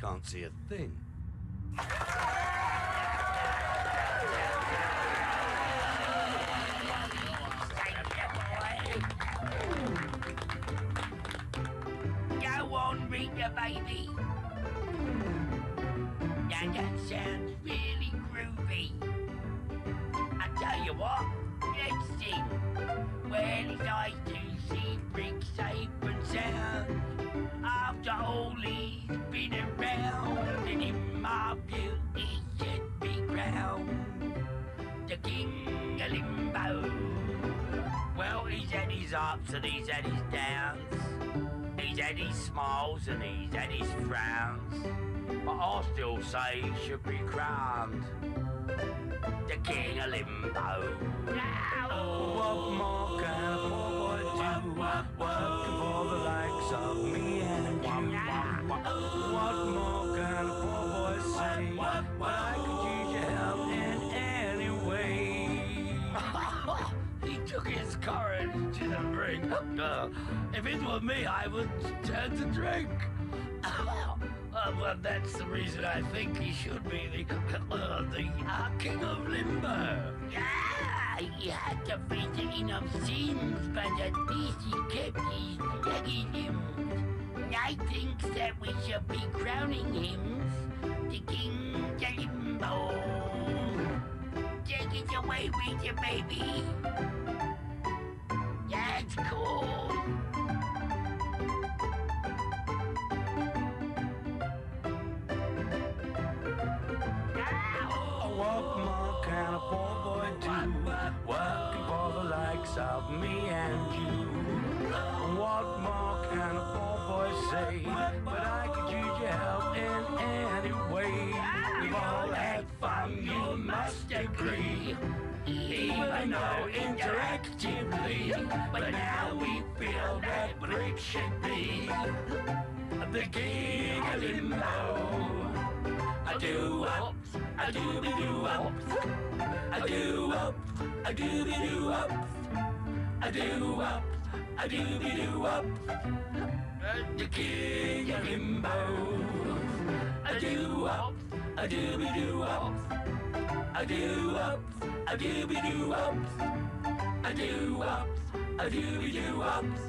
can't see a thing. Go on, Rita, baby. Now that sounds really groovy. I tell you what, let's sing. Well, it's nice to see Brick safe and sound. After all he's been around, and in my view he should be crowned the King of Limbo. Well, he's had his ups and he's had his downs. He's had his smiles and he's had his frowns. But I still say he should be crowned the King of Limbo. Oh, what more can a poor boy do? Working for the likes of me and you. What more can a poor boy say? But I could use your help in any way. He took his courage to the brink. If it were me, I would turn to drink. Well, that's the reason I think he should be the King of Limbo. Yeah, he had to visit enough sins, but at least he kept his leggy limbs. I think that we should be crowning him the King of Limbo. Take it away with you, baby. That's cool. What more can a poor boy do? Working for the likes of me and you. What more can a poor boy say? But I could use your help in any way. We've all had fun, you must agree. Even though interactively, but now we feel that Brick should be the King of Limbo. I do ups, I do be do ups, I do ups, I do be do ups, I do ups, I do be do ups, the King of Limbo. I do ups, I do be do ups, I do ups, I do be do ups, I do ups, I do be do ups,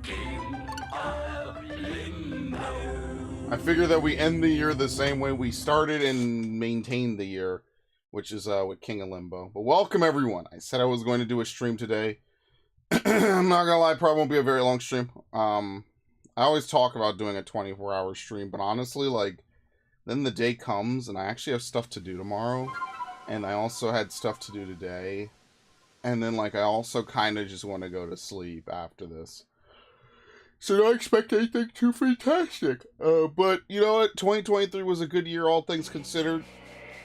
King of Limbo. I figure that we end the year the same way we started and maintained the year, which is with King of Limbo. But welcome everyone. I said I was going to do a stream today. I'm not gonna lie, probably won't be a very long stream. I always talk about doing a 24-hour stream, but honestly, like, then the day comes and I actually have stuff to do tomorrow, and I also had stuff to do today, and then like I also kind of just want to go to sleep after this. So don't expect anything too fantastic. But you know what? 2023 was a good year, all things considered.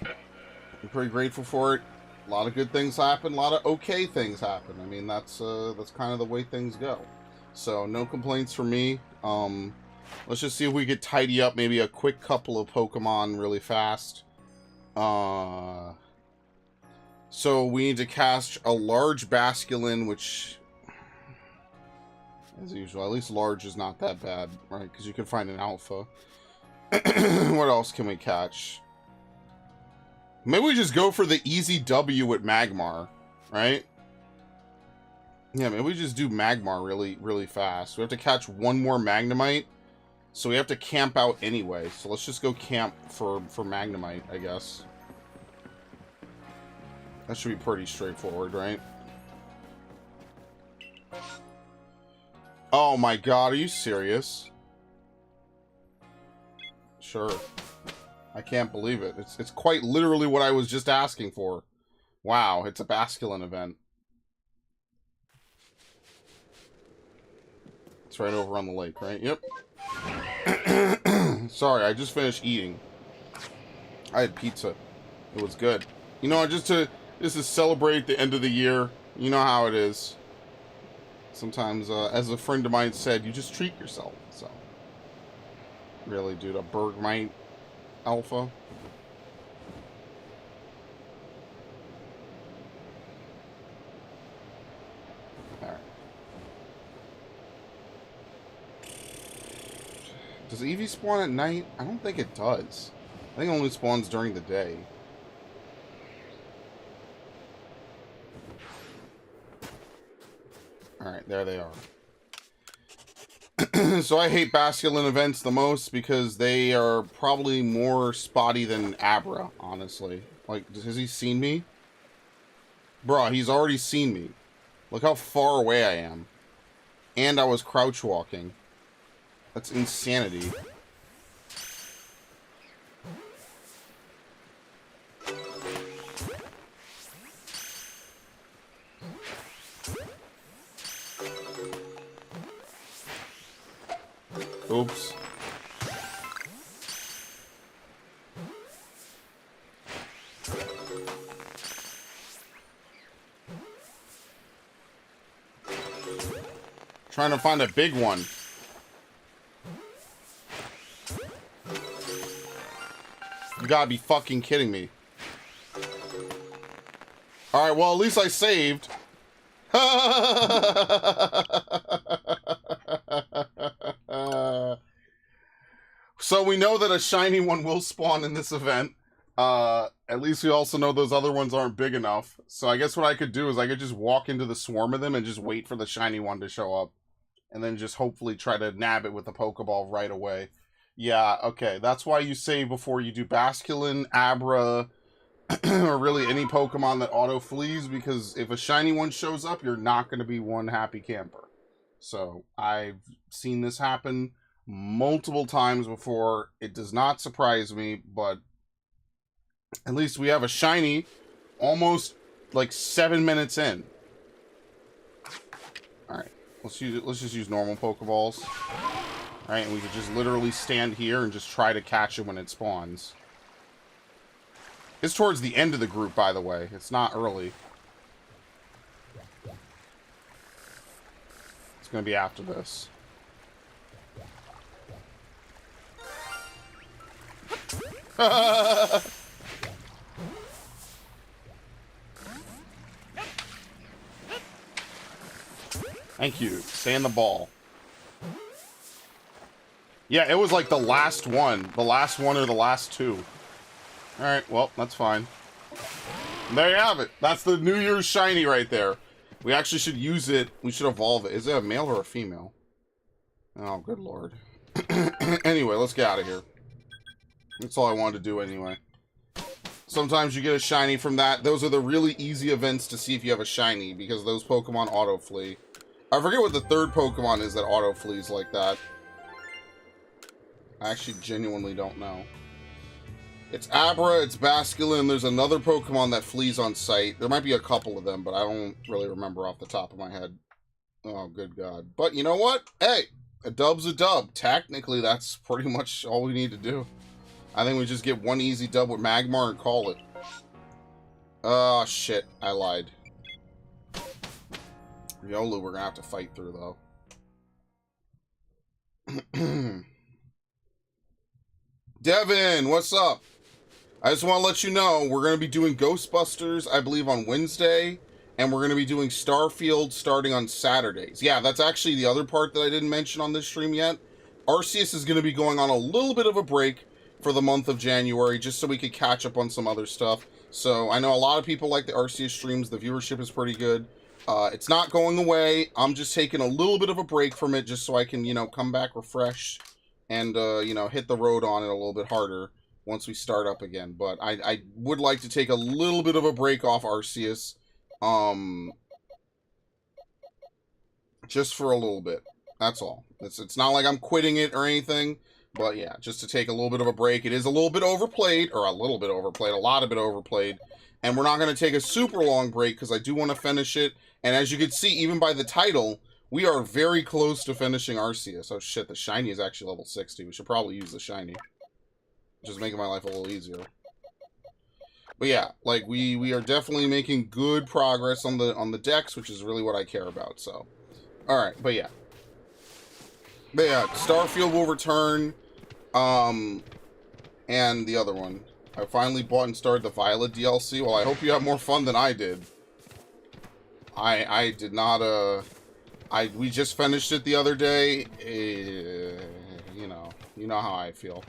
I'm pretty grateful for it. A lot of good things happened. A lot of okay things happened. I mean, that's kind of the way things go. So no complaints from me. Let's just see if we could tidy up maybe a quick couple of Pokemon really fast. So we need to cast a large Basculin, which, as usual, at least large is not that bad, right? Because you can find an alpha. What else can we catch? Maybe we just go for the easy W with Magmar, right? Yeah, maybe we just do Magmar really, really fast. We have to catch one more Magnemite, so we have to camp out anyway. So let's just go camp for Magnemite, I guess. That should be pretty straightforward, right? Oh my god, are you serious? Sure. I can't believe it. It's quite literally what I was just asking for. Wow, it's a Basculin event. It's right over on the lake, right? Yep. Sorry, I just finished eating. I had pizza. It was good. You know, just to celebrate the end of the year. You know how it is. Sometimes, as a friend of mine said, you just treat yourself. So, really, dude, a Bergmite alpha. Alright. Does Eevee spawn at night? I don't think it does. I think it only spawns during the day. Alright, there they are. So I hate Basculin events the most because they are probably more spotty than Abra, honestly. Like, has he seen me? Bruh, he's already seen me. Look how far away I am. And I was crouch walking. That's insanity. Oops. Trying to find a big one. You gotta be fucking kidding me. Alright, well, at least I saved. So we know that a shiny one will spawn in this event. At least we also know those other ones aren't big enough. So I guess what I could do is I could just walk into the swarm of them and just wait for the shiny one to show up. And then just hopefully try to nab it with the Pokeball right away. Yeah, okay. That's why you save before you do Basculin, Abra, or really any Pokemon that auto-flees. Because if a shiny one shows up, you're not going to be one happy camper. So I've seen this happen multiple times before. It does not surprise me, but at least we have a shiny almost like 7 minutes in. Alright, let's just use normal Pokeballs. Alright, and we could just literally stand here and just try to catch it when it spawns. It's towards the end of the group, by the way. It's not early. It's gonna be after this. Thank you. Stay in the ball. Yeah, it was like the last one. The last one or the last two. Alright, well, that's fine. And there you have it. That's the New Year's shiny right there. We actually should use it. We should evolve it. Is it a male or a female? Oh, good lord. Anyway, let's get out of here. That's all I wanted to do anyway. Sometimes you get a shiny from that. Those are the really easy events to see if you have a shiny, because those Pokemon auto-flee. I forget what the third Pokemon is that auto-flees like that. I actually genuinely don't know. It's Abra, it's Basculin, there's another Pokemon that flees on sight. There might be a couple of them, but I don't really remember off the top of my head. Oh, good God. But you know what? Hey, a dub's a dub. Technically, that's pretty much all we need to do. I think we just get one easy dub with Magmar and call it. Oh, shit. I lied. Riolu, we're gonna have to fight through, though. Devin, what's up? I just want to let you know, we're going to be doing Ghostbusters, I believe, on Wednesday, and we're going to be doing Starfield starting on Saturdays. Yeah, that's actually the other part that I didn't mention on this stream yet. Arceus is going to be going on a little bit of a break for the month of January, just so we could catch up on some other stuff. So, I know a lot of people like the Arceus streams. The viewership is pretty good. It's not going away. I'm just taking a little bit of a break from it, just so I can, you know, come back refreshed and, you know, hit the road on it a little bit harder once we start up again. But I would like to take a little bit of a break off Arceus. Just for a little bit. That's all. It's not like I'm quitting it or anything. But yeah, just to take a little bit of a break. It is a little bit overplayed. Or a little bit overplayed. A lot of it overplayed. And we're not going to take a super long break because I do want to finish it. And as you can see, even by the title, we are very close to finishing Arceus. Oh shit, the shiny is actually level 60. We should probably use the shiny. Just making my life a little easier. But yeah, like we are definitely making good progress on the decks, which is really what I care about. So, all right, but yeah, Starfield will return, and the other one. I finally bought and started the Violet DLC. Well, I hope you have more fun than I did. I did not. We just finished it the other day. you know how I feel.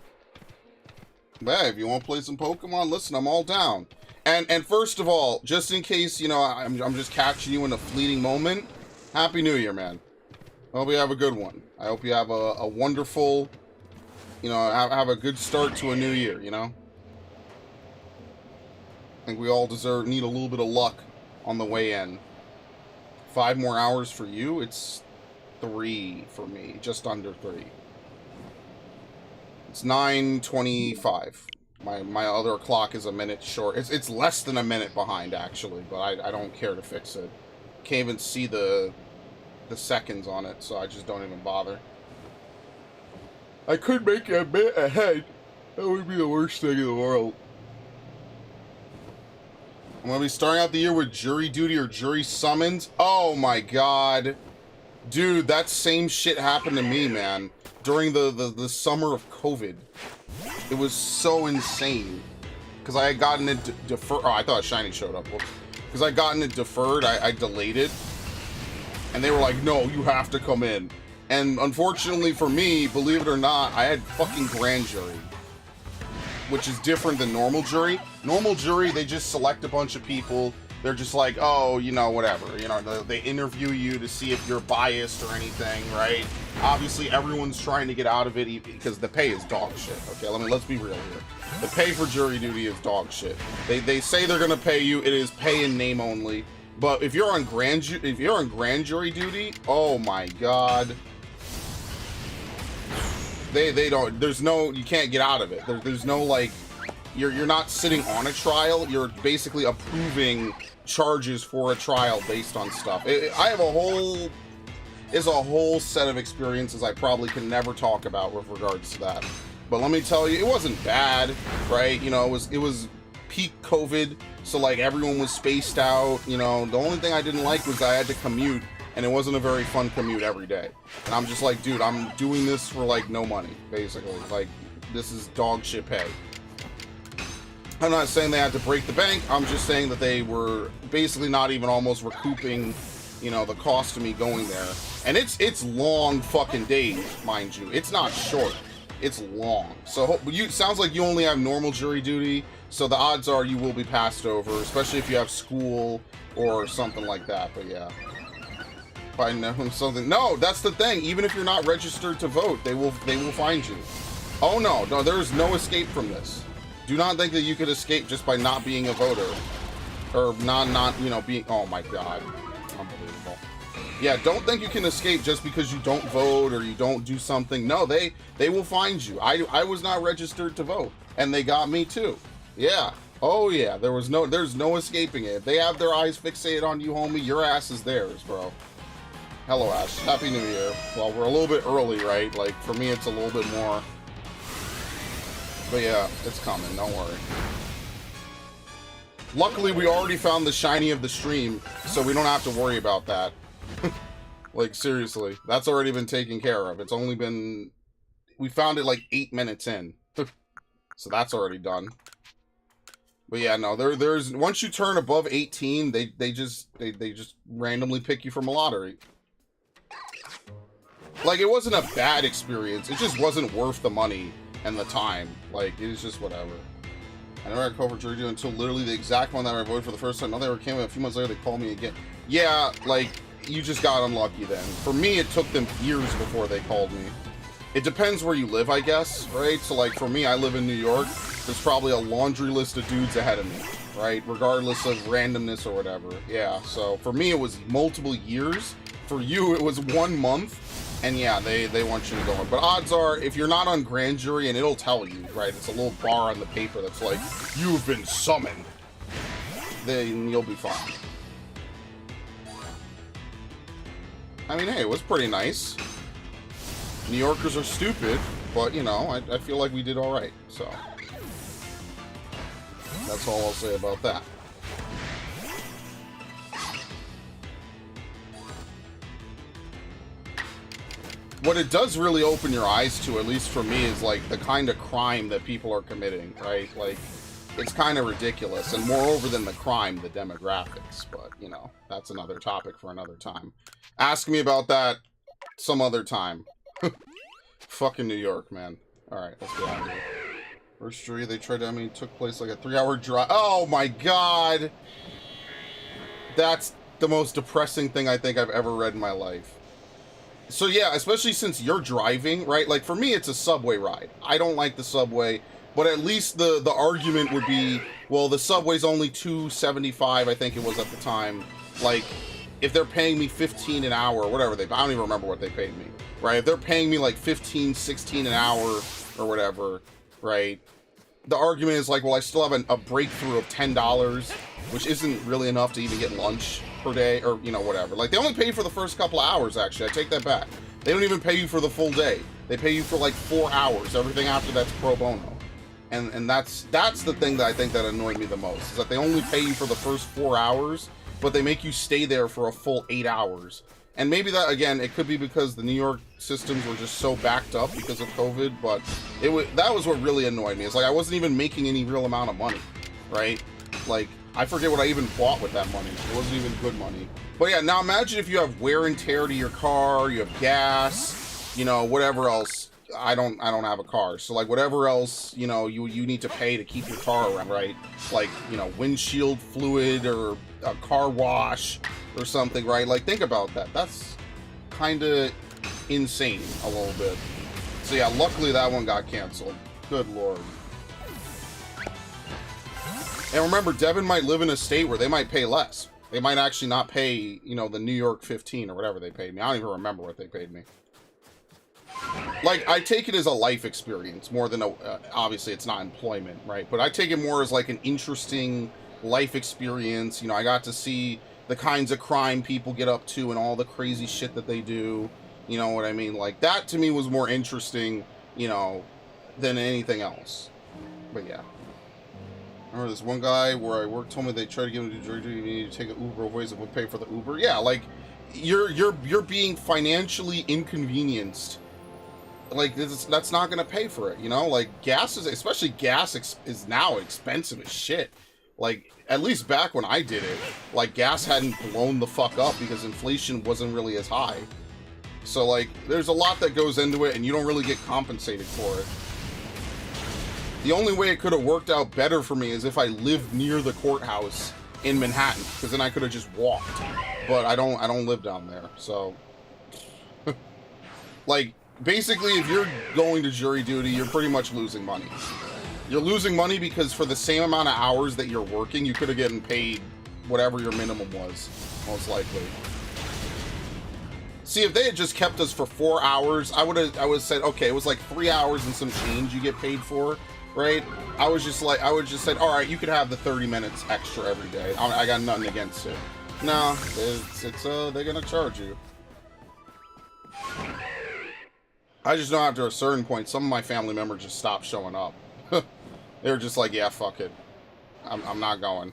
But hey, if you want to play some Pokemon, listen, I'm all down. And first of all, just in case, I'm just catching you in a fleeting moment, Happy New Year, man. I hope you have a good one. I hope you have a wonderful, have a good start to a new year, I think we all need a little bit of luck on the way in. 5 more hours for you, it's 3 for me, just under 3. It's 9:25. My other clock is a minute short. It's less than a minute behind, actually, but I don't care to fix it. Can't even see the seconds on it, so I just don't even bother. I could make it a bit ahead. That would be the worst thing in the world. I'm gonna be starting out the year with jury duty or jury summons. Oh my god. Dude, that same shit happened to me, man. During the summer of COVID. It was so insane. Because I had gotten it deferred. Oh, I thought a shiny showed up. Because I had gotten it deferred, I delayed it. And they were like, no, you have to come in. And unfortunately for me, believe it or not, I had fucking grand jury. Which is different than normal jury. Normal jury, they just select a bunch of people. They're just like, oh, whatever. They interview you to see if you're biased or anything, right? Obviously, everyone's trying to get out of it because the pay is dog shit. Okay, let's be real here. The pay for jury duty is dog shit. They say they're gonna pay you. It is pay in name only. But if you're on grand jury duty, oh my god. They don't. You can't get out of it. There's no like. You're not sitting on a trial. You're basically approving charges for a trial based on stuff. I have a whole set of experiences I probably can never talk about with regards to that. But let me tell you, it wasn't bad, right? It was peak COVID, so like everyone was spaced out. The only thing I didn't like was I had to commute, and it wasn't a very fun commute every day. And I'm just like, dude, I'm doing this for like no money, basically. Like, this is dog shit pay. I'm not saying they had to break the bank. I'm just saying that they were basically not even almost recouping, the cost of me going there. And it's long fucking days, mind you. It's not short. It's long. So sounds like you only have normal jury duty. So the odds are you will be passed over, especially if you have school or something like that. But yeah. If I know something. No, that's the thing. Even if you're not registered to vote, they will find you. Oh no, there's no escape from this. Do not think that you could escape just by not being a voter. Or not being... Oh my god. Unbelievable. Yeah, don't think you can escape just because you don't vote or you don't do something. No, they will find you. I was not registered to vote. And they got me too. Yeah. Oh yeah, there's no escaping it. If they have their eyes fixated on you, homie, your ass is theirs, bro. Hello, Ash. Happy New Year. Well, we're a little bit early, right? Like, for me, it's a little bit more... But yeah, it's coming, don't worry. Luckily, we already found the shiny of the stream, so we don't have to worry about that. Like, seriously. That's already been taken care of. It's only been... We found it like 8 minutes in. So that's already done. But yeah, no, there's... Once you turn above 18, they just randomly pick you from a lottery. Like, it wasn't a bad experience. It just wasn't worth the money and the time. Like, it was just whatever. I never had called for jury duty until literally the exact one that I voted for the first time. Now they ever came in a few months later, they called me again. Yeah, like, you just got unlucky then. For me, it took them years before they called me. It depends where you live, I guess, right? So, like, for me, I live in New York. There's probably a laundry list of dudes ahead of me, right? Regardless of randomness or whatever. Yeah, so for me, it was multiple years. For you, it was 1 month. And yeah, they want you to go in. But odds are, if you're not on grand jury, and it'll tell you, right? It's a little bar on the paper that's like, you've been summoned. Then you'll be fine. I mean, hey, it was pretty nice. New Yorkers are stupid, but, I feel like we did all right. So, that's all I'll say about that. What it does really open your eyes to, at least for me, is like the kind of crime that people are committing, right? Like, it's kind of ridiculous. And moreover than the crime, the demographics. But, that's another topic for another time. Ask me about that some other time. Fucking New York, man. Alright, let's get out of here. First jury they tried to, I mean, took place like a 3-hour drive. Oh my god! That's the most depressing thing I think I've ever read in my life. So yeah, especially since you're driving, right? Like, for me, it's a subway ride. I don't like the subway, but at least the argument would be, well, the subway's only $2.75, I think it was at the time. Like, if they're paying me $15 an hour, or whatever I don't even remember what they paid me, right? If they're paying me like $15, $16 an hour, or whatever, right? The argument is like, well, I still have a breakthrough of $10, which isn't really enough to even get lunch per day, or, you know, whatever. Like, they only pay you for the first couple of hours, actually. I take that back. They don't even pay you for the full day. They pay you for like 4 hours. Everything after that's pro bono. And that's the thing that I think that annoyed me the most, is that they only pay you for the first 4 hours, but they make you stay there for a full 8 hours. And maybe that, again, it could be because the New York systems were just so backed up because of COVID, but that was what really annoyed me. It's like I wasn't even making any real amount of money, right? Like, I forget what I even bought with that money. It wasn't even good money. But yeah, now imagine if you have wear and tear to your car, you have gas, you know, whatever else. I don't have a car, so like whatever else, you know, you need to pay to keep your car around, right? Like, you know, windshield fluid or a car wash or something, right? Like, think about that. That's kind of insane a little bit. So yeah, luckily that one got canceled. Good lord. And remember, Devin might live in a state where they might pay less. They might actually not pay, you know, the New York 15 or whatever they paid me. I don't even remember what they paid me. Like, I take it as a life experience more than obviously it's not employment, right? But I take it more as like an interesting life experience. You know, I got to see the kinds of crime people get up to and all the crazy shit that they do. You know what I mean? Like, that to me was more interesting, you know, than anything else. But yeah. I remember this one guy where I worked told me they tried to give him to jury duty, you need to take an Uber, ways that would pay for the Uber. Yeah, like, you're being financially inconvenienced. Like, that's not gonna pay for it, you know? Like, gas is, especially gas is now expensive as shit. Like, at least back when I did it, like, gas hadn't blown the fuck up because inflation wasn't really as high. So, like, there's a lot that goes into it and you don't really get compensated for it. The only way it could have worked out better for me is if I lived near the courthouse in Manhattan, because then I could have just walked. But I don't live down there, so like, basically, if you're going to jury duty, you're pretty much losing money. You're losing money because for the same amount of hours that you're working, you could have gotten paid whatever your minimum was, most likely. See, if they had just kept us for 4 hours, I would have said, okay, it was like 3 hours and some change you get paid for, right? I would just said, all right, you could have the 30 minutes extra every day. I got nothing against it. No, they're gonna charge you. I just know after a certain point, some of my family members just stopped showing up. They were just like, yeah, fuck it. I'm not going.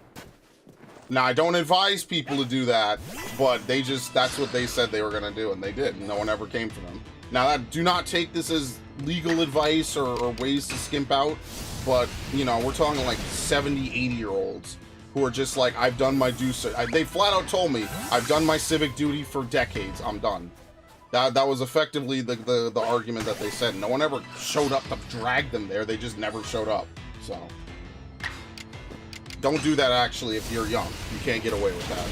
Now, I don't advise people to do that, but that's what they said they were going to do, and they did. No one ever came for them. Now, do not take this as legal advice or ways to skimp out, but, you know, we're talking like 70, 80-year-olds who are just like, I've done my they flat out told me, I've done my civic duty for decades, I'm done. That was effectively the argument that they said. No one ever showed up to drag them there, they just never showed up, so. Don't do that, actually, if you're young. You can't get away with that.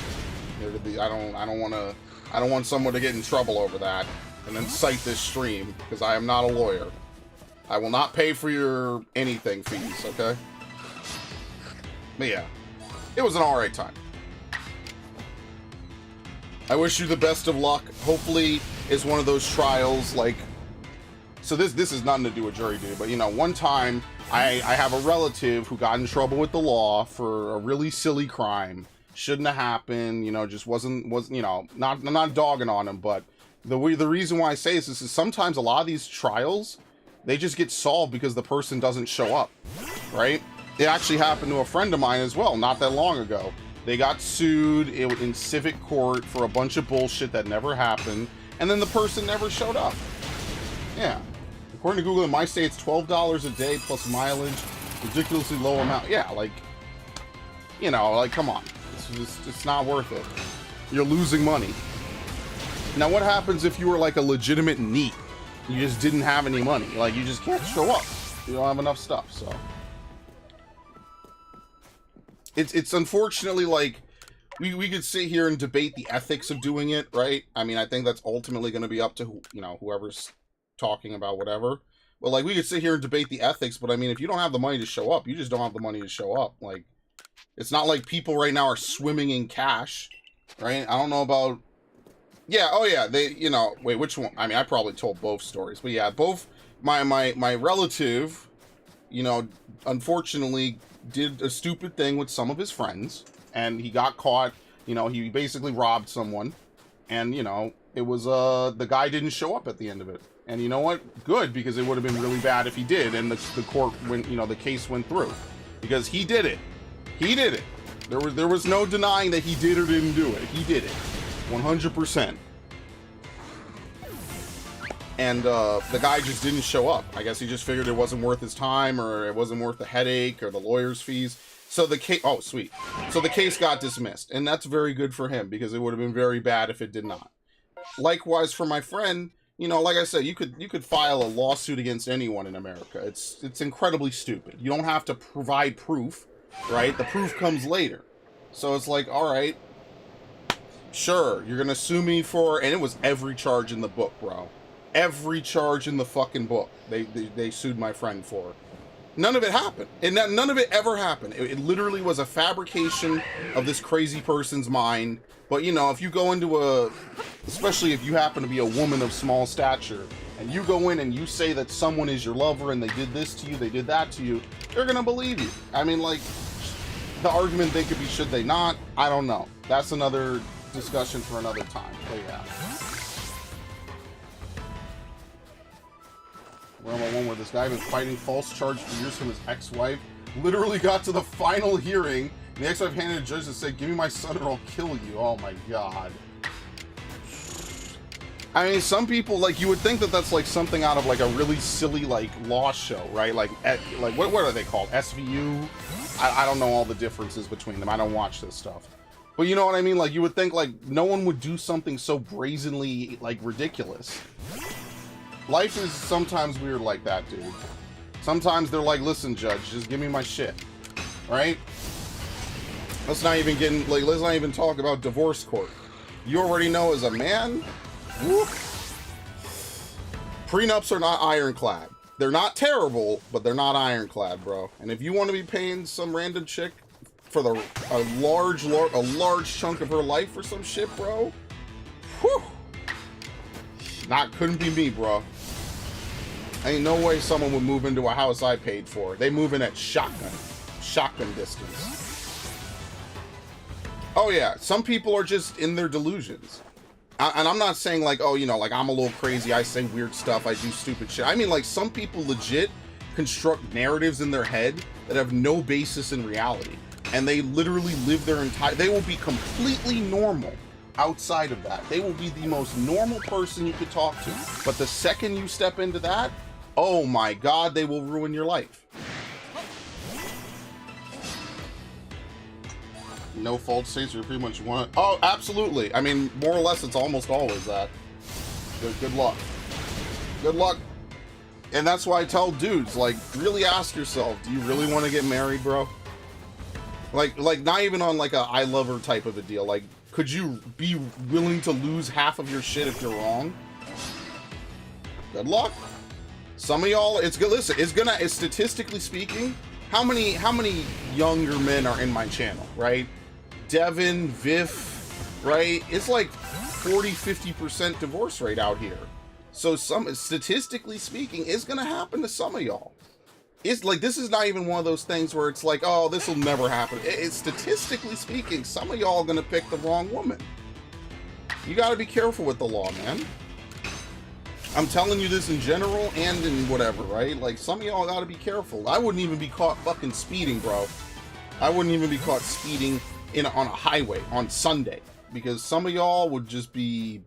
I don't want someone to get in trouble over that and then cite this stream, because I am not a lawyer. I will not pay for your anything fees, okay? But yeah, it was an alright time. I wish you the best of luck. Hopefully it's one of those trials, like, so this is nothing to do with jury duty, but, you know, one time I have a relative who got in trouble with the law for a really silly crime. Shouldn't have happened, you know, just wasn't, you know, I'm not dogging on him, but the reason why I say this is sometimes a lot of these trials, they just get solved because the person doesn't show up, right? It actually happened to a friend of mine as well, not that long ago. They got sued in civic court for a bunch of bullshit that never happened, and then the person never showed up. Yeah. According to Google, in my state, it's $12 a day plus mileage. Ridiculously low amount. Yeah, like, you know, like, come on. It's not worth it. You're losing money. Now, what happens if you were like a legitimate NEET? You just didn't have any money. Like, you just can't show up. You don't have enough stuff, so. It's unfortunately, like, we could sit here and debate the ethics of doing it, right? I mean, I think that's ultimately going to be up to, you know, whoever's talking about whatever. But, like, we could sit here and debate the ethics, but, I mean, if you don't have the money to show up, you just don't have the money to show up. Like, it's not like people right now are swimming in cash, right? I don't know about... Yeah, oh yeah, they, you know, wait, which one? I mean, I probably told both stories, but yeah, both, my relative, you know, unfortunately did a stupid thing with some of his friends, and he got caught, you know, he basically robbed someone, and, you know, it was, the guy didn't show up at the end of it, and you know what? Good, because it would have been really bad if he did, and the court went, you know, the case went through, because he did it. He did it. There was no denying that he did or didn't do it. He did it. 100%. And the guy just didn't show up. I guess he just figured it wasn't worth his time, or it wasn't worth the headache or the lawyer's fees. So the case, oh sweet. So the case got dismissed, and that's very good for him, because it would have been very bad if it did not. Likewise for my friend, you know, like I said, you could file a lawsuit against anyone in America. It's incredibly stupid. You don't have to provide proof, right? The proof comes later. So it's like, all right, sure, you're gonna sue me for, and it was every charge in the book, bro. Every charge in the fucking book they sued my friend for. None of it happened. And none of it ever happened. It literally was a fabrication of this crazy person's mind. But, you know, if you go into especially if you happen to be a woman of small stature, and you go in and you say that someone is your lover and they did this to you, they did that to you, they're gonna believe you. I mean, like, the argument they could be, should they not? I don't know. That's another discussion for another time. But yeah. We're on one where this guy been fighting false charge for years from his ex-wife. Literally got to the final hearing, and the ex-wife handed a judge and said, "Give me my son or I'll kill you." Oh my god. I mean, some people, like, you would think that that's like something out of like a really silly like law show, right? Like what are they called? SVU? I don't know all the differences between them. I don't watch this stuff. But you know what I mean? Like, you would think like no one would do something so brazenly like ridiculous. Life is sometimes weird like that, dude. Sometimes they're like, listen, judge, just give me my shit. Right? Let's not even talk about divorce court. You already know, as a man, whoop, prenups are not ironclad. They're not terrible, but they're not ironclad, bro. And if you want to be paying some random chick for a large chunk of her life for some shit, bro, whew, couldn't be me, bro. Ain't no way someone would move into a house I paid for. They move in at shotgun distance. Oh yeah, some people are just in their delusions. And I'm not saying like, oh, you know, like I'm a little crazy, I say weird stuff, I do stupid shit. I mean, like, some people legit construct narratives in their head that have no basis in reality. And they literally live their they will be completely normal outside of that. They will be the most normal person you could talk to. But the second you step into that, oh my god, they will ruin your life. No fault states, you're pretty much one. Oh, absolutely. I mean, more or less, it's almost always that. Good luck. Good luck. And that's why I tell dudes, like, really ask yourself, do you really want to get married, bro? Like not even on like a I love her type of a deal. Like, could you be willing to lose half of your shit if you're wrong? Good luck. Some of y'all, it's good. Listen, it's statistically speaking, how many younger men are in my channel, right? Devin, Viff, right? It's like 40-50% divorce rate out here. So statistically speaking, it's gonna happen to some of y'all. It's like, this is not even one of those things where it's like, oh, this will never happen. It's statistically speaking, some of y'all are gonna pick the wrong woman. You gotta be careful with the law, man. I'm telling you this in general and in whatever, right? Like, some of y'all gotta be careful. I wouldn't even be caught fucking speeding, bro. I wouldn't even be caught speeding on a highway on Sunday, because some of y'all would just be...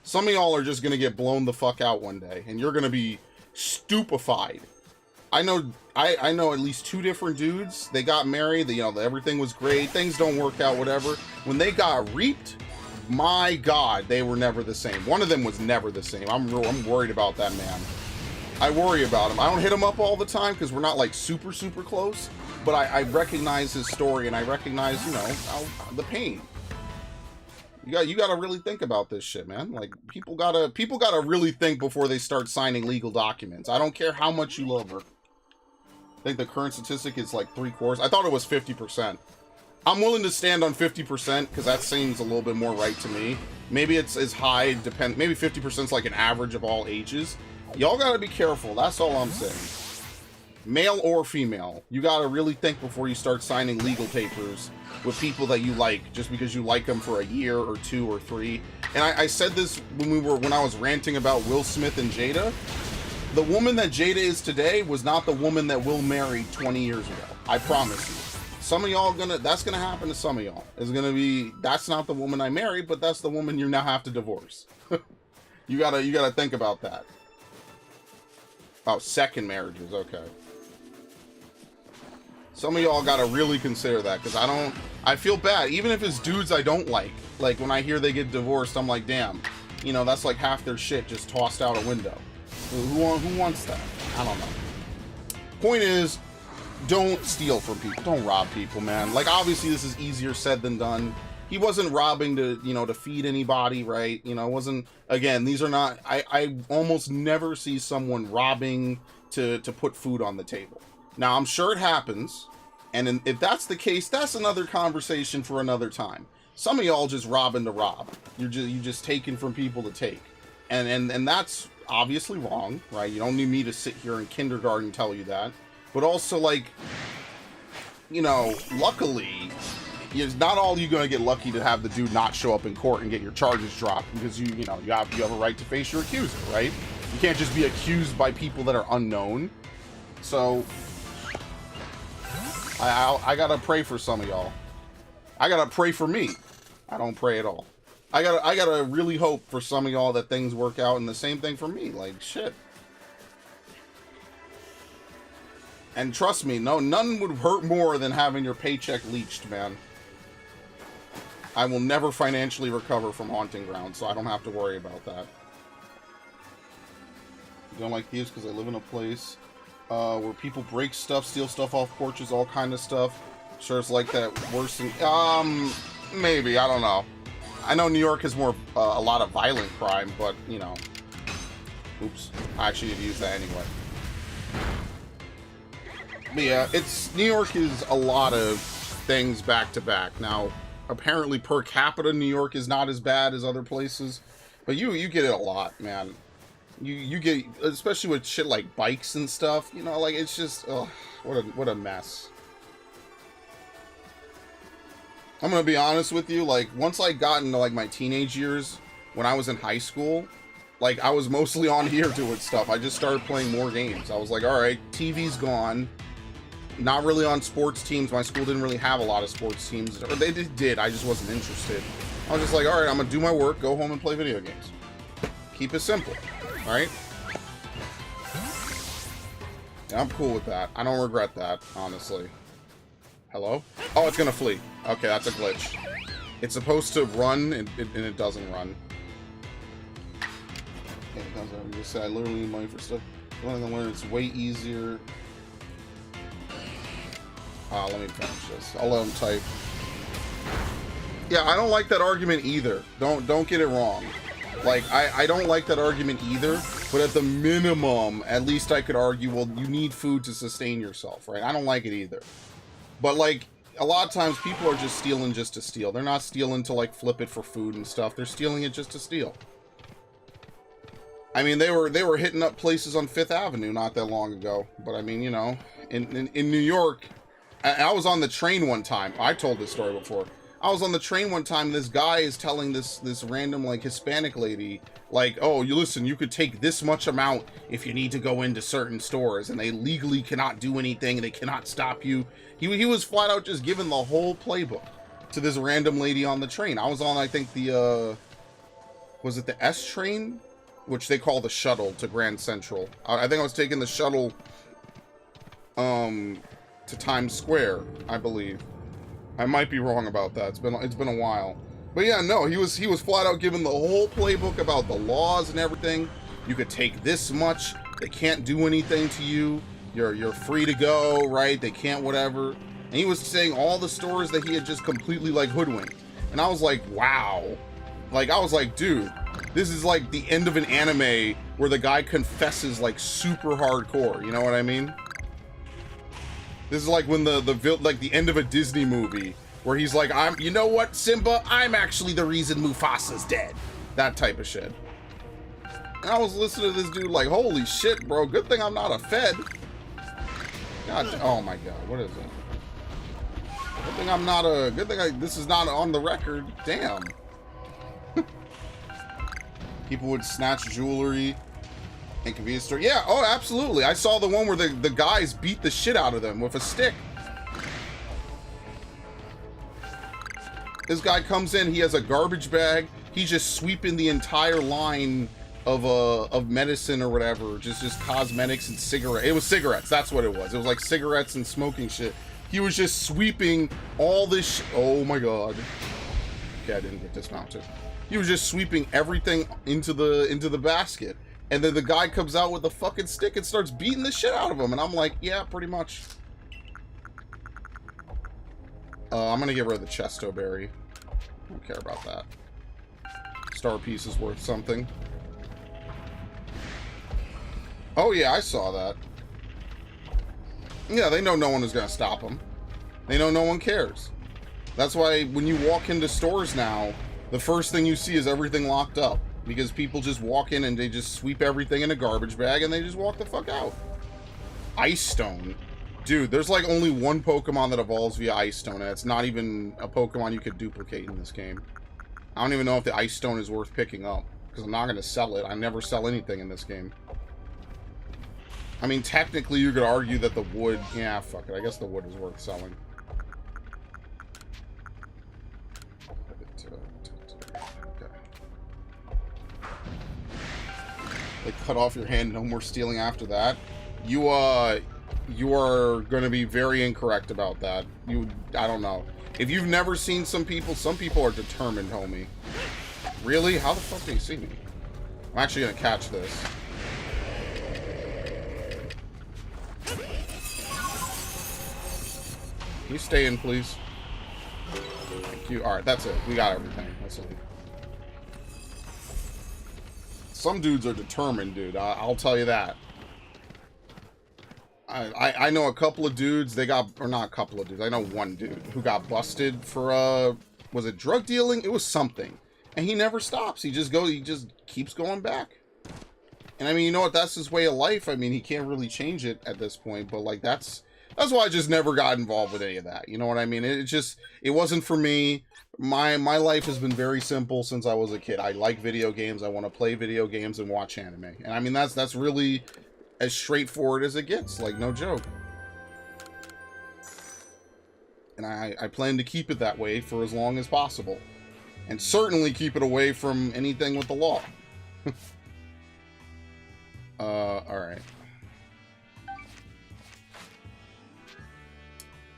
Some of y'all are just gonna get blown the fuck out one day, and you're gonna be stupefied. I know at least 2 different dudes. They got married. You know, everything was great. Things don't work out, whatever. When they got reaped, my God, they were never the same. One of them was never the same. I'm worried about that man. I worry about him. I don't hit him up all the time because we're not like super close, but I recognize his story and I recognize, you know, the pain. You gotta really think about this shit, man. Like, people gotta really think before they start signing legal documents. I don't care how much you love her. I think the current statistic is like 3/4. I thought it was 50%. I'm willing to stand on 50% because that seems a little bit more right to me. Maybe it's as high, maybe 50% is like an average of all ages. Y'all gotta be careful. That's all I'm saying. Male or female, you gotta really think before you start signing legal papers with people that you like, just because you like them for a year or 2 or 3. And I said this when I was ranting about Will Smith and Jada. The woman that Jada is today was not the woman that Will married 20 years ago. I promise you. Some of y'all that's gonna happen to some of y'all. It's gonna be, that's not the woman I married, but that's the woman you now have to divorce. You gotta think about that. Oh, second marriages, okay. Some of y'all gotta really consider that, because I feel bad. Even if it's dudes I don't like when I hear they get divorced, I'm like, damn, you know, that's like half their shit just tossed out a window. Who wants that? I don't know. Point is, don't steal from people. Don't rob people, man. Like, obviously this is easier said than done. He wasn't robbing to, you know, to feed anybody, right? You know, it wasn't, again, these are not, I almost never see someone robbing to put food on the table. Now, I'm sure it happens, and if that's the case, that's another conversation for another time. Some of y'all just robbing to rob. You're just taking from people to take. And that's obviously wrong, right? You don't need me to sit here in kindergarten and tell you that. But also, like, you know, luckily, it's not all you're going to get lucky to have the dude not show up in court and get your charges dropped, because you have a right to face your accuser, right? You can't just be accused by people that are unknown. So I gotta pray for some of y'all. I gotta pray for me. I don't pray at all. I gotta really hope for some of y'all that things work out, and the same thing for me. Like, shit. And trust me, none would hurt more than having your paycheck leached, man. I will never financially recover from Haunting Ground, so I don't have to worry about that. I don't like thieves because I live in a place where people break stuff, steal stuff off porches, all kind of stuff. Sure, it's like that worse than... maybe, I don't know. I know New York has more, a lot of violent crime, but, you know... Oops. I actually did use that anyway. But yeah, New York is a lot of things back to back. Now, apparently per capita, New York is not as bad as other places, but you get it a lot, man. You get, especially with shit like bikes and stuff, you know, like, it's just, ugh, what a mess. I'm gonna be honest with you, like, once I got into, like, my teenage years, when I was in high school, like, I was mostly on here doing stuff. I just started playing more games. I was like, alright, TV's gone. Not really on sports teams. My school didn't really have a lot of sports teams. Or they did, I just wasn't interested. I was just like, alright, I'm gonna do my work, go home and play video games. Keep it simple, alright? Yeah, I'm cool with that. I don't regret that, honestly. Hello? Oh, it's gonna flee. Okay, that's a glitch. It's supposed to run, and it doesn't run. Yeah, that's what I'm gonna say. I literally need money for stuff. It's way easier. Let me finish this. I'll let him type. Yeah, I don't like that argument either. Don't get it wrong. Like, I don't like that argument either, but at the minimum, at least I could argue, well, you need food to sustain yourself, right? I don't like it either. But, like, a lot of times people are just stealing just to steal. They're not stealing to, like, flip it for food and stuff. They're stealing it just to steal. I mean, they were hitting up places on 5th Avenue not that long ago. But, I mean, you know, in New York... I was on the train one time. I told this story before. I was on the train one time, and this guy is telling this random, like, Hispanic lady, like, oh, you listen, you could take this much amount if you need to go into certain stores, and they legally cannot do anything, and they cannot stop you. He was flat out just giving the whole playbook to this random lady on the train. I was on, I think, the, was it the S train? Which they call the shuttle to Grand Central. I think I was taking the shuttle, to Times Square, I believe. I might be wrong about that. It's been a while. But yeah, no, he was flat out given the whole playbook about the laws and everything. You could take this much. They can't do anything to you. You're free to go, right? They can't whatever. And he was saying all the stores that he had just completely like hoodwinked. And I was like, wow. Like, I was like, dude, this is like the end of an anime where the guy confesses like super hardcore. You know what I mean? This is like when the end of a Disney movie where he's like, you know what, Simba? I'm actually the reason Mufasa's dead. That type of shit. And I was listening to this dude like, holy shit, bro. Good thing I'm not a Fed. God, oh my God, what is it? Good thing I'm not a, this is not on the record. Damn. People would snatch jewelry in convenience store. Yeah, oh, absolutely. I saw the one where the guys beat the shit out of them with a stick. This guy comes in, he has a garbage bag. He's just sweeping the entire line of medicine or whatever. Just cosmetics and cigarettes. It was cigarettes, that's what it was. It was like cigarettes and smoking shit. He was just sweeping all this oh my God. Okay, I didn't get dismounted. He was just sweeping everything into the basket. And then the guy comes out with a fucking stick and starts beating the shit out of him. And I'm like, yeah, pretty much. I'm gonna get rid of the Chesto Berry. I don't care about that. Star piece is worth something. Oh yeah, I saw that. Yeah, they know no one is gonna stop them. They know no one cares. That's why when you walk into stores now, the first thing you see is everything locked up. Because people just walk in and they just sweep everything in a garbage bag and they just walk the fuck out. Ice Stone. Dude, there's like only one Pokemon that evolves via Ice Stone, and it's not even a Pokemon you could duplicate in this game. I don't even know if the Ice Stone is worth picking up, because I'm not going to sell it. I never sell anything in this game. I mean, technically you could argue that the wood... Yeah, fuck it. I guess the wood is worth selling. They cut off your hand, no more stealing after that. You are going to be very incorrect about that. I don't know. If you've never seen some people are determined, homie. Really? How the fuck do you see me? I'm actually going to catch this. Can you stay in, please? Thank you. Alright, that's it. We got everything. That's it. Some dudes are determined, dude. I'll tell you that. I know a couple of dudes, or not a couple of dudes, I know one dude who got busted for, was it drug dealing? It was something. And he never stops. He just keeps going back. And I mean, you know what, that's his way of life. I mean, he can't really change it at this point, but like, that's why I just never got involved with any of that. You know what I mean? It wasn't for me. My life has been very simple since I was a kid. I like video games. I want to play video games and watch anime. And I mean, that's really as straightforward as it gets, like, no joke. And I plan to keep it that way for as long as possible. And certainly keep it away from anything with the law. Alright.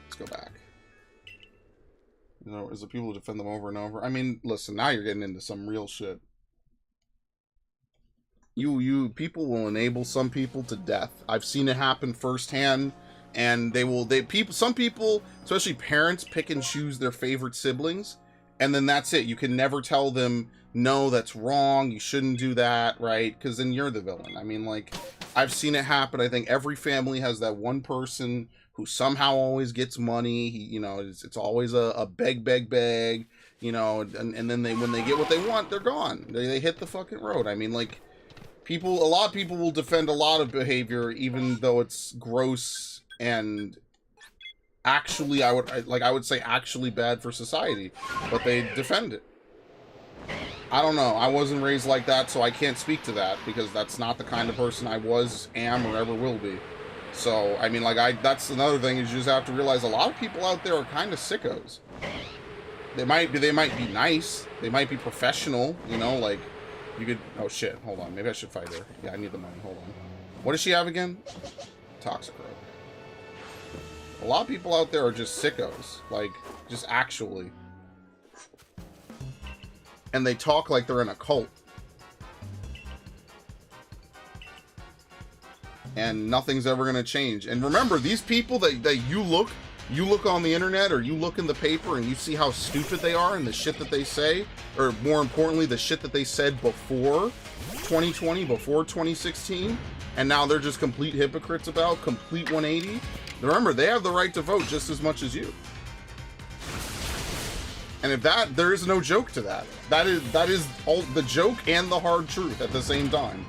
Let's go back. You know, is the people who defend them over and over? I mean, listen, now you're getting into some real shit. People will enable some people to death. I've seen it happen firsthand, and some people, especially parents, pick and choose their favorite siblings, and then that's it. You can never tell them, no, that's wrong, you shouldn't do that, right? Because then you're the villain. I mean, like, I've seen it happen. I think every family has that one person who somehow always gets money. You know, it's always a beg, you know, and then when they get what they want, they're gone. They hit the fucking road. I mean, like, a lot of people will defend a lot of behavior, even though it's gross and actually, I would say actually bad for society, but they defend it. I don't know. I wasn't raised like that, so I can't speak to that, because that's not the kind of person I was, am, or ever will be. So, I mean, like, that's another thing, is you just have to realize a lot of people out there are kind of sickos. They might be nice, they might be professional, you know, like, you could, oh shit, hold on, maybe I should fight her. Yeah, I need the money, hold on. What does she have again? Toxic Road. A lot of people out there are just sickos, like, just actually. and they talk like they're in a cult. And nothing's ever going to change. And remember, these people that you look on the internet or you look in the paper and you see how stupid they are and the shit that they say, or more importantly, the shit that they said before 2020, before 2016, and now they're just complete hypocrites about, complete 180. Remember, they have the right to vote just as much as you. And if there is no joke to that. That is all the joke and the hard truth at the same time.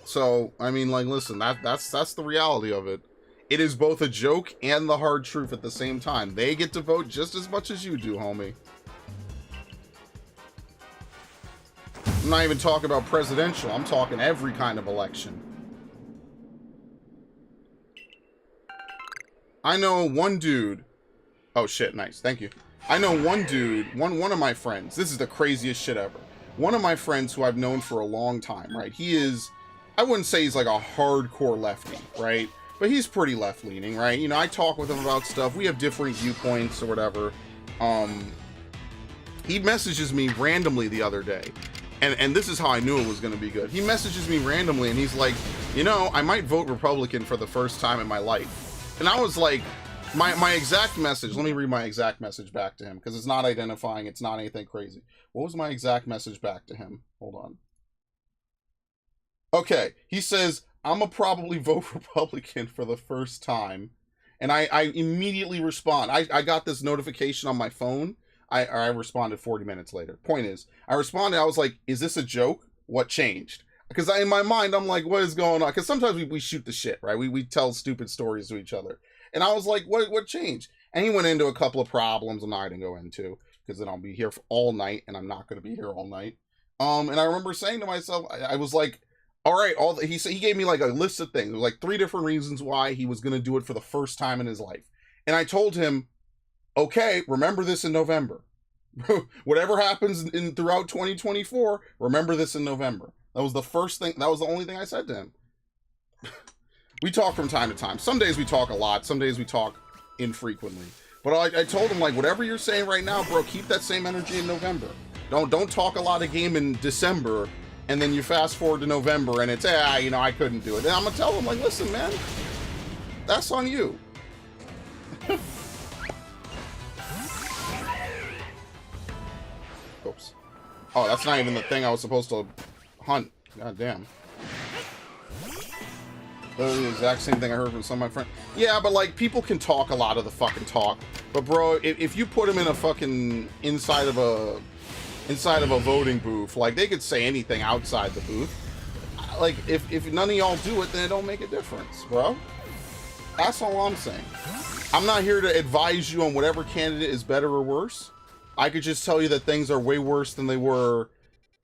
So, I mean, like, listen, that's the reality of it. It is both a joke and the hard truth at the same time. They get to vote just as much as you do, homie. I'm not even talking about presidential. I'm talking every kind of election. I know one dude. Oh, shit, nice. Thank you. I know one dude, one of my friends. This is the craziest shit ever. One of my friends who I've known for a long time, right? He is... I wouldn't say he's like a hardcore lefty, right? But he's pretty left-leaning, right? You know, I talk with him about stuff. We have different viewpoints or whatever. He messages me randomly the other day. And this is how I knew it was going to be good. He messages me randomly and he's like, you know, I might vote Republican for the first time in my life. And I was like, my exact message, let me read my exact message back to him because it's not identifying. It's not anything crazy. What was my exact message back to him? Hold on. Okay, he says, I'm gonna probably vote Republican for the first time. And I immediately respond. I got this notification on my phone. I responded 40 minutes later. Point is, I responded, I was like, is this a joke? What changed? Because in my mind, I'm like, what is going on? Because sometimes we shoot the shit, right? We tell stupid stories to each other. And I was like, what changed? And he went into a couple of problems I'm not going to go into. Because then I'll be here for all night, and I'm not going to be here all night. And I remember saying to myself, I was like, all right, he gave me like a list of things, like 3 different reasons why he was going to do it for the first time in his life. And I told him, okay, remember this in November. Whatever happens throughout 2024, remember this in November. That was the first thing. That was the only thing I said to him. We talk from time to time. Some days we talk a lot. Some days we talk infrequently. But I told him, like, whatever you're saying right now, bro, keep that same energy in November. Don't talk a lot of game in December. And then you fast forward to November and it's, you know, I couldn't do it. And I'm going to tell them, like, listen, man, that's on you. Oops. Oh, that's not even the thing I was supposed to hunt. God damn. Literally the exact same thing I heard from some of my friends. Yeah, but, like, people can talk a lot of the fucking talk. But, bro, if you put them in a fucking inside of a voting booth, like, they could say anything outside the booth. Like, if none of y'all do it, then it don't make a difference, bro. That's all I'm saying. I'm not here to advise you on whatever candidate is better or worse. I could just tell you that things are way worse than they were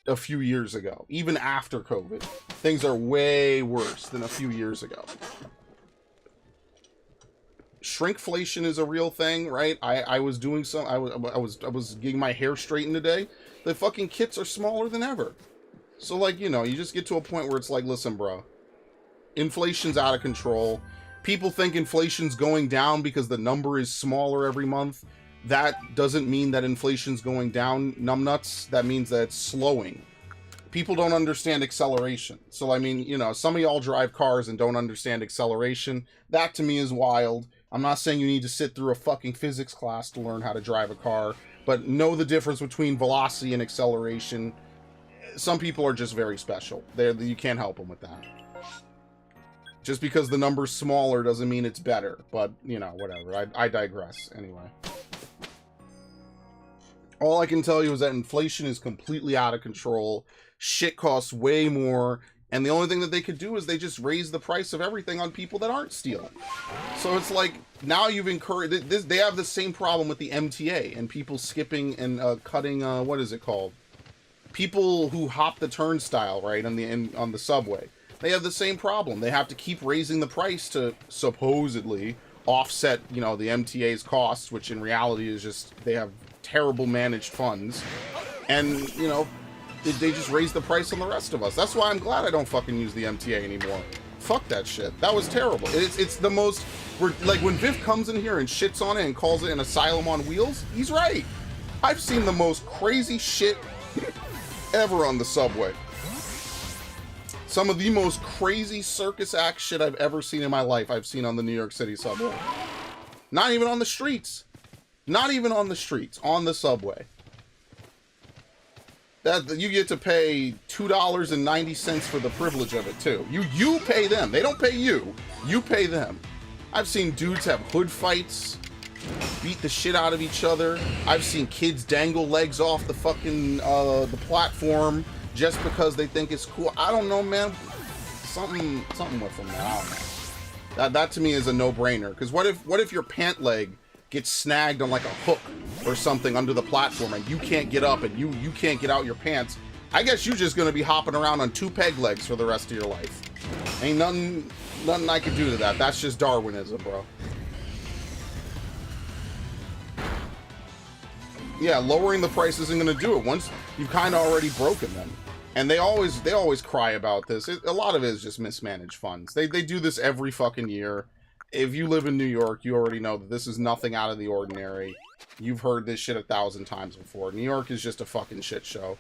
a few years ago. Even after COVID, things are way worse than a few years ago. Shrinkflation is a real thing, right? I was doing some. I was getting my hair straightened today. The fucking kits are smaller than ever. So, like, you know, you just get to a point where it's like, listen, bro, inflation's out of control. People think inflation's going down because the number is smaller every month. That doesn't mean that inflation's going down, numbnuts. That means that it's slowing. People don't understand acceleration. So, I mean, you know, some of y'all drive cars and don't understand acceleration. That, to me, is wild. I'm not saying you need to sit through a fucking physics class to learn how to drive a car, but know the difference between velocity and acceleration. Some people are just very special. You can't help them with that. Just because the number's smaller doesn't mean it's better, but, you know, whatever. I digress, anyway. All I can tell you is that inflation is completely out of control. Shit costs way more. And the only thing that they could do is they just raise the price of everything on people that aren't stealing. So it's like, now you've encouraged... They have the same problem with the MTA and people skipping and cutting... what is it called? People who hop the turnstile, right, on the subway. They have the same problem. They have to keep raising the price to supposedly offset, you know, the MTA's costs, which in reality is just... They have terrible managed funds. And, you know... They just raise the price on the rest of us. That's why I'm glad I don't fucking use the MTA anymore. Fuck that shit. That was terrible. It's the most... Like, when Viv comes in here and shits on it and calls it an asylum on wheels, he's right. I've seen the most crazy shit ever on the subway. Some of the most crazy circus act shit I've ever seen in my life, I've seen on the New York City subway. Not even on the streets. Not even on the streets. On the subway. That you get to pay $2.90 for the privilege of it, too. You pay them. They don't pay you. You pay them. I've seen dudes have hood fights, beat the shit out of each other. I've seen kids dangle legs off the fucking the platform just because they think it's cool. I don't know, man. Something with them, man. I don't know. That to me is a no-brainer. Because what if your pant leg gets snagged on like a hook or something under the platform and you can't get up and you can't get out your pants? I guess you're just gonna be hopping around on 2 peg legs for the rest of your life. Ain't nothing I can do to that. That's just Darwinism, bro. Yeah, lowering the price isn't going to do it once you've kind of already broken them. And they always cry about this. A lot of it is just mismanaged funds. They do this every fucking year. If you live in New York, you already know that this is nothing out of the ordinary. You've heard this shit 1,000 times before. New York is just a fucking shit show.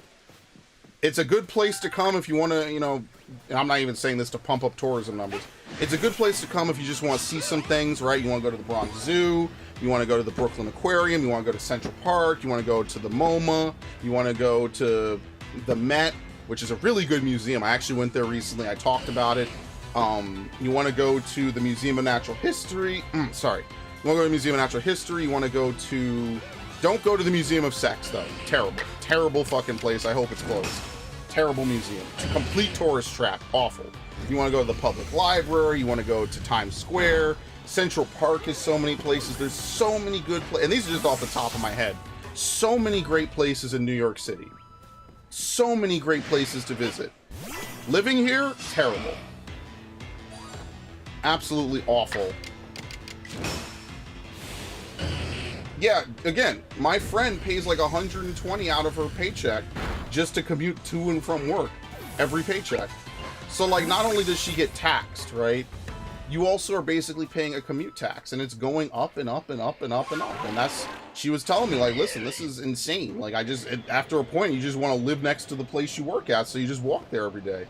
It's a good place to come if you want to, you know, and I'm not even saying this to pump up tourism numbers. It's a good place to come if you just want to see some things, right? You want to go to the Bronx Zoo, you want to go to the Brooklyn Aquarium, you want to go to Central Park, you want to go to the MoMA, you want to go to the Met, which is a really good museum. I actually went there recently. I talked about it. You want to go to the Museum of Natural History. You want to go to the Museum of Natural History. You want to go to... Don't go to the Museum of Sex, though. Terrible. Terrible fucking place. I hope it's closed. Terrible museum. It's a complete tourist trap. Awful. You want to go to the public library. You want to go to Times Square. Central Park is so many places. There's so many good places. And these are just off the top of my head. So many great places in New York City. So many great places to visit. Living here, terrible. Absolutely awful. Yeah, again, my friend pays like $120 out of her paycheck just to commute to and from work every paycheck. So like, not only does she get taxed, right? You also are basically paying a commute tax, and it's going up and up and up and up and up. And that's, she was telling me, like, listen, this is insane. Like, after a point, you just want to live next to the place you work at, so you just walk there every day.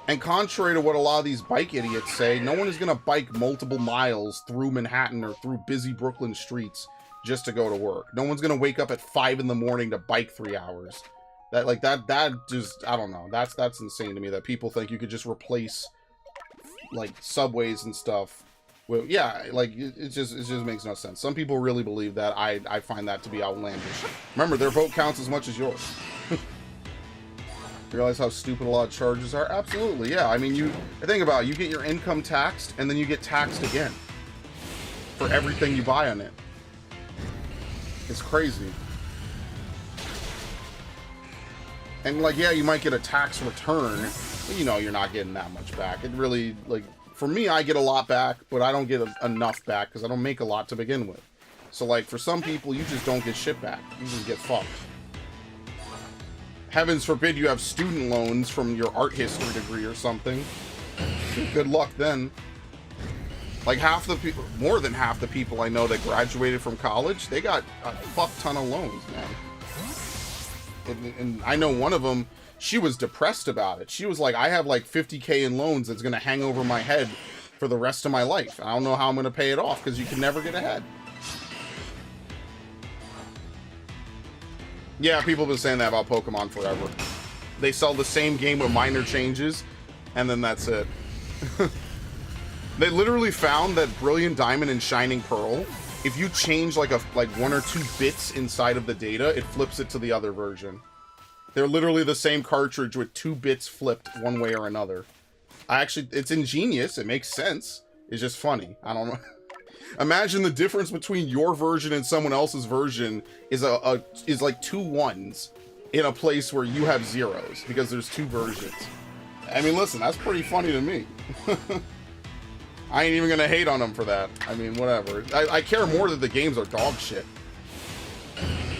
And contrary to what a lot of these bike idiots say, no one is going to bike multiple miles through Manhattan or through busy Brooklyn streets just to go to work. No one's going to wake up at 5 in the morning to bike 3 hours. That just, I don't know. That's insane to me that people think you could just replace, like, subways and stuff. Well, yeah, like, it just makes no sense. Some people really believe that. I find that to be outlandish. Remember, their vote counts as much as yours. You realize how stupid a lot of charges are? Absolutely, yeah. I mean, think about it. You get your income taxed, and then you get taxed again for everything you buy on it. It's crazy. And, like, yeah, you might get a tax return, but you know you're not getting that much back. It really, like, for me, I get a lot back, but I don't get enough back because I don't make a lot to begin with. So, like, for some people, you just don't get shit back. You just get fucked. Heavens forbid you have student loans from your art history degree or something. Good luck then. Like, half the people, more than half the people I know that graduated from college, they got a fuck ton of loans, man. And I know one of them, she was depressed about it. She was like, I have like $50K in loans that's going to hang over my head for the rest of my life. I don't know how I'm going to pay it off because you can never get ahead. Yeah, people have been saying that about Pokemon forever. They sell the same game with minor changes, and then that's it. They literally found that Brilliant Diamond and Shining Pearl, if you change like 1 or 2 bits inside of the data, it flips it to the other version. They're literally the same cartridge with 2 bits flipped one way or another. It's ingenious. It makes sense. It's just funny. I don't know. Imagine the difference between your version and someone else's version is like 2 1s in a place where you have 0s because there's 2 versions. I mean, listen, that's pretty funny to me. I ain't even gonna hate on them for that. I mean, whatever. I care more that the games are dog shit.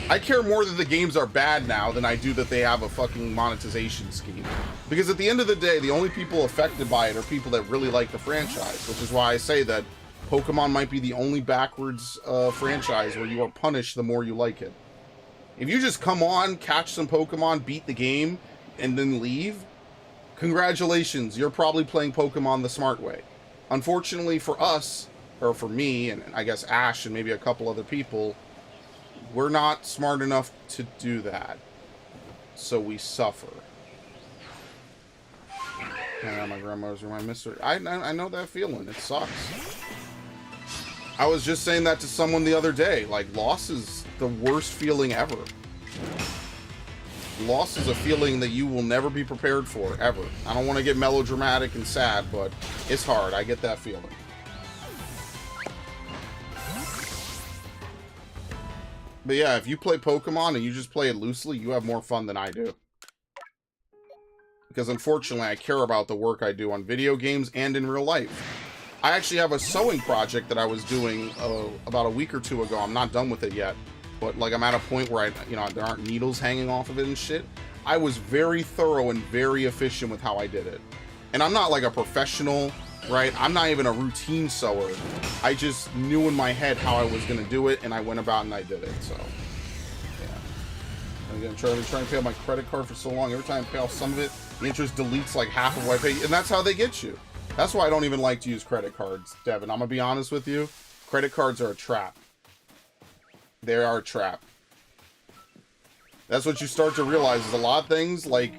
I care more that the games are bad now than I do that they have a fucking monetization scheme. Because at the end of the day, the only people affected by it are people that really like the franchise, which is why I say that Pokemon might be the only backwards franchise where you are punished the more you like it. If you just come on, catch some Pokemon, beat the game, and then leave, congratulations, you're probably playing Pokemon the smart way. Unfortunately for us, or for me, and I guess Ash and maybe a couple other people, we're not smart enough to do that. So we suffer. My grandmother's room, I miss her. I know that feeling. It sucks. I was just saying that to someone the other day. Like, loss is the worst feeling ever. Loss is a feeling that you will never be prepared for, ever. I don't want to get melodramatic and sad, but it's hard. I get that feeling. But yeah, if you play Pokemon and you just play it loosely, you have more fun than I do. Because unfortunately, I care about the work I do on video games and in real life. I actually have a sewing project that I was doing about a week or two ago. I'm not done with it yet. But, like, I'm at a point where, there aren't needles hanging off of it and shit. I was very thorough and very efficient with how I did it. And I'm not, like, a professional, right? I'm not even a routine sewer. I just knew in my head how I was going to do it, and I went about and I did it, so. Yeah. Again, trying to pay off my credit card for so long. Every time I pay off some of it, the interest deletes, like, half of what I pay. And that's how they get you. That's why I don't even like to use credit cards, Devin. I'm going to be honest with you. Credit cards are a trap. They are a trap. That's what you start to realize is a lot of things, like,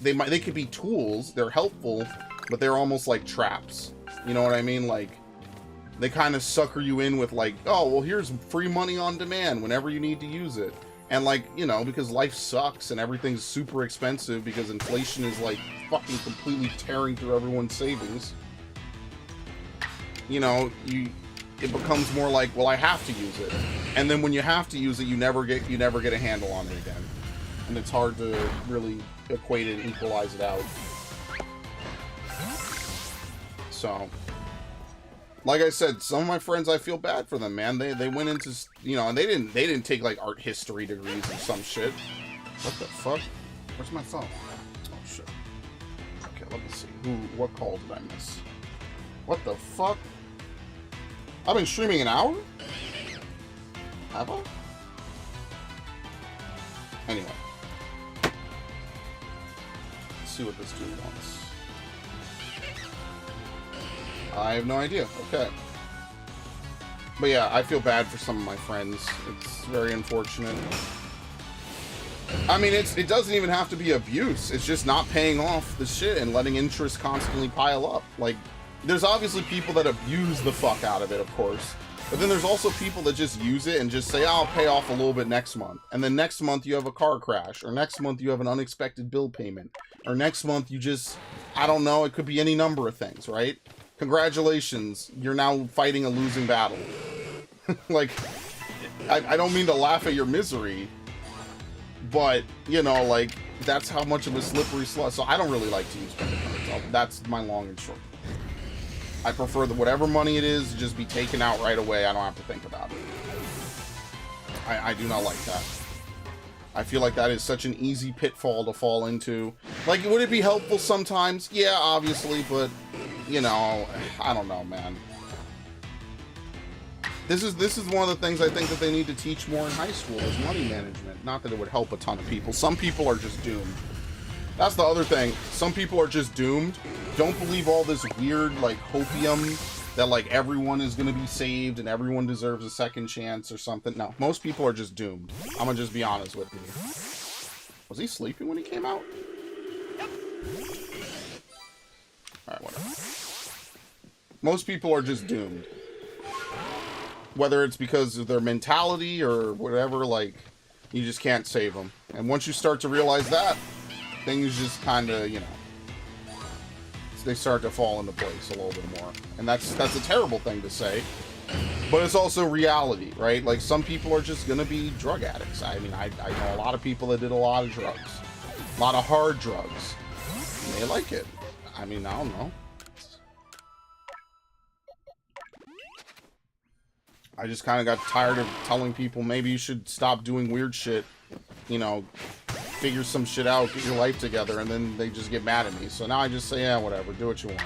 they could be tools, they're helpful, but they're almost like traps. You know what I mean? Like, they kind of sucker you in with, like, oh, well, here's free money on demand whenever you need to use it. And, like, because life sucks and everything's super expensive because inflation is, like, fucking completely tearing through everyone's savings. It becomes more like, well, I have to use it. And then when you have to use it, you never get a handle on it again. And it's hard to really equate it and equalize it out. So, like I said, some of my friends, I feel bad for them, man. They went into, and they didn't take, like, art history degrees or some shit. What the fuck? Where's my phone? Oh, shit. Okay, let me see. What call did I miss? What the fuck? I've been streaming an hour? Have I? Anyway. Let's see what this dude wants. I have no idea. Okay. But yeah, I feel bad for some of my friends. It's very unfortunate. I mean, it doesn't even have to be abuse. It's just not paying off the shit and letting interest constantly pile up. Like, there's obviously people that abuse the fuck out of it, of course. But then there's also people that just use it and just say, oh, I'll pay off a little bit next month. And then next month you have a car crash. Or next month you have an unexpected bill payment. Or next month you just, I don't know, it could be any number of things, right? Congratulations, you're now fighting a losing battle. Like, I don't mean to laugh at your misery. But, like, that's how much of a slippery slope. So I don't really like to use credit cards. That's my long and short. I prefer that whatever money it is, just be taken out right away. I don't have to think about it. I do not like that. I feel like that is such an easy pitfall to fall into. Like, would it be helpful sometimes? Yeah, obviously, but, I don't know, man. This is one of the things I think that they need to teach more in high school is money management. Not that it would help a ton of people. Some people are just doomed. That's the other thing. Some people are just doomed. Don't believe all this weird, like, hopium that, like, everyone is going to be saved and everyone deserves a second chance or something. No, most people are just doomed. I'm going to just be honest with you. Was he sleeping when he came out? Alright, whatever. Most people are just doomed. Whether it's because of their mentality or whatever, like, you just can't save them. And once you start to realize that, things just kind of, they start to fall into place a little bit more. And that's a terrible thing to say. But it's also reality, right? Like, some people are just going to be drug addicts. I mean, I know a lot of people that did a lot of drugs. A lot of hard drugs. And they like it. I mean, I don't know. I just kind of got tired of telling people maybe you should stop doing weird shit. You know, figure some shit out, get your life together, and then they just get mad at me. So now I just say, yeah, whatever, do what you want.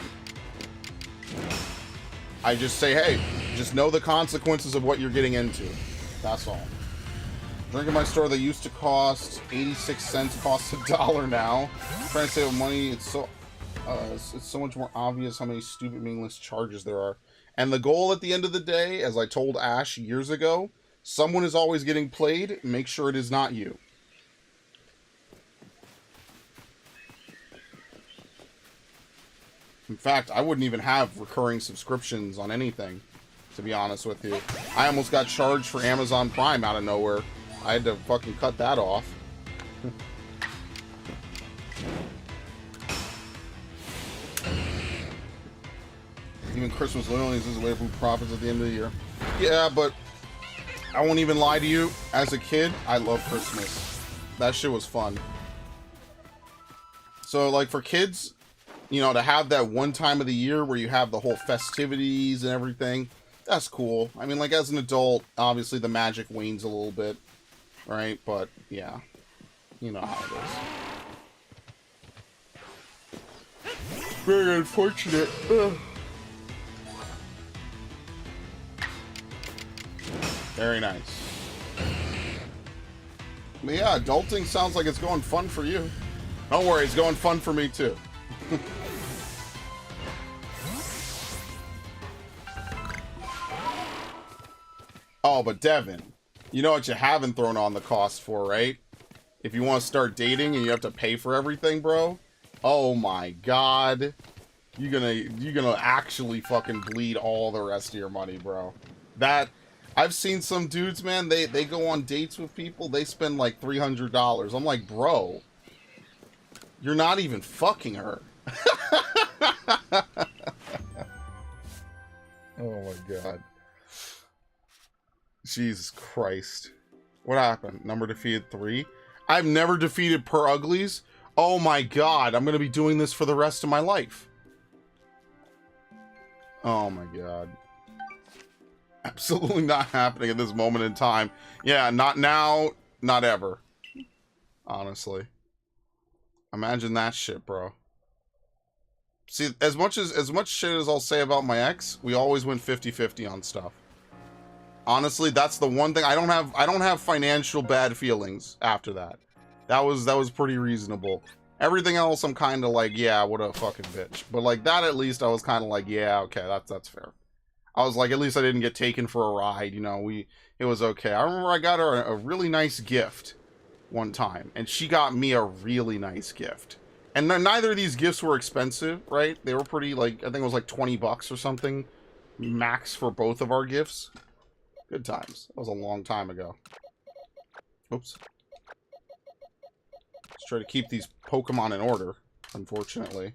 I just say, hey, just know the consequences of what you're getting into. That's all. Drink in my store that used to cost 86 cents costs $1 now. Trying to save money, it's so much more obvious how many stupid, meaningless charges there are. And the goal at the end of the day, as I told Ash years ago, someone is always getting played. Make sure it is not you. In fact, I wouldn't even have recurring subscriptions on anything, to be honest with you. I almost got charged for Amazon Prime out of nowhere. I had to fucking cut that off. Even Christmas loyalties is a way to move profits at the end of the year. Yeah, but I won't even lie to you. As a kid, I love Christmas. That shit was fun. So, like, for kids, you know, to have that one time of the year where you have the whole festivities and everything, that's cool. I mean, like, as an adult, obviously the magic wanes a little bit, right? But, yeah, you know how it is. Very unfortunate. Ugh. Very nice. But yeah, adulting sounds like it's going fun for you. Don't worry, it's going fun for me too. Oh, but Devin, you know what you haven't thrown on the cost for, right? If you want to start dating and you have to pay for everything, bro. Oh my god. You're gonna actually fucking bleed all the rest of your money, bro. That, I've seen some dudes, man, they go on dates with people, they spend like $300. I'm like, bro, you're not even fucking her. Oh my god. Jesus Christ. What happened? Number defeated 3? I've never defeated per uglies. Oh my god, I'm gonna be doing this for the rest of my life. Oh my god. Absolutely not happening at this moment in time. Yeah, not now, not ever. Honestly. Imagine that shit, bro. See, as much shit as I'll say about my ex, we always went 50-50 on stuff. Honestly, that's the one thing I don't have financial bad feelings after that. That was pretty reasonable. Everything else I'm kind of like, yeah, what a fucking bitch. But like that, at least I was kind of like, yeah, okay, that's fair. I was like, at least I didn't get taken for a ride, you know, it was okay. I remember I got her a really nice gift one time, and she got me a really nice gift. And neither of these gifts were expensive, right? They were pretty, like, I think it was like 20 bucks or something max for both of our gifts. Good times. That was a long time ago. Oops. Let's try to keep these Pokemon in order, unfortunately.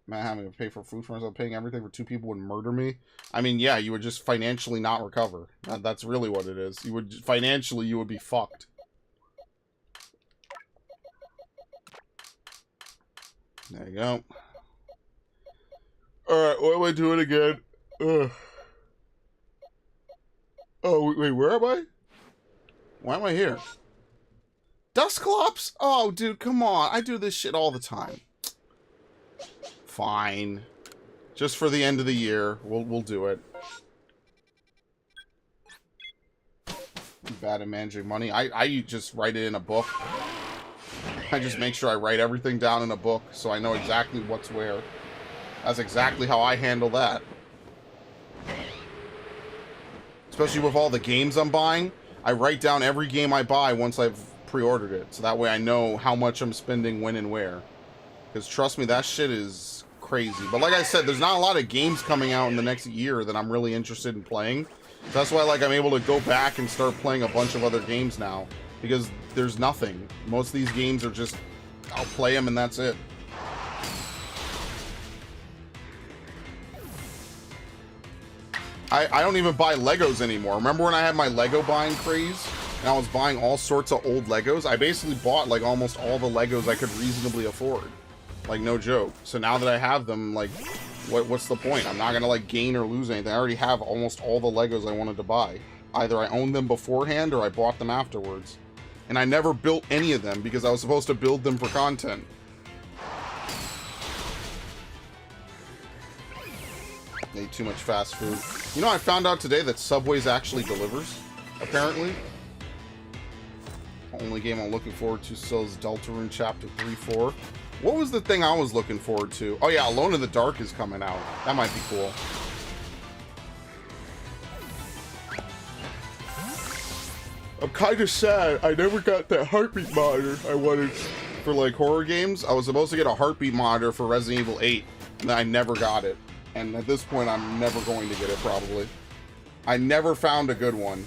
Man, having to pay for food for myself, paying everything for 2 people would murder me. I mean, yeah, you would just financially not recover. That's really what it is. You would, financially, you would be fucked. There you go. Alright, what am I doing again? Ugh. Oh, wait, where am I? Why am I here? Dusclops? Oh, dude, come on. I do this shit all the time. Fine. Just for the end of the year, we'll do it. Bad at managing money. I just write it in a book. I just make sure I write everything down in a book so I know exactly what's where. That's exactly how I handle that. Especially with all the games I'm buying, I write down every game I buy once I've pre-ordered it. So that way I know how much I'm spending when and where. Because trust me, that shit is crazy. But like I said, there's not a lot of games coming out in the next year that I'm really interested in playing. So that's why like I'm able to go back and start playing a bunch of other games now. Because there's nothing. Most of these games are just, I'll play them and that's it. I don't even buy Legos anymore. Remember when I had my Lego buying craze? And I was buying all sorts of old Legos? I basically bought like almost all the Legos I could reasonably afford. Like, no joke. So now that I have them, like, What's the point? I'm not gonna like gain or lose anything. I already have almost all the Legos I wanted to buy. Either I owned them beforehand or I bought them afterwards. And I never built any of them because I was supposed to build them for content. Ate too much fast food. You know, I found out today that Subway's actually delivers, apparently. Only game I'm looking forward to still is Deltarune Chapter 3-4. What was the thing I was looking forward to? Oh yeah, Alone in the Dark is coming out. That might be cool. I'm kind of sad. I never got that heartbeat monitor I wanted for like horror games. I was supposed to get a heartbeat monitor for Resident Evil 8, and I never got it. And at this point, I'm never going to get it, probably. I never found a good one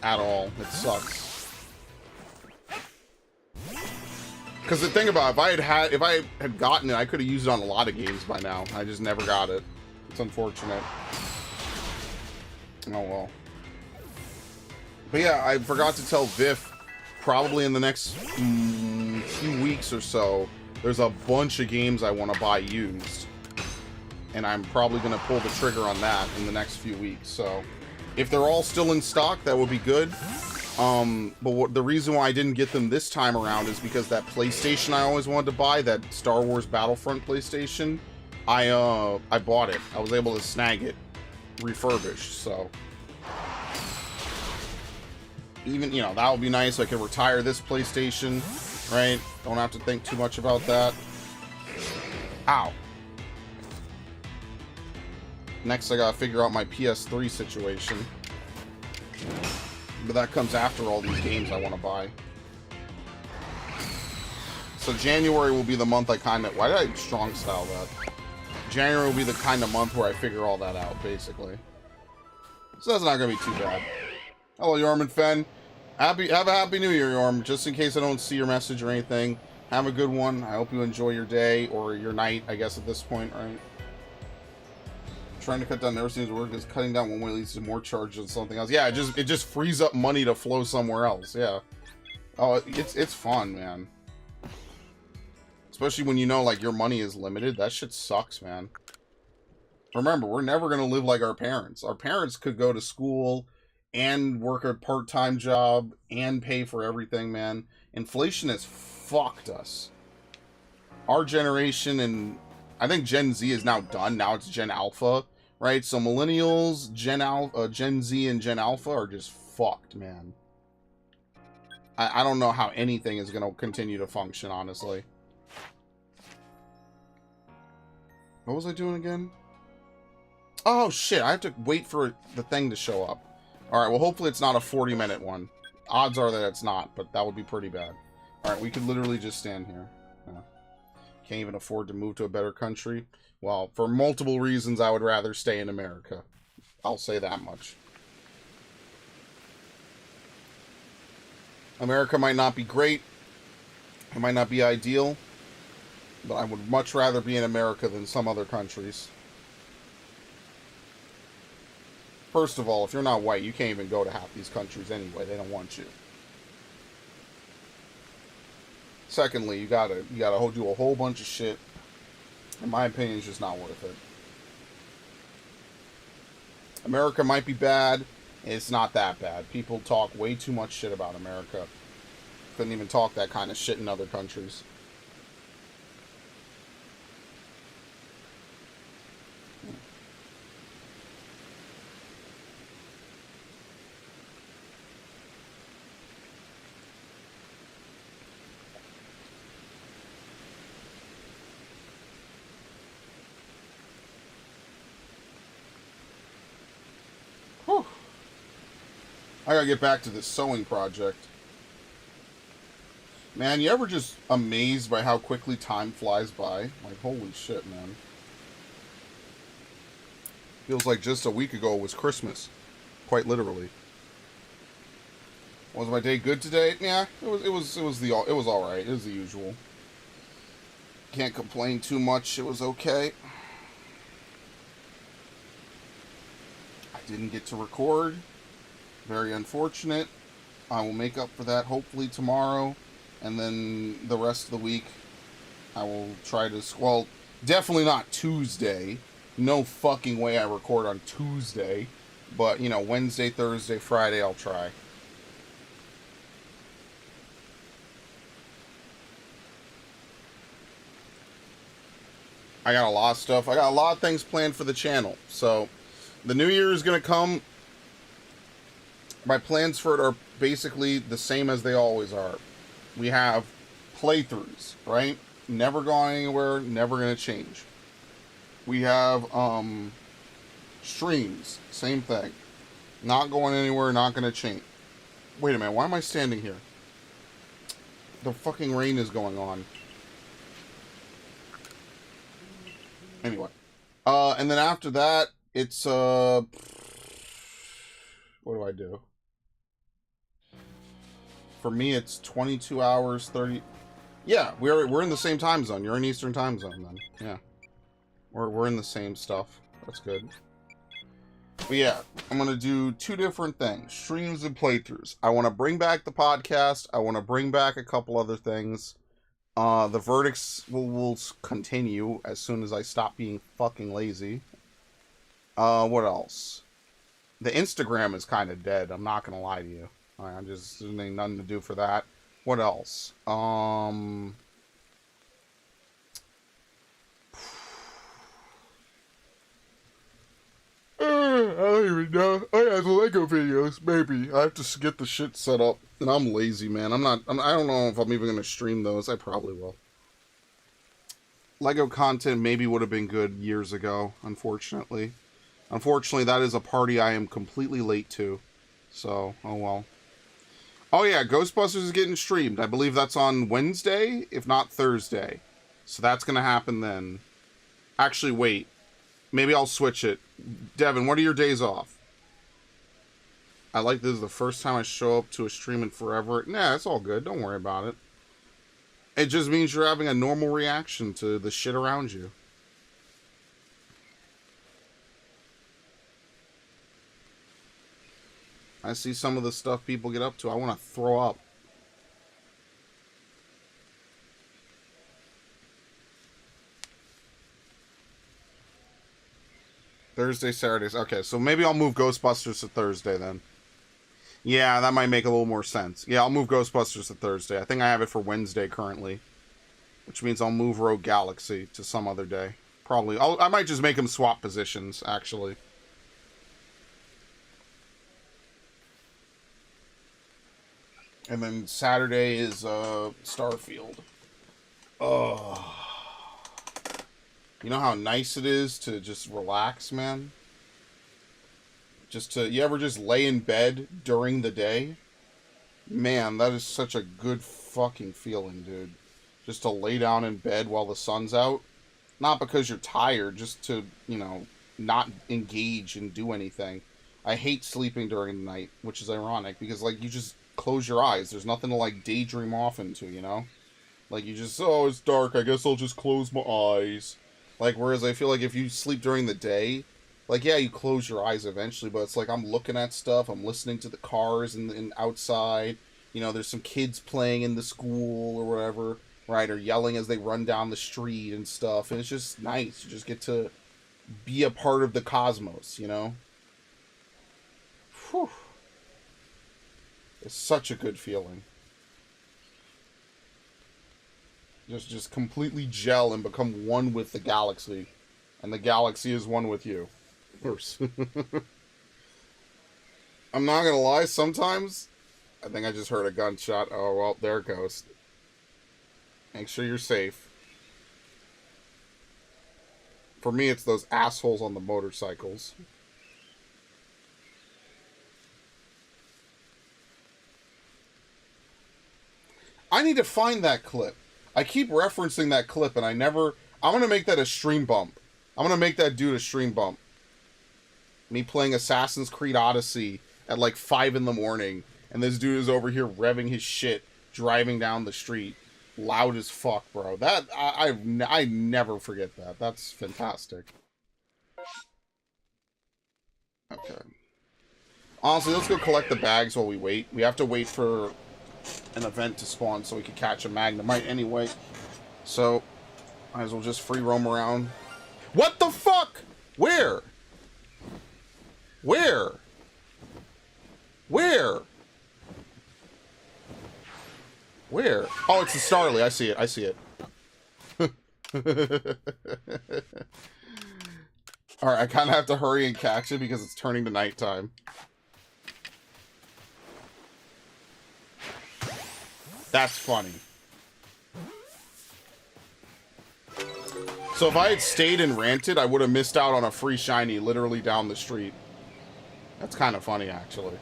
at all. It sucks. Because the thing about it, if I had gotten it, I could have used it on a lot of games by now. I just never got it. It's unfortunate. Oh well. But yeah, I forgot to tell Viv, probably in the next few weeks or so, there's a bunch of games I want to buy used. And I'm probably going to pull the trigger on that in the next few weeks. So, if they're all still in stock, that would be good. But the reason why I didn't get them this time around is because that PlayStation I always wanted to buy, that Star Wars Battlefront PlayStation, I bought it. I was able to snag it refurbished, so even, you know, that would be nice. I could retire this PlayStation, right? Don't have to think too much about that. Ow. Next, I gotta figure out my PS3 situation. But that comes after all these games I want to buy. So January will be the month I kind of... Why did I strong style that? January will be the kind of month where I figure all that out, basically. So that's not going to be too bad. Hello, Yorman Fen. Have a happy new year, Yorm. Just in case I don't see your message or anything. Have a good one. I hope you enjoy your day, or your night, I guess, at this point, right? Trying to cut down never seems to work, because cutting down one way leads to more charges on something else. Yeah, it just frees up money to flow somewhere else. Yeah. Oh, it's fun, man. Especially when you know, like, your money is limited. That shit sucks, man. Remember, we're never gonna live like our parents. Our parents could go to school and work a part-time job and pay for everything, man. Inflation has fucked us. Our generation, and I think Gen Z is now done. Now it's Gen Alpha. Right, so millennials, Gen Z, and Gen Alpha are just fucked, man. I don't know how anything is going to continue to function, honestly. What was I doing again? Oh, shit, I have to wait for the thing to show up. Alright, well, hopefully it's not a 40-minute one. Odds are that it's not, but that would be pretty bad. Alright, we could literally just stand here. Yeah. Can't even afford to move to a better country. Well, for multiple reasons, I would rather stay in America. I'll say that much. America might not be great. It might not be ideal. But I would much rather be in America than some other countries. First of all, if you're not white, you can't even go to half these countries anyway. They don't want you. Secondly, you gotta do a whole bunch of shit. In my opinion, it's just not worth it. America might be bad. It's not that bad. People talk way too much shit about America. Couldn't even talk that kind of shit in other countries. I gotta get back to this sewing project. Man, you ever just amazed by how quickly time flies by? Like, holy shit, man. Feels like just a week ago was Christmas. Quite literally. Was my day good today? Yeah, it was alright. It was the usual. Can't complain too much. It was okay. I didn't get to record. Very unfortunate. I will make up for that hopefully tomorrow. And then the rest of the week, I will try to... Well, definitely not Tuesday. no fucking way I record on Tuesday. But, you know, Wednesday, Thursday, Friday, I'll try. I got a lot of stuff. I got a lot of things planned for the channel. So, the new year is going to come. My plans for it are basically the same as they always are. We have playthroughs, right? Never going anywhere, never going to change. We have streams, same thing. Not going anywhere, not going to change. Wait a minute, why am I standing here? The fucking rain is going on. Anyway. And then after that, it's, what do I do? For me, it's 22 hours, 30... Yeah, we're in the same time zone. You're in Eastern time zone, then. Yeah. We're in the same stuff. That's good. But yeah, I'm going to do two different things. Streams and playthroughs. I want to bring back the podcast. I want to bring back a couple other things. The verdicts will continue as soon as I stop being fucking lazy. What else? The Instagram is kind of dead. I'm not going to lie to you. I'm just, there's nothing to do for that. What else? I don't even know. Oh yeah, the Lego videos, maybe. I have to get the shit set up. And I'm lazy, man. I don't know if I'm even going to stream those. I probably will. Lego content maybe would have been good years ago, unfortunately. Unfortunately, that is a party I am completely late to. So, oh well. Oh yeah, Ghostbusters is getting streamed. I believe that's on Wednesday, if not Thursday. So that's going to happen then. Actually, wait. Maybe I'll switch it. Devin, what are your days off? I like this is the first time I show up to a stream in forever. Nah, it's all good. Don't worry about it. It just means you're having a normal reaction to the shit around you. I see some of the stuff people get up to. I want to throw up. Thursday, Saturdays. Okay, so maybe I'll move Ghostbusters to Thursday then. Yeah, that might make a little more sense. Yeah, I'll move Ghostbusters to Thursday. I think I have it for Wednesday currently. Which means I'll move Rogue Galaxy to some other day. Probably. I might just make them swap positions, actually. And then Saturday is Starfield. Oh. You know how nice it is to just relax, man? You ever just lay in bed during the day? Man, that is such a good fucking feeling, dude. Just to lay down in bed while the sun's out. Not because you're tired, just to, you know, not engage and do anything. I hate sleeping during the night, which is ironic, because, like, you just close your eyes. There's nothing to, like, daydream off into, you know? Like, you just, oh, it's dark, I guess I'll just close my eyes. Like, whereas I feel like if you sleep during the day, like, yeah, you close your eyes eventually, but it's like I'm looking at stuff, I'm listening to the cars and outside, you know, there's some kids playing in the school or whatever, right, or yelling as they run down the street and stuff, and it's just nice. You just get to be a part of the cosmos, you know? Whew. It's such a good feeling. Just completely gel and become one with the galaxy. And the galaxy is one with you. Of course. I'm not gonna lie, sometimes I think I just heard a gunshot. Oh, well, there it goes. Make sure you're safe. For me, it's those assholes on the motorcycles. I need to find that clip. I keep referencing that clip, and I'm gonna make that a stream bump. I'm gonna make that dude a stream bump. Me playing Assassin's Creed Odyssey at like 5 in the morning, and this dude is over here revving his shit, driving down the street. Loud as fuck, bro. That, I never forget that. That's fantastic. Okay. Honestly, let's go collect the bags while we wait. We have to wait for an event to spawn so we can catch a Magnemite anyway. So, might as well just free roam around. What the fuck? Where? Where? Where? Where? Oh, it's the Starly. I see it. I see it. Alright, I kind of have to hurry and catch it because it's turning to nighttime. That's funny. So if I had stayed and ranted, I would have missed out on a free shiny literally down the street. That's kind of funny, actually.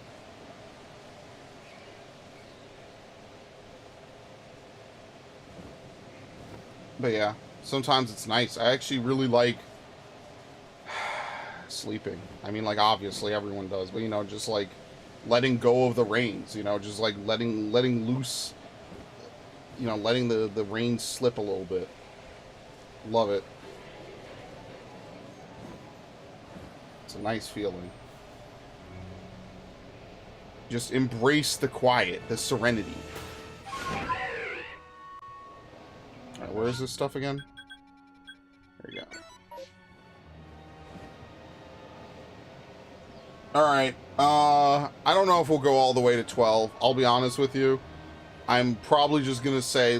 But yeah, sometimes it's nice. I actually really like sleeping. I mean, like, obviously everyone does, but, you know, just, like, letting go of the reins, you know, just, like, letting loose, you know, letting the reins slip a little bit. Love it. It's a nice feeling. Just embrace the quiet, the serenity. Alright, where is this stuff again? There you go. Alright, I don't know if we'll go all the way to 12. I'll be honest with you. I'm probably just gonna say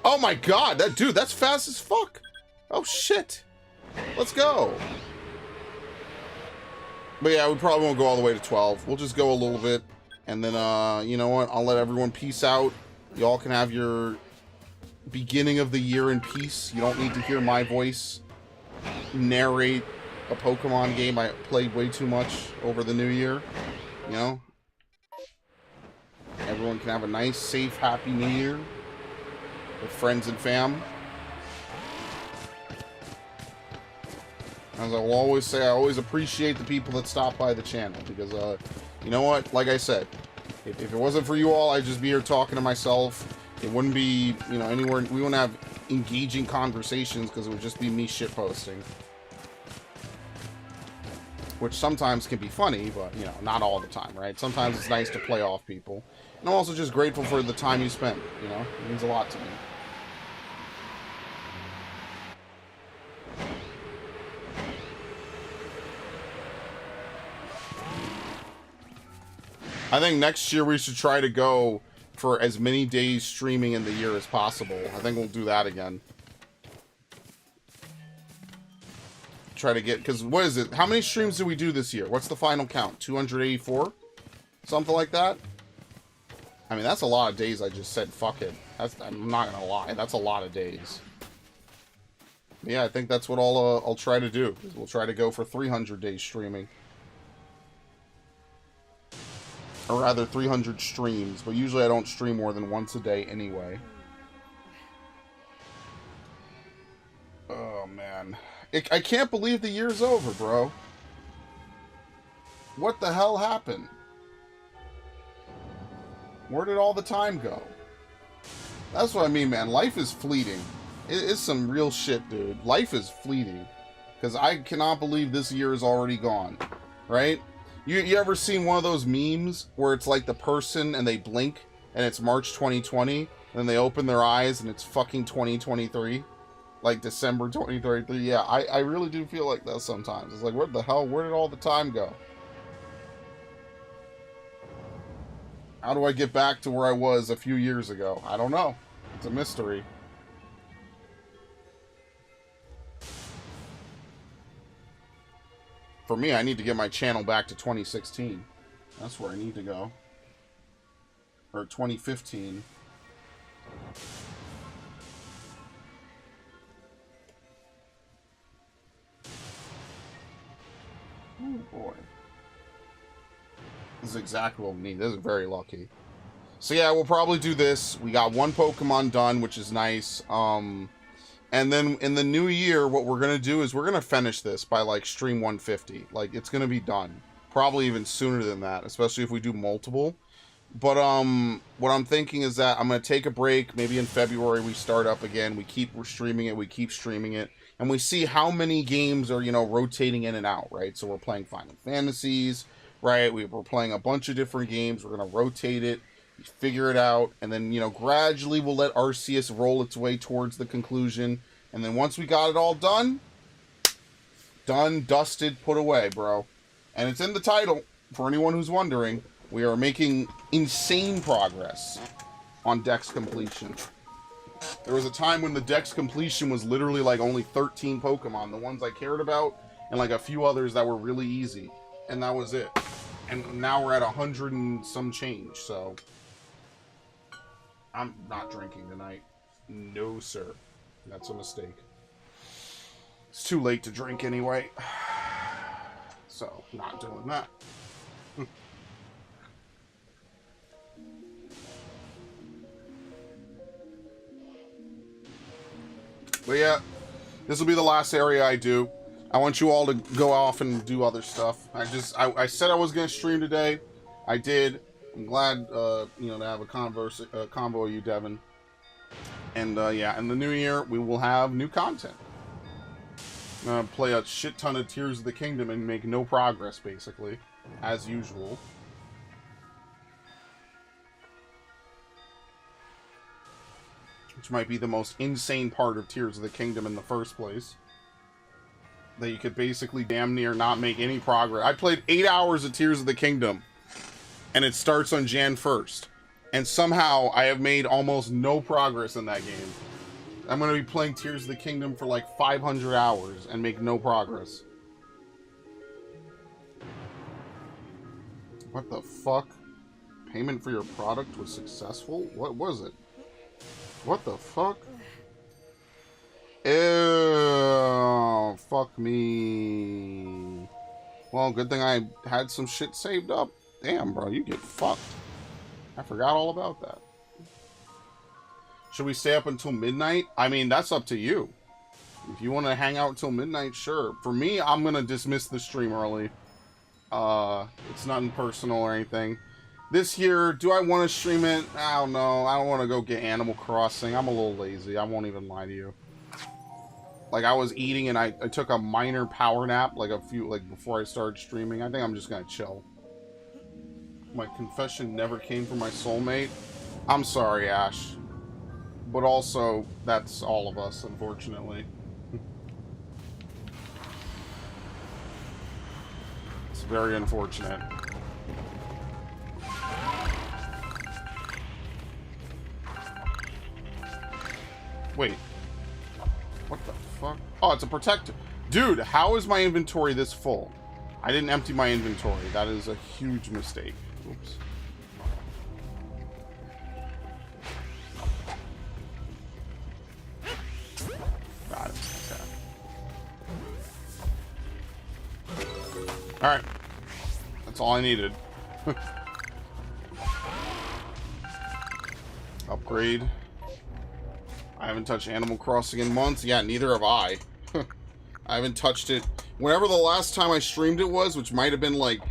oh my god, that's fast as fuck! Oh shit! Let's go! But yeah, we probably won't go all the way to 12. We'll just go a little bit. And then, you know what? I'll let everyone peace out. Y'all can have your beginning of the year in peace. You don't need to hear my voice narrate a Pokemon game I played way too much over the new year. You know? Everyone can have a nice, safe, happy new year with friends and fam. As I will always say, I always appreciate the people that stop by the channel because, you know what? Like I said, if it wasn't for you all, I'd just be here talking to myself. It wouldn't be, you know, anywhere. We wouldn't have engaging conversations because it would just be me shitposting. Which sometimes can be funny, but, you know, not all the time, right? Sometimes it's nice to play off people. And I'm also just grateful for the time you spend, you know? It means a lot to me. I think next year we should try to go for as many days streaming in the year as possible. I think we'll do that again. Try to get, because what is it? How many streams did we do this year? What's the final count? 284? Something like that? I mean, that's a lot of days I just said, fuck it. I'm not gonna lie. That's a lot of days. Yeah, I think that's what I'll try to do. We'll try to go for 300 days streaming. Or rather, 300 streams. But usually I don't stream more than once a day anyway. Oh, man. I can't believe the year's over, bro. What the hell happened? Where did all the time go? That's what I mean, man. Life is fleeting. It's some real shit, dude. Life is fleeting. Because I cannot believe this year is already gone. Right? You ever seen one of those memes where it's like the person and they blink and it's March 2020 and then they open their eyes and it's fucking 2023? Like December 2033. Yeah, I really do feel like that sometimes. It's like, what the hell? Where did all the time go? How do I get back to where I was a few years ago? I don't know. It's a mystery. For me, I need to get my channel back to 2016. That's where I need to go. Or 2015. Oh boy. This is exactly what we need. This is very lucky. So yeah, we'll probably do this. We got one Pokemon done, which is nice. And then in the new year, what we're going to do is we're going to finish this by, like, stream 150. Like, it's going to be done. Probably even sooner than that, especially if we do multiple. But, what I'm thinking is that I'm going to take a break. Maybe in February we start up again. We keep streaming it. We keep streaming it. And we see how many games are, you know, rotating in and out, right? So we're playing Final Fantasies, right? We're playing a bunch of different games. We're going to rotate it. Figure it out, and then, you know, gradually we'll let Arceus roll its way towards the conclusion, and then once we got it all done, Done, dusted, put away, bro. And it's in the title, for anyone who's wondering. We are making insane progress on Dex completion. There was a time when the Dex completion was literally like only 13 Pokemon, the ones I cared about, and like a few others that were really easy. And that was it. And now we're at 100 and some change, so... I'm not drinking tonight. No, sir. That's a mistake. It's too late to drink anyway. So, not doing that. But yeah, this will be the last area I do. I want you all to go off and do other stuff. I said I was going to stream today. I did. I'm glad, you know, to have a convo with you, Devin. And, yeah, in the new year, we will have new content. I'm going to play a shit ton of Tears of the Kingdom and make no progress, basically. As usual. Which might be the most insane part of Tears of the Kingdom in the first place. That you could basically damn near not make any progress. I played 8 hours of Tears of the Kingdom. And it starts on Jan 1st. And somehow I have made almost no progress in that game. I'm going to be playing Tears of the Kingdom for like 500 hours and make no progress. What the fuck? Payment for your product was successful? What was it? What the fuck? Ew, fuck me. Well, good thing I had some shit saved up. Damn, bro, you get fucked. I forgot all about that. Should we stay up until midnight? I mean, that's up to you. If you want to hang out till midnight, sure. For me, I'm going to dismiss the stream early. It's nothing personal or anything. This year, do I want to stream it? I don't know. I don't want to go get Animal Crossing. I'm a little lazy. I won't even lie to you. Like, I was eating and I took a minor power nap, like before I started streaming. I think I'm just going to chill. My confession never came from my soulmate. I'm sorry, Ash. But also, that's all of us, unfortunately. It's very unfortunate. Wait. What the fuck? Oh, it's a protector. Dude, how is my inventory this full? I didn't empty my inventory. That is a huge mistake. Oops. Got it. Okay. Alright. That's all I needed. Upgrade. I haven't touched Animal Crossing in months. Yeah, neither have I. I haven't touched it. Whenever the last time I streamed it was, which might have been like...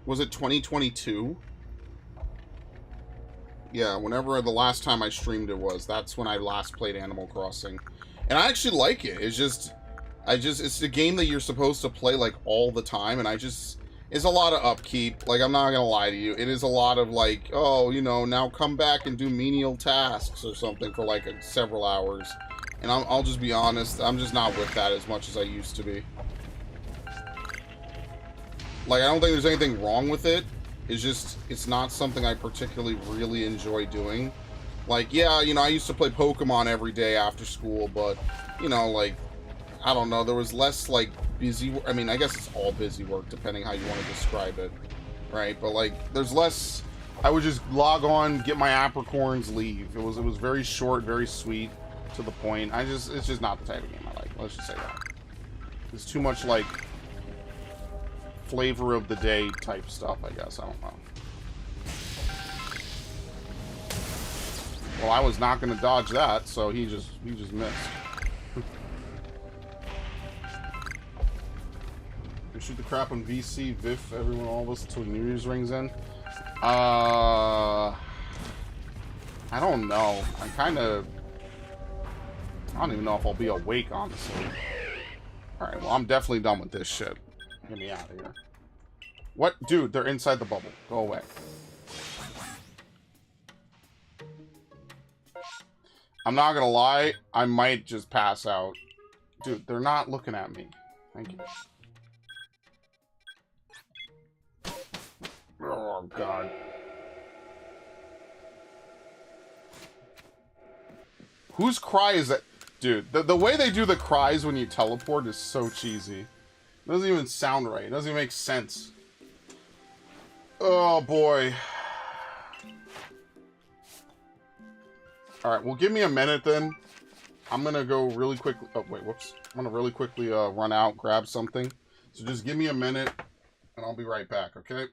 Was it 2022? Yeah, whenever the last time I streamed it was, that's when I last played Animal Crossing. And I actually like it. It's just... It's a game that you're supposed to play, like, all the time, and it's a lot of upkeep. Like, I'm not gonna lie to you. It is a lot of, like, oh, you know, now come back and do menial tasks or something for, like, several hours. And I'll just be honest, I'm just not with that as much as I used to be. Like, I don't think there's anything wrong with it. It's just, it's not something I particularly really enjoy doing. Like, yeah, you know, I used to play Pokemon every day after school, but, you know, like, I don't know, there was less, like, busy work. I mean, I guess it's all busy work, depending how you want to describe it, right? But, like, there's less... I would just log on, get my apricorns, leave. It was very short, very sweet, to the point. It's just not the type of game I like. Let's just say that. It's too much, like, flavor of the day type stuff, I guess. I don't know. Well, I was not going to dodge that, so he just missed. We shoot the crap on VC, Viv, everyone, all of us until New Year's rings in. I don't know. I don't even know if I'll be awake, honestly. Alright, well, I'm definitely done with this shit. Get me out of here. What? Dude, they're inside the bubble. Go away. I'm not gonna lie. I might just pass out. Dude, they're not looking at me. Thank you. Oh, God. Whose cry is that? Dude, the way they do the cries when you teleport is so cheesy. It doesn't even sound right. It doesn't even make sense. Oh, boy. Alright, well, give me a minute then. I'm gonna go really quickly. Oh, wait, whoops. I'm gonna really quickly run out, grab something. So just give me a minute, and I'll be right back, okay?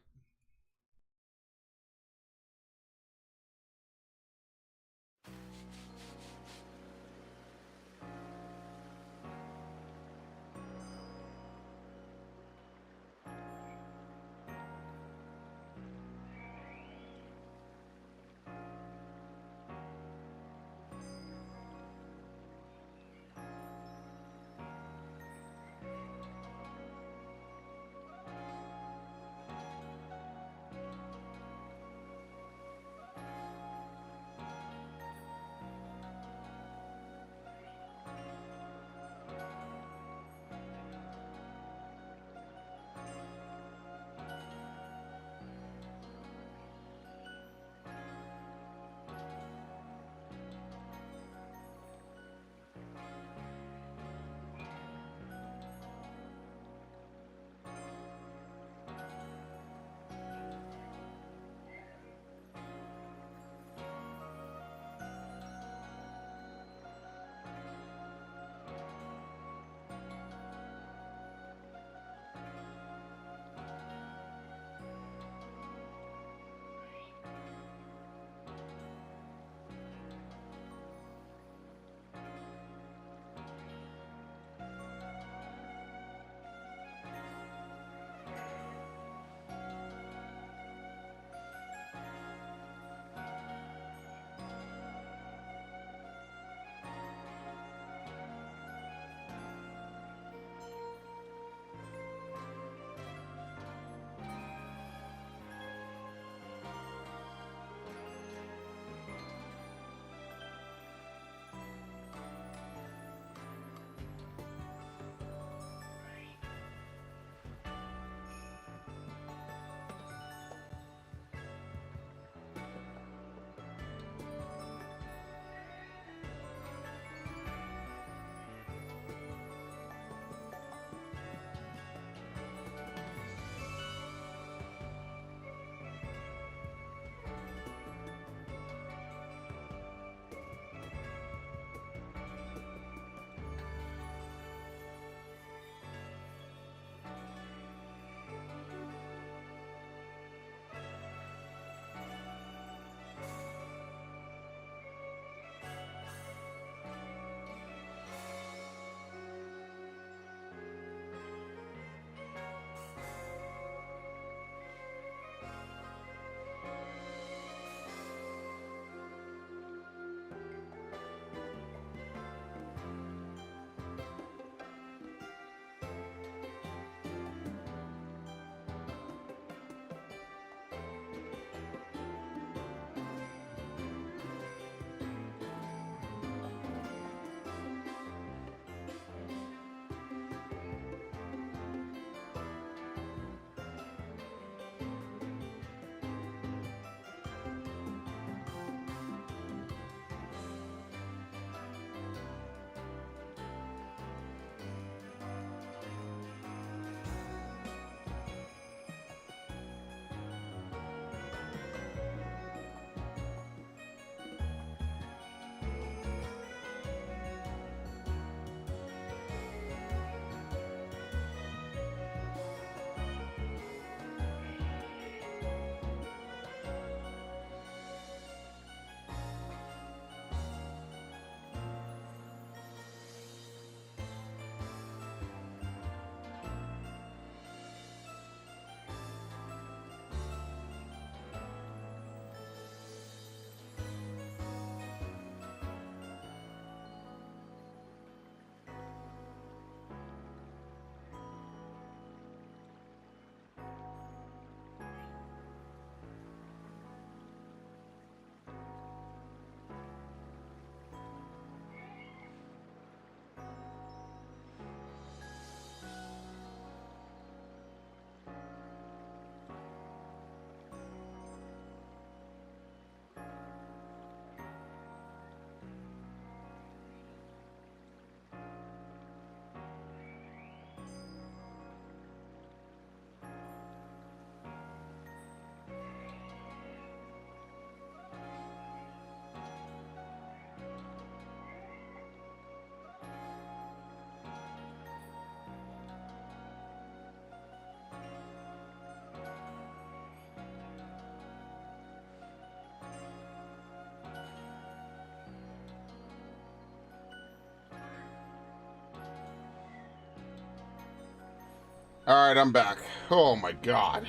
Alright, I'm back. Oh my god.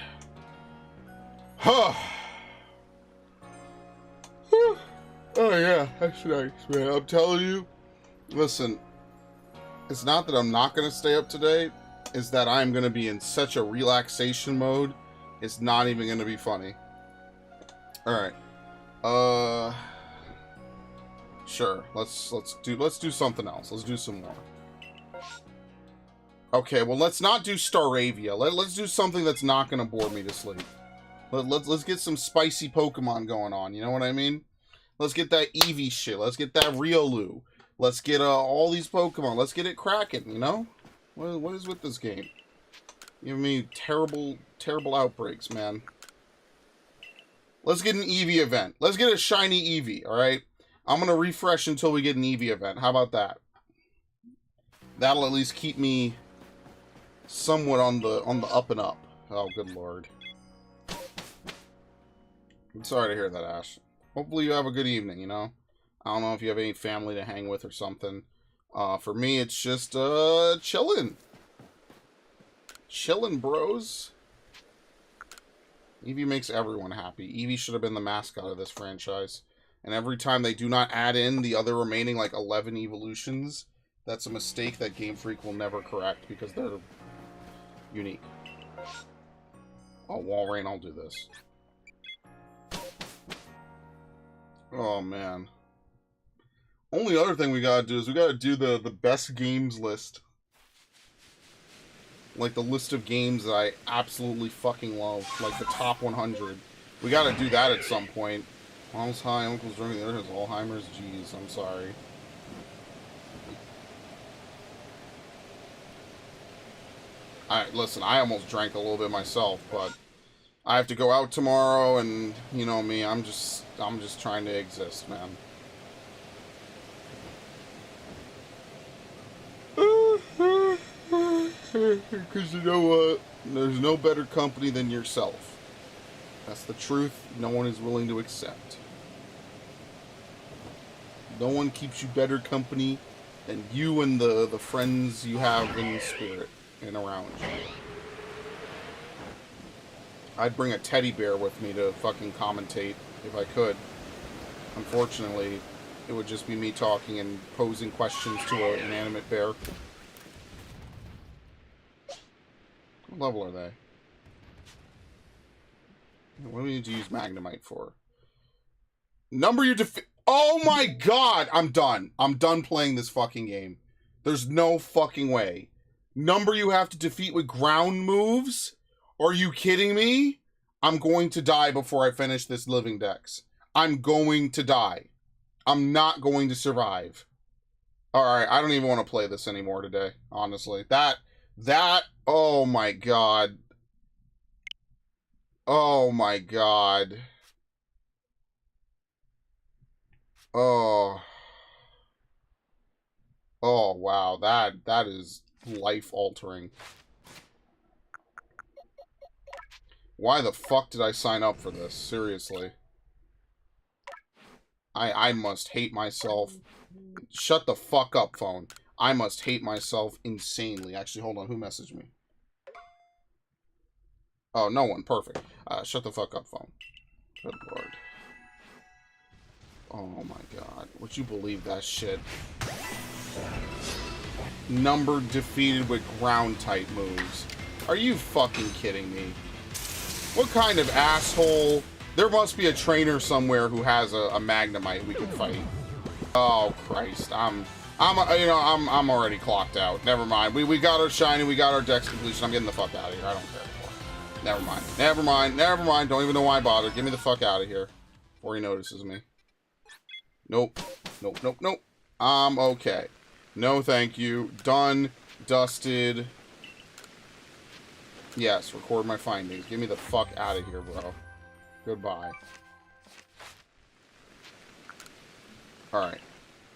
Huh. Oh yeah, that's nice, man. I'm telling you. Listen, it's not that I'm not going to stay up today. It's that I'm going to be in such a relaxation mode. It's not even going to be funny. Alright. Sure. Let's do something else. Let's do some more. Okay, well, let's not do Staravia. Let's do something that's not going to bore me to sleep. Let's get some spicy Pokemon going on, you know what I mean? Let's get that Eevee shit. Let's get that Riolu. Let's get all these Pokemon. Let's get it cracking, you know? What is with this game? Give me terrible, terrible outbreaks, man. Let's get an Eevee event. Let's get a shiny Eevee, alright? I'm going to refresh until we get an Eevee event. How about that? That'll at least keep me somewhat on the up and up. Oh, good lord. I'm sorry to hear that, Ash. Hopefully you have a good evening, you know? I don't know if you have any family to hang with or something. For me, it's just, chilling. Chilling, bros. Eevee makes everyone happy. Eevee should have been the mascot of this franchise. And every time they do not add in the other remaining, like, 11 evolutions, that's a mistake that Game Freak will never correct because they're unique. Oh, Walrein, I'll do this. Oh, man. Only other thing we gotta do is we gotta do the best games list. Like the list of games that I absolutely fucking love. Like the top 100. We gotta do that at some point. Mom's high, uncle's drinking, the other has Alzheimer's. Jeez, I'm sorry. Listen, I almost drank a little bit myself, but I have to go out tomorrow, and you know me, I'm just trying to exist, man. Because you know what? There's no better company than yourself. That's the truth no one is willing to accept. No one keeps you better company than you and the friends you have in spirit and around you. I'd bring a teddy bear with me to fucking commentate if I could. Unfortunately, it would just be me talking and posing questions to an inanimate bear. What level are they? What do we need to use Magnemite for? Number your Oh my god! I'm done. I'm done playing this fucking game. There's no fucking way. Number you have to defeat with ground moves? Are you kidding me? I'm going to die before I finish this living dex. I'm going to die. I'm not going to survive. Alright, I don't even want to play this anymore today, honestly. Oh my god. Oh my god. Oh. Oh wow, that is life-altering. Why the fuck did I sign up for this? Seriously. I must hate myself. Shut the fuck up, phone. I must hate myself insanely. Actually, hold on. Who messaged me? Oh, no one. Perfect. Shut the fuck up, phone. Good lord. Oh my god. Would you believe that shit? Number defeated with ground-type moves. Are you fucking kidding me? What kind of asshole? There must be a trainer somewhere who has a Magnemite we can fight. Oh Christ, I'm already clocked out. Never mind. We got our shiny, we got our dex completion. I'm getting the fuck out of here. I don't care anymore. Never mind. Never mind. Never mind. Don't even know why I bothered. Get me the fuck out of here before he notices me. Nope. Nope. Nope. Nope. I'm okay. No, thank you. Done. Dusted. Yes, record my findings. Get me the fuck out of here, bro. Goodbye. Alright.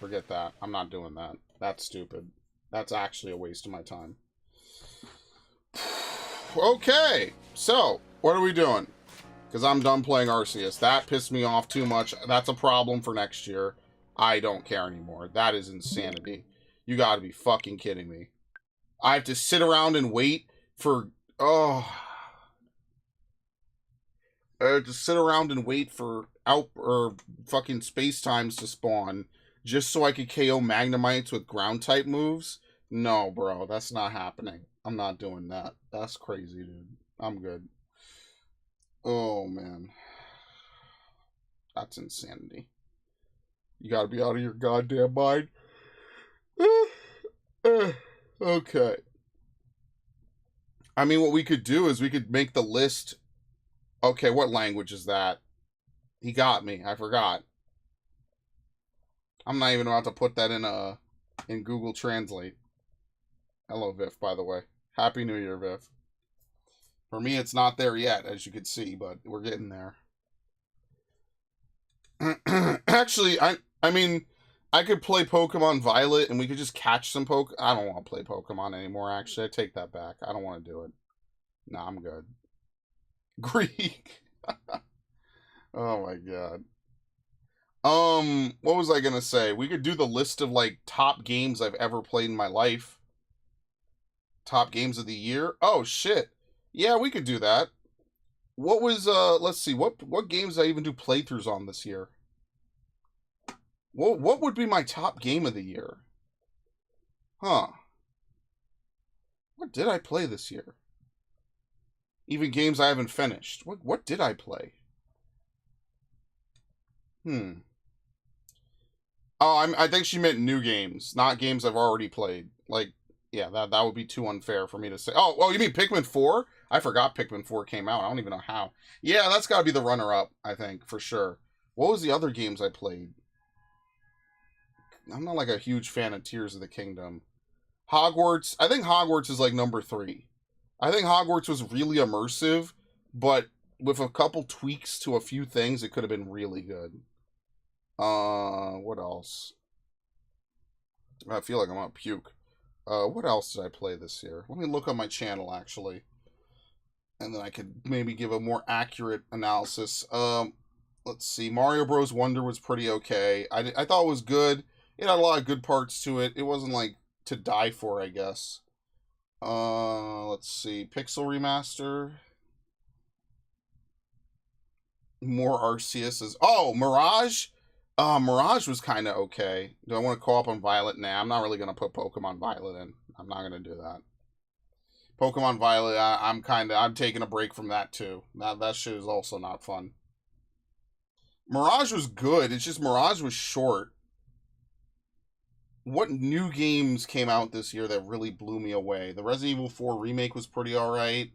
Forget that. I'm not doing that. That's stupid. That's actually a waste of my time. Okay. So, what are we doing? Because I'm done playing Arceus. That pissed me off too much. That's a problem for next year. I don't care anymore. That is insanity. You gotta be fucking kidding me. I have to sit around and wait for Oh, to sit around and wait for out or fucking space times to spawn just so I could KO Magnemites with ground type moves. No, bro, that's not happening. I'm not doing that. That's crazy, dude. I'm good. Oh man, that's insanity. You gotta be out of your goddamn mind. Okay. I mean, what we could do is we could make the list. Okay, what language is that? He got me. I forgot. I'm not even about to put that in Google Translate. Hello, Viv, by the way. Happy New Year, Viv. For me, it's not there yet, as you can see, but we're getting there. Actually, I mean, I could play Pokemon Violet, and we could just catch some I don't want to play Pokemon anymore, actually. I take that back. I don't want to do it. No, I'm good. Greek. Oh my god. What was I gonna say? We could do the list of, like, top games I've ever played in my life. Top games of the year? Oh, shit. Yeah, we could do that. What was, let's see, what games did I even do playthroughs on this year? What would be my top game of the year? Huh. What did I play this year? Even games I haven't finished. What did I play? Oh, I think she meant new games, not games I've already played. Like, yeah, that would be too unfair for me to say. Oh, you mean Pikmin 4? I forgot Pikmin 4 came out. I don't even know how. Yeah, that's got to be the runner-up, I think, for sure. What was the other games I played? I'm not, like, a huge fan of Tears of the Kingdom. Hogwarts. I think Hogwarts is, like, number 3. I think Hogwarts was really immersive, but with a couple tweaks to a few things, it could have been really good. What else? I feel like I'm gonna puke. What else did I play this year? Let me look on my channel, actually. And then I could maybe give a more accurate analysis. Let's see. Mario Bros. Wonder was pretty okay. I thought it was good. It had a lot of good parts to it. It wasn't, like, to die for, I guess. Let's see. Pixel Remaster. More Arceus. Oh, Mirage? Mirage was kind of okay. Do I want to co-op on Violet? Nah, I'm not really going to put Pokemon Violet in. I'm not going to do that. Pokemon Violet, I'm taking a break from that too. That shit is also not fun. Mirage was good. It's just Mirage was short. What new games came out this year that really blew me away? The Resident Evil 4 remake was pretty alright.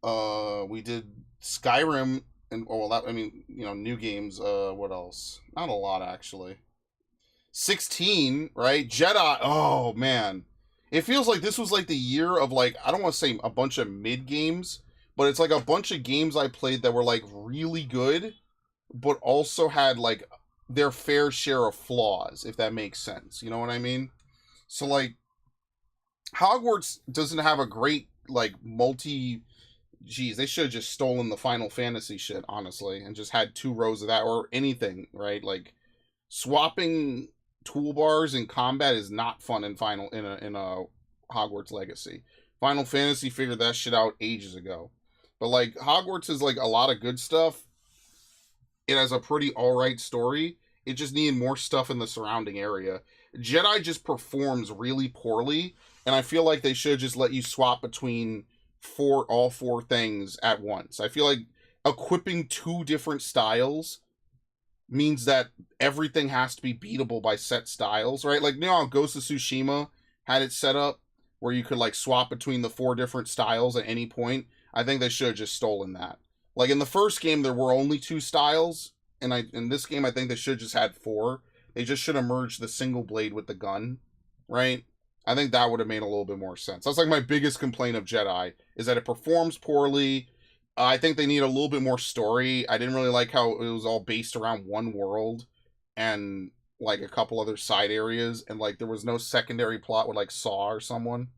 We did Skyrim, and new games. What else? Not a lot, actually. 16, right? Jedi. Oh man, it feels like this was like the year of, like, I don't want to say a bunch of mid games, but it's like a bunch of games I played that were, like, really good, but also had, like, their fair share of flaws, if that makes sense. You know what I mean? So, like, Hogwarts doesn't have a great, like, Geez, they should have just stolen the Final Fantasy shit, honestly, and just had 2 rows of that, or anything, right? Like, swapping toolbars in combat is not fun in a Hogwarts Legacy. Final Fantasy figured that shit out ages ago. But, like, Hogwarts is, like, a lot of good stuff. It has a pretty alright story. It just needed more stuff in the surrounding area. Jedi just performs really poorly, and I feel like they should just let you swap between all 4 things at once. I feel like equipping 2 different styles means that everything has to be beatable by set styles, right? Like, you know how Ghost of Tsushima had it set up where you could, like, swap between the 4 different styles at any point? I think they should have just stolen that. Like, in the first game, there were only 2 styles, and in this game, I think they should have just had 4. They just should have merged the single blade with the gun, right? I think that would have made a little bit more sense. That's, like, my biggest complaint of Jedi, is that it performs poorly. I think they need a little bit more story. I didn't really like how it was all based around one world and, like, a couple other side areas, and, like, there was no secondary plot with, like, Saw or someone.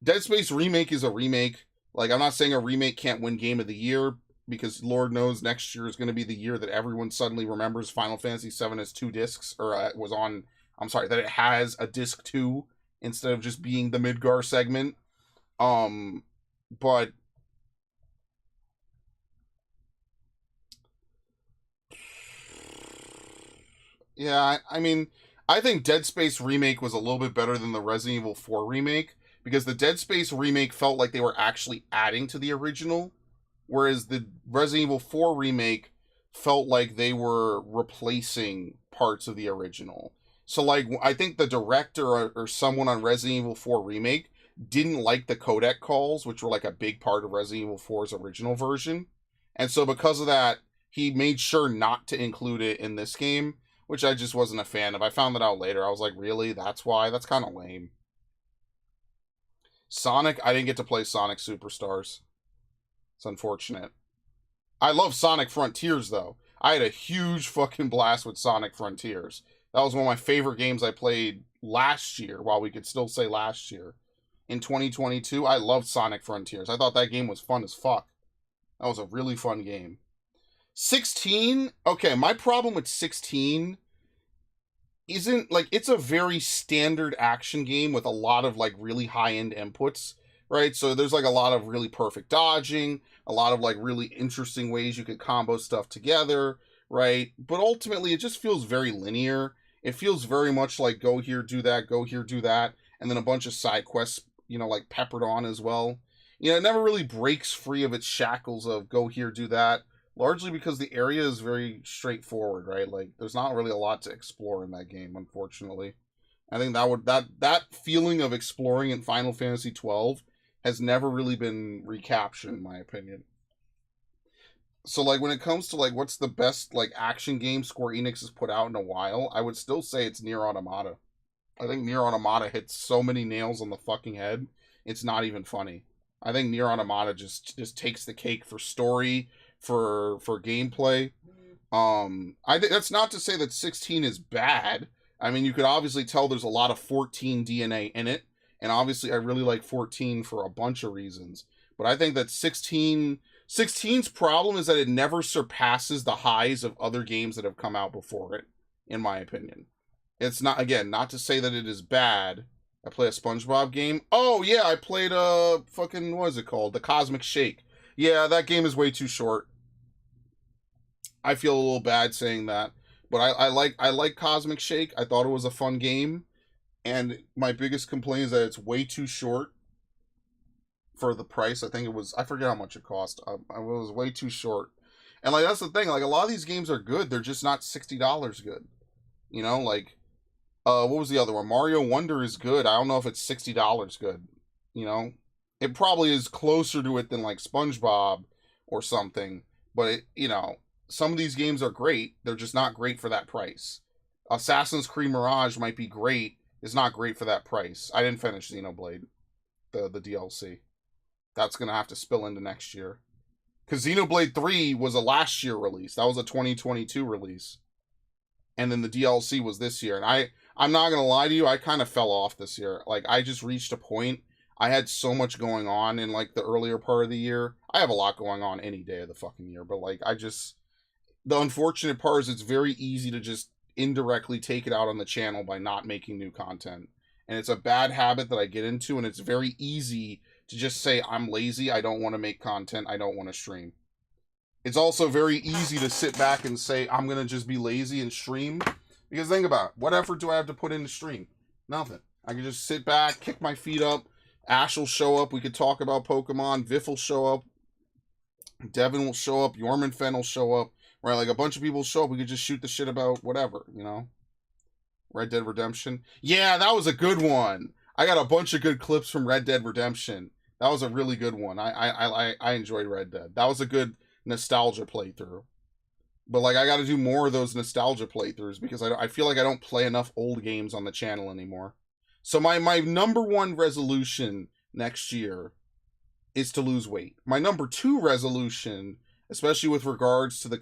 Dead Space Remake is a remake. Like, I'm not saying a remake can't win Game of the Year, because Lord knows next year is going to be the year that everyone suddenly remembers Final Fantasy VII has 2 discs, or that it has a disc 2 instead of just being the Midgar segment. but yeah, I mean, I think Dead Space remake was a little bit better than the Resident Evil 4 remake because the Dead Space remake felt like they were actually adding to the original, whereas the Resident Evil 4 remake felt like they were replacing parts of the original. So, like, I think the director or someone on Resident Evil 4 remake didn't like the codec calls, which were like a big part of Resident Evil 4's original version. And so, because of that, he made sure not to include it in this game, which I just wasn't a fan of. I found that out later. I was like, really? That's why? That's kind of lame. Sonic, I didn't get to play Sonic Superstars. It's unfortunate. I love Sonic Frontiers, though. I had a huge fucking blast with Sonic Frontiers. That was one of my favorite games I played last year, while we could still say last year. In 2022, I loved Sonic Frontiers. I thought that game was fun as fuck. That was a really fun game. 16, okay, my problem with 16 isn't, like, it's a very standard action game with a lot of, like, really high-end inputs, right? So there's, like, a lot of really perfect dodging, a lot of, like, really interesting ways you could combo stuff together, right? But ultimately, it just feels very linear. It feels very much like go here, do that, go here, do that, and then a bunch of side quests, like, peppered on as well. It never really breaks free of its shackles of go here, do that, largely because the area is very straightforward, right? Like, there's not really a lot to explore in that game, unfortunately. I think that feeling of exploring in Final Fantasy 12 has never really been recaptured, in my opinion. So, like, when it comes to, like, what's the best, like, action game Square Enix has put out in a while, I would still say it's Nier Automata. I think Nier Automata hits so many nails on the fucking head, it's not even funny. I think Nier Automata just takes the cake for story, for gameplay. I think that's not to say that 16 is bad. I mean, you could obviously tell there's a lot of 14 DNA in it, and obviously I really like 14 for a bunch of reasons. But I think that 16's problem is that it never surpasses the highs of other games that have come out before it, in my opinion. It's not, again, not to say that it is bad. I play a SpongeBob game. Oh, yeah, I played fucking, what is it called? The Cosmic Shake. Yeah, that game is way too short. I feel a little bad saying that. But I like Cosmic Shake. I thought it was a fun game. And my biggest complaint is that it's way too short for the price. I forget how much it cost. It was way too short. And, like, that's the thing. Like, a lot of these games are good. They're just not $60 good. Like, what was the other one? Mario Wonder is good. I don't know if it's $60 good. It probably is closer to it than, like, SpongeBob or something. But, some of these games are great. They're just not great for that price. Assassin's Creed Mirage might be great. It's not great for that price. I didn't finish Xenoblade, the DLC. That's going to have to spill into next year. Because Xenoblade 3 was a last year release. That was a 2022 release. And then the DLC was this year. And I'm not going to lie to you, I kind of fell off this year. Like, I just reached a point. I had so much going on in, like, the earlier part of the year. I have a lot going on any day of the fucking year. But, like, the unfortunate part is it's very easy to just indirectly take it out on the channel by not making new content. And it's a bad habit that I get into, and it's very easy to just say, I'm lazy, I don't want to make content, I don't want to stream. It's also very easy to sit back and say, I'm going to just be lazy and stream. Because think about it, what effort do I have to put into stream? Nothing. I can just sit back, kick my feet up, Ash will show up, we could talk about Pokemon, Viff will show up, Devin will show up, Yormanfen will show up, right? Like, a bunch of people show up, we could just shoot the shit about whatever, Red Dead Redemption. Yeah, that was a good one. I got a bunch of good clips from Red Dead Redemption. That was a really good one. I enjoyed Red Dead. That was a good nostalgia playthrough. But, like, I got to do more of those nostalgia playthroughs because I feel like I don't play enough old games on the channel anymore. So my number one resolution next year is to lose weight. My number two resolution, especially with regards to the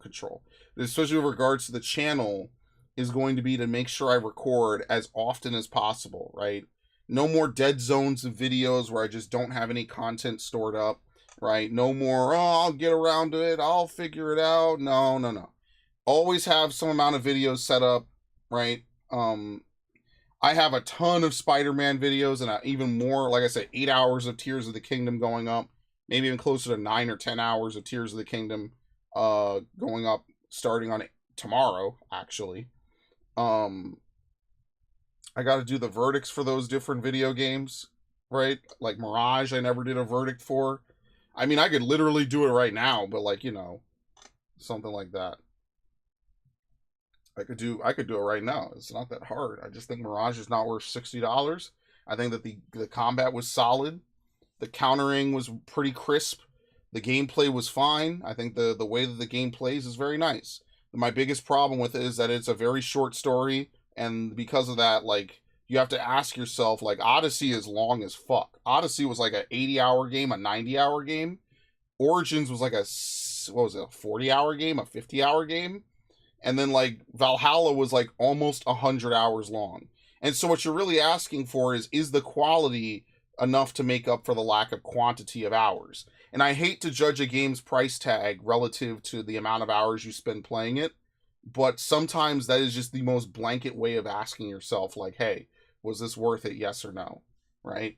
control, especially with regards to the channel, is going to be to make sure I record as often as possible, right? No more dead zones of videos where I just don't have any content stored up, right? No more, I'll get around to it, I'll figure it out. No. Always have some amount of videos set up, right? I have a ton of Spider-Man videos and even more, like I said, 8 hours of Tears of the Kingdom going up. Maybe even closer to 9 or 10 hours of Tears of the Kingdom going up starting on tomorrow, actually. I got to do the verdicts for those different video games, right? Like Mirage, I never did a verdict for. I mean, I could literally do it right now, but like, you know, something like that. I could do it right now. It's not that hard. I just think Mirage is not worth $60. I think that the combat was solid. The countering was pretty crisp. The gameplay was fine. I think the way that the game plays is very nice. My biggest problem with it is that it's a very short story, and because of that, like, you have to ask yourself, like, Odyssey is long as fuck. Odyssey was like an 80-hour game, a 90-hour game. Origins was like a 40-hour game, a 50-hour game. And then, like, Valhalla was, like, almost 100 hours long. And so what you're really asking for is the quality enough to make up for the lack of quantity of hours? And I hate to judge a game's price tag relative to the amount of hours you spend playing it, but sometimes that is just the most blanket way of asking yourself, like, hey, was this worth it, yes or no, right?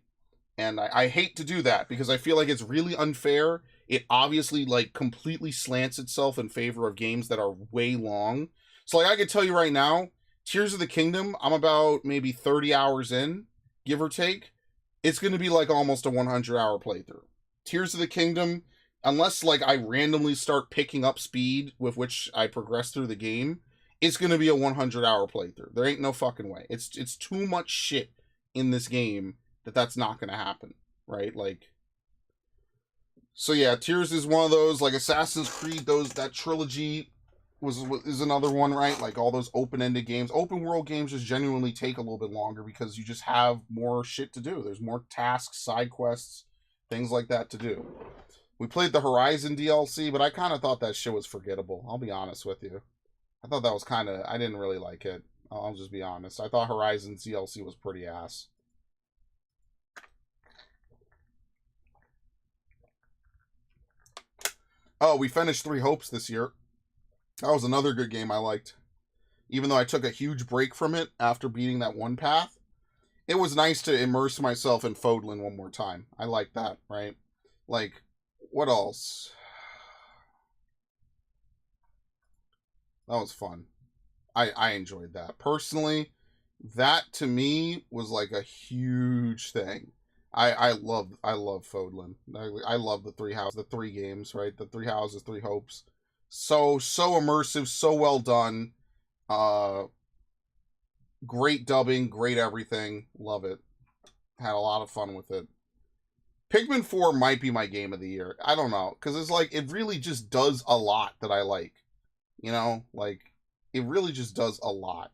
And I hate to do that because I feel like it's really unfair. It obviously, like, completely slants itself in favor of games that are way long. So, like, I can tell you right now, Tears of the Kingdom, I'm about maybe 30 hours in, give or take. It's going to be, like, almost a 100-hour playthrough. Tears of the Kingdom, unless, like, I randomly start picking up speed with which I progress through the game, it's going to be a 100-hour playthrough. There ain't no fucking way. It's too much shit in this game that's not going to happen, right? Like, so yeah, Tears is one of those, like Assassin's Creed, that trilogy is another one, right? Like all those open-ended games. Open world games just genuinely take a little bit longer because you just have more shit to do. There's more tasks, side quests, things like that to do. We played the Horizon DLC, but I kind of thought that shit was forgettable. I'll be honest with you. I thought that was I didn't really like it. I'll just be honest. I thought Horizon DLC was pretty ass. Oh, we finished Three Hopes this year. That was another good game I liked. Even though I took a huge break from it after beating that one path, it was nice to immerse myself in Fodlan one more time. I like that, right? Like, what else? That was fun. I enjoyed that. Personally, that to me was like a huge thing. I love Fodlan. I love the three games, right? The Three Houses, Three Hopes. So immersive, so well done. Great dubbing, great everything. Love it. Had a lot of fun with it. Pikmin 4 might be my game of the year. I don't know, because it's like, it really just does a lot that I like. You know, like, it really just does a lot.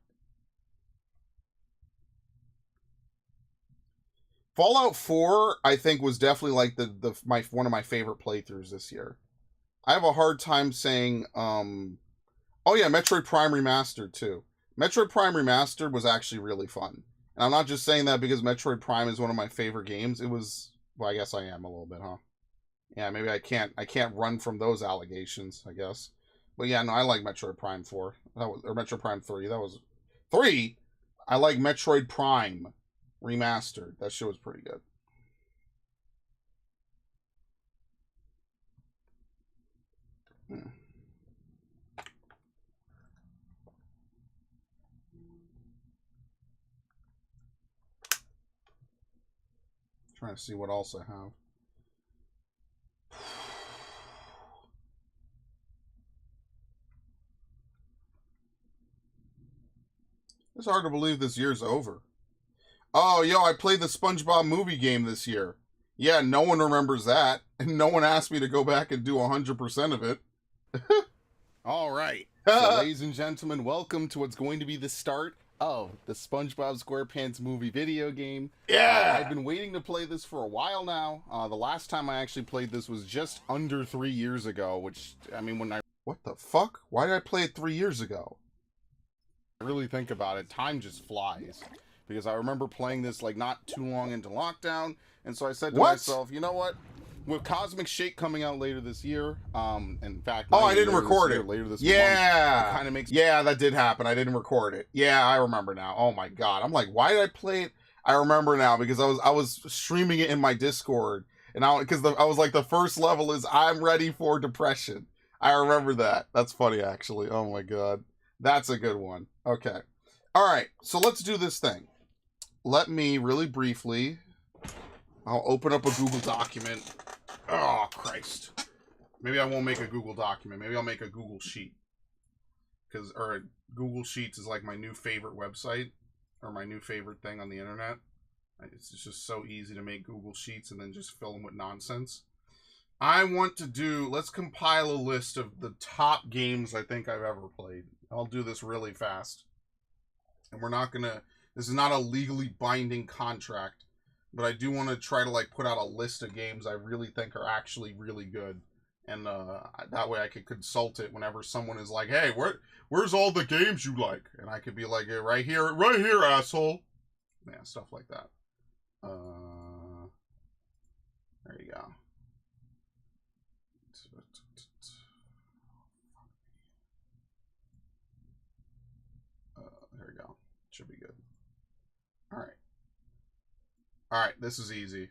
Fallout 4, I think, was definitely like one of my favorite playthroughs this year. I have a hard time saying, oh yeah, Metroid Prime Remastered too. Metroid Prime Remastered was actually really fun. And I'm not just saying that because Metroid Prime is one of my favorite games. It was, well, I guess I am a little bit, huh? Yeah, maybe I can't run from those allegations, I guess. But yeah, no, I like Metroid Prime 4. Or Metroid Prime 3. That was 3. I like Metroid Prime Remastered. That shit was pretty good. Trying to see what else I have. It's hard to believe this year's over. Oh, yo, I played the SpongeBob movie game this year. Yeah, no one remembers that. And no one asked me to go back and do 100% of it. All right. So, ladies and gentlemen, welcome to what's going to be the start of the SpongeBob SquarePants movie video game. Yeah! I've been waiting to play this for a while now. The last time I actually played this was just under 3 years ago, which, I mean, what the fuck? Why did I play it 3 years ago? I really think about it, time just flies. Because I remember playing this, like, not too long into lockdown, and so I said to myself, you know what? with Cosmic Shake coming out later this year, in fact, I didn't record it. Later this month, it kind of makes. Yeah, that did happen. I didn't record it. Yeah, I remember now. Oh my god, I'm like, why did I play it? I remember now because I was streaming it in my Discord, and I was like, the first level is I'm ready for depression. I remember that. That's funny, actually. Oh my god, that's a good one. Okay, all right. So let's do this thing. Let me really briefly. I'll open up a Google document. Oh, Christ. Maybe I won't make a Google document. Maybe I'll make a Google Sheet. Or Google Sheets is like my new favorite website. Or my new favorite thing on the internet. It's just so easy to make Google Sheets and then just fill them with nonsense. Let's compile a list of the top games I think I've ever played. I'll do this really fast. And this is not a legally binding contract. But I do want to try to like put out a list of games I really think are actually really good, and that way I could consult it whenever someone is like, "Hey, where's all the games you like?" And I could be like, right here, asshole." Yeah, stuff like that. There you go. There we go. Should be good. All right. All right, this is easy.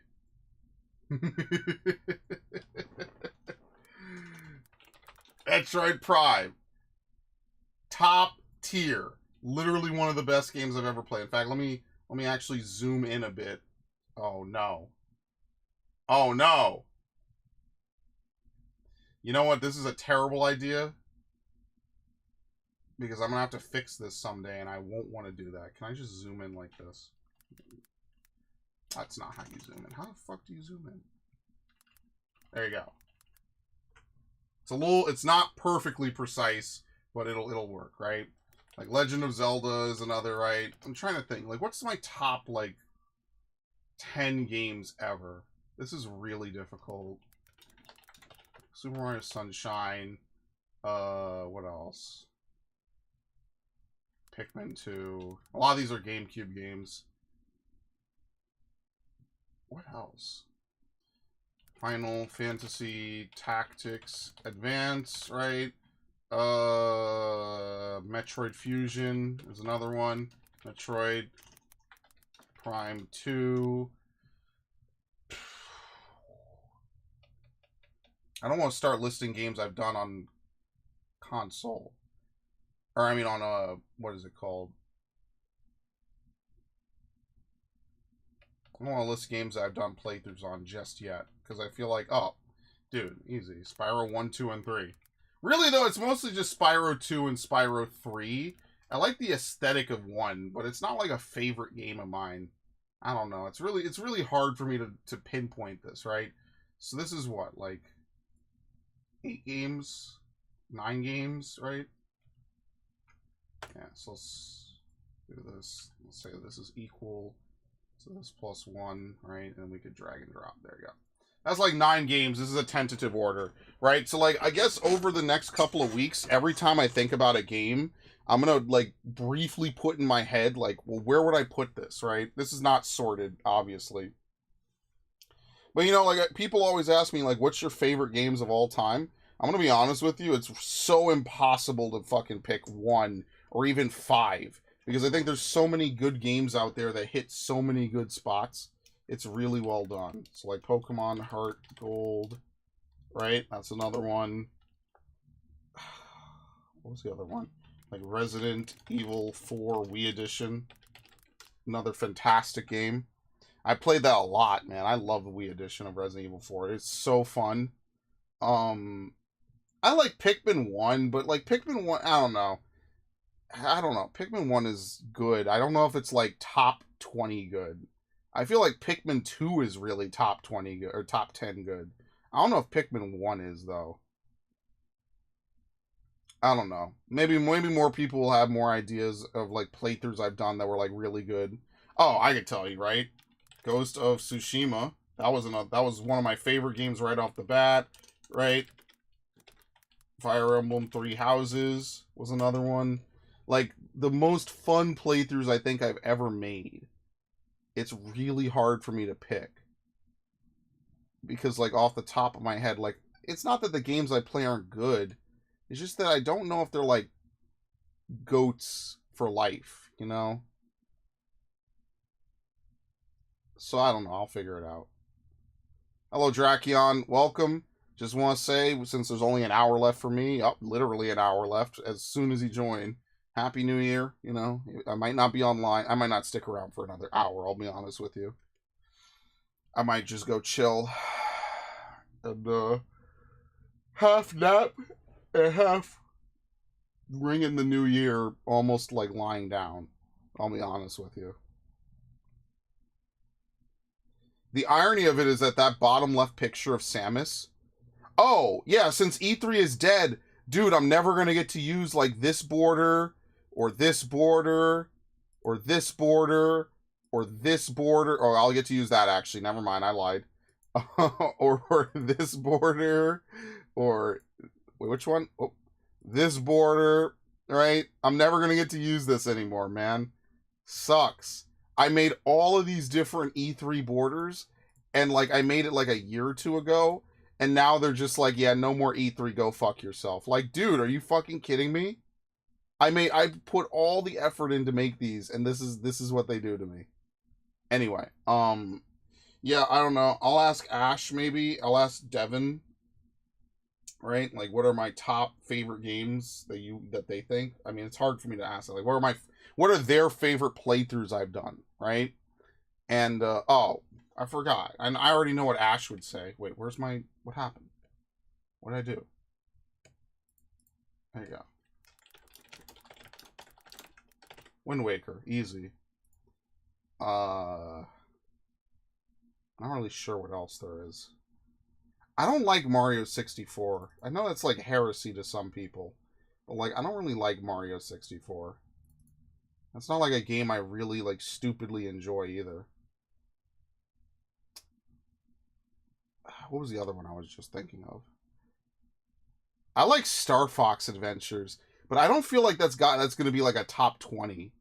Metroid Prime. Top tier. Literally one of the best games I've ever played. In fact, let me actually zoom in a bit. Oh no. Oh no. You know what? This is a terrible idea. Because I'm going to have to fix this someday and I won't want to do that. Can I just zoom in like this? That's not how you zoom in. How the fuck do you zoom in? There you go. It's not perfectly precise, but it'll work, right? Like Legend of Zelda is another, right? I'm trying to think, like, what's my top, like, 10 games ever? This is really difficult. Super Mario Sunshine. What else? Pikmin 2. A lot of these are GameCube games. What else? Final Fantasy Tactics Advance, right? Metroid Fusion is another one. Metroid Prime 2. I don't want to start listing games I've done on console. Or, I mean, on, what is it called? I don't want to list games I've done playthroughs on just yet. Because I feel like, oh, dude, easy. Spyro 1, 2, and 3. Really, though, it's mostly just Spyro 2 and Spyro 3. I like the aesthetic of 1, but it's not like a favorite game of mine. I don't know. It's really hard for me to pinpoint this, right? So this is what, like, 8 games? 9 games, right? Yeah, so let's do this. Let's say this is equal to this plus 1, right? And we could drag and drop. There you go. That's like 9 games. This is a tentative order, right? So, like, I guess over the next couple of weeks, every time I think about a game, I'm going to, like, briefly put in my head, like, well, where would I put this, right? This is not sorted, obviously. But, you know, like, people always ask me, like, what's your favorite games of all time? I'm going to be honest with you. It's so impossible to fucking pick 1 or even 5. Because I think there's so many good games out there that hit so many good spots. It's really well done. So, like, Pokemon Heart Gold, right? That's another one. What was the other one? Like, Resident Evil 4 Wii Edition. Another fantastic game. I played that a lot, man. I love the Wii Edition of Resident Evil 4. It's so fun. I like Pikmin 1, but, like, Pikmin 1, I don't know. Pikmin 1 is good. I don't know if it's, like, top 20 good. I feel like Pikmin 2 is really top 20 good, or top 10 good. I don't know if Pikmin 1 is, though. I don't know. Maybe more people will have more ideas of, like, playthroughs I've done that were, like, really good. Oh, I could tell you, right? Ghost of Tsushima. That was one of my favorite games right off the bat, right? Fire Emblem 3 Houses was another one. Like, the most fun playthroughs I think I've ever made. It's really hard for me to pick. because, like, off the top of my head, like, it's not that the games I play aren't good. It's just that I don't know if they're, like, GOATs for life, you know? So, I don't know. I'll figure it out. Hello, Drakion. Welcome. Just want to say, since there's only an hour left for me, literally an hour left, as soon as you join, Happy New Year, you know? I might not be online. I might not stick around for another hour, I'll be honest with you. I might just go chill and, half nap and half ring in the new year, almost like lying down. I'll be honest with you. The irony of it is that bottom left picture of Samus. Oh, yeah, since E3 is dead, dude, I'm never going to get to use, like, this border, or this border, or this border, or this border. Oh, I'll get to use that, actually. Never mind, I lied. or this border, or... Wait, which one? Oh, this border, right? I'm never going to get to use this anymore, man. Sucks. I made all of these different E3 borders, and, like, I made it, like, a year or two ago, and now they're just like, yeah, no more E3, go fuck yourself. Like, dude, are you fucking kidding me? I put all the effort in to make these, and this is what they do to me. Anyway, yeah, I don't know. I'll ask Ash, maybe. I'll ask Devin, right? Like, what are my top favorite games that they think? I mean, it's hard for me to ask. Like, what are their favorite playthroughs I've done, right? And, oh, I forgot. And I already know what Ash would say. Wait, what happened? What did I do? There you go. Wind Waker, easy. I'm not really sure what else there is. I don't like Mario 64. I know that's like heresy to some people. But, like, I don't really like Mario 64. That's not like a game I really, like, stupidly enjoy either. What was the other one I was just thinking of? I like Star Fox Adventures, but I don't feel like that's going to be like a top 20.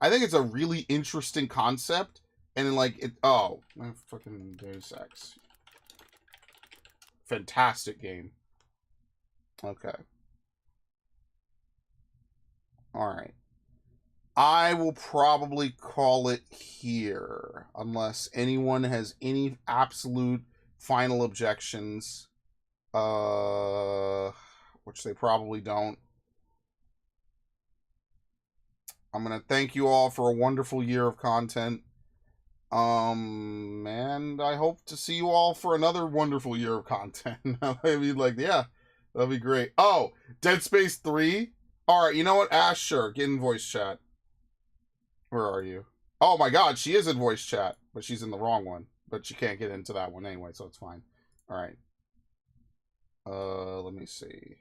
I think it's a really interesting concept, and then, like, oh, fucking Deus Ex. Fantastic game. Okay. Alright. I will probably call it here, unless anyone has any absolute final objections, which they probably don't. I'm going to thank you all for a wonderful year of content. And I hope to see you all for another wonderful year of content. I mean, like, yeah, that'd be great. Oh, Dead Space 3? Alright, you know what? Ash, sure, get in voice chat. Where are you? Oh my god, she is in voice chat, but she's in the wrong one. But she can't get into that one anyway, so it's fine. Alright. Let me see.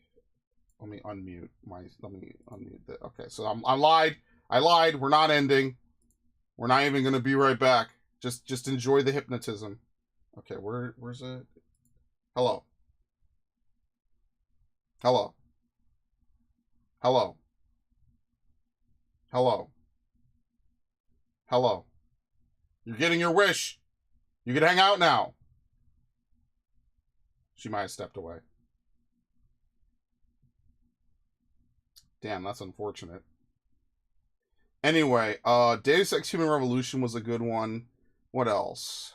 Let me unmute that. Okay, so I lied. I lied. We're not ending. We're not even gonna be right back. Just enjoy the hypnotism. Okay, where's it? Hello. Hello. Hello. Hello. Hello. You're getting your wish. You can hang out now. She might have stepped away. Damn, that's unfortunate. Anyway, Deus Ex Human Revolution was a good one. What else?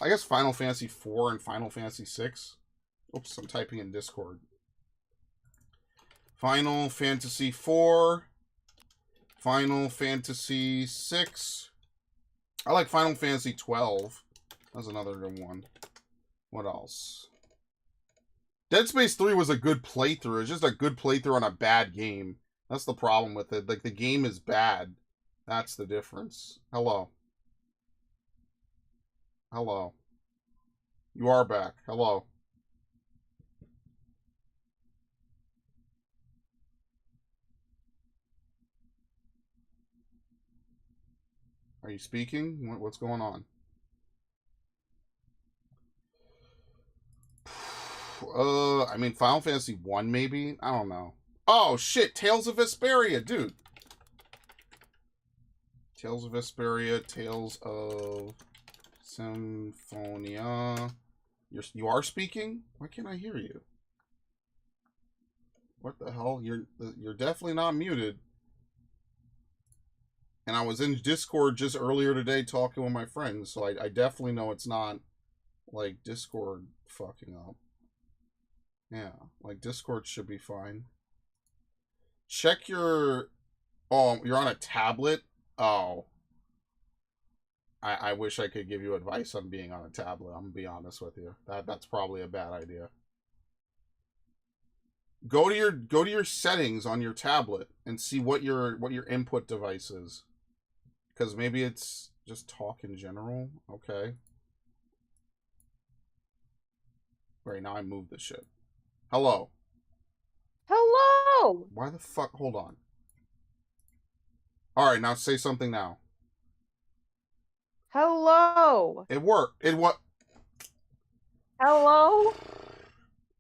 I guess Final Fantasy IV and Final Fantasy VI. Oops, I'm typing in Discord. Final Fantasy IV. Final Fantasy VI. I like Final Fantasy 12. That's another good one. What else? Dead Space 3 was a good playthrough. It's just a good playthrough on a bad game. That's the problem with it. Like, the game is bad. That's the difference. Hello. Hello. You are back. Hello. Are you speaking? What's going on? I mean, Final Fantasy 1, maybe? I don't know. Oh, shit! Tales of Vesperia, dude! Tales of Vesperia, Tales of Symphonia. You are speaking? Why can't I hear you? What the hell? You're definitely not muted. And I was in Discord just earlier today talking with my friends, so I definitely know it's not, like, Discord fucking up. Yeah, like, Discord should be fine. Check your... Oh, you're on a tablet? Oh. I wish I could give you advice on being on a tablet, I'm gonna be honest with you. That's probably a bad idea. Go to your settings on your tablet and see what your input device is. Because maybe it's just talk in general. Okay. Right, now I moved the shit. Hello. Hello. Why the fuck? Hold on. Alright, now say something now. Hello. It worked. It what? Hello.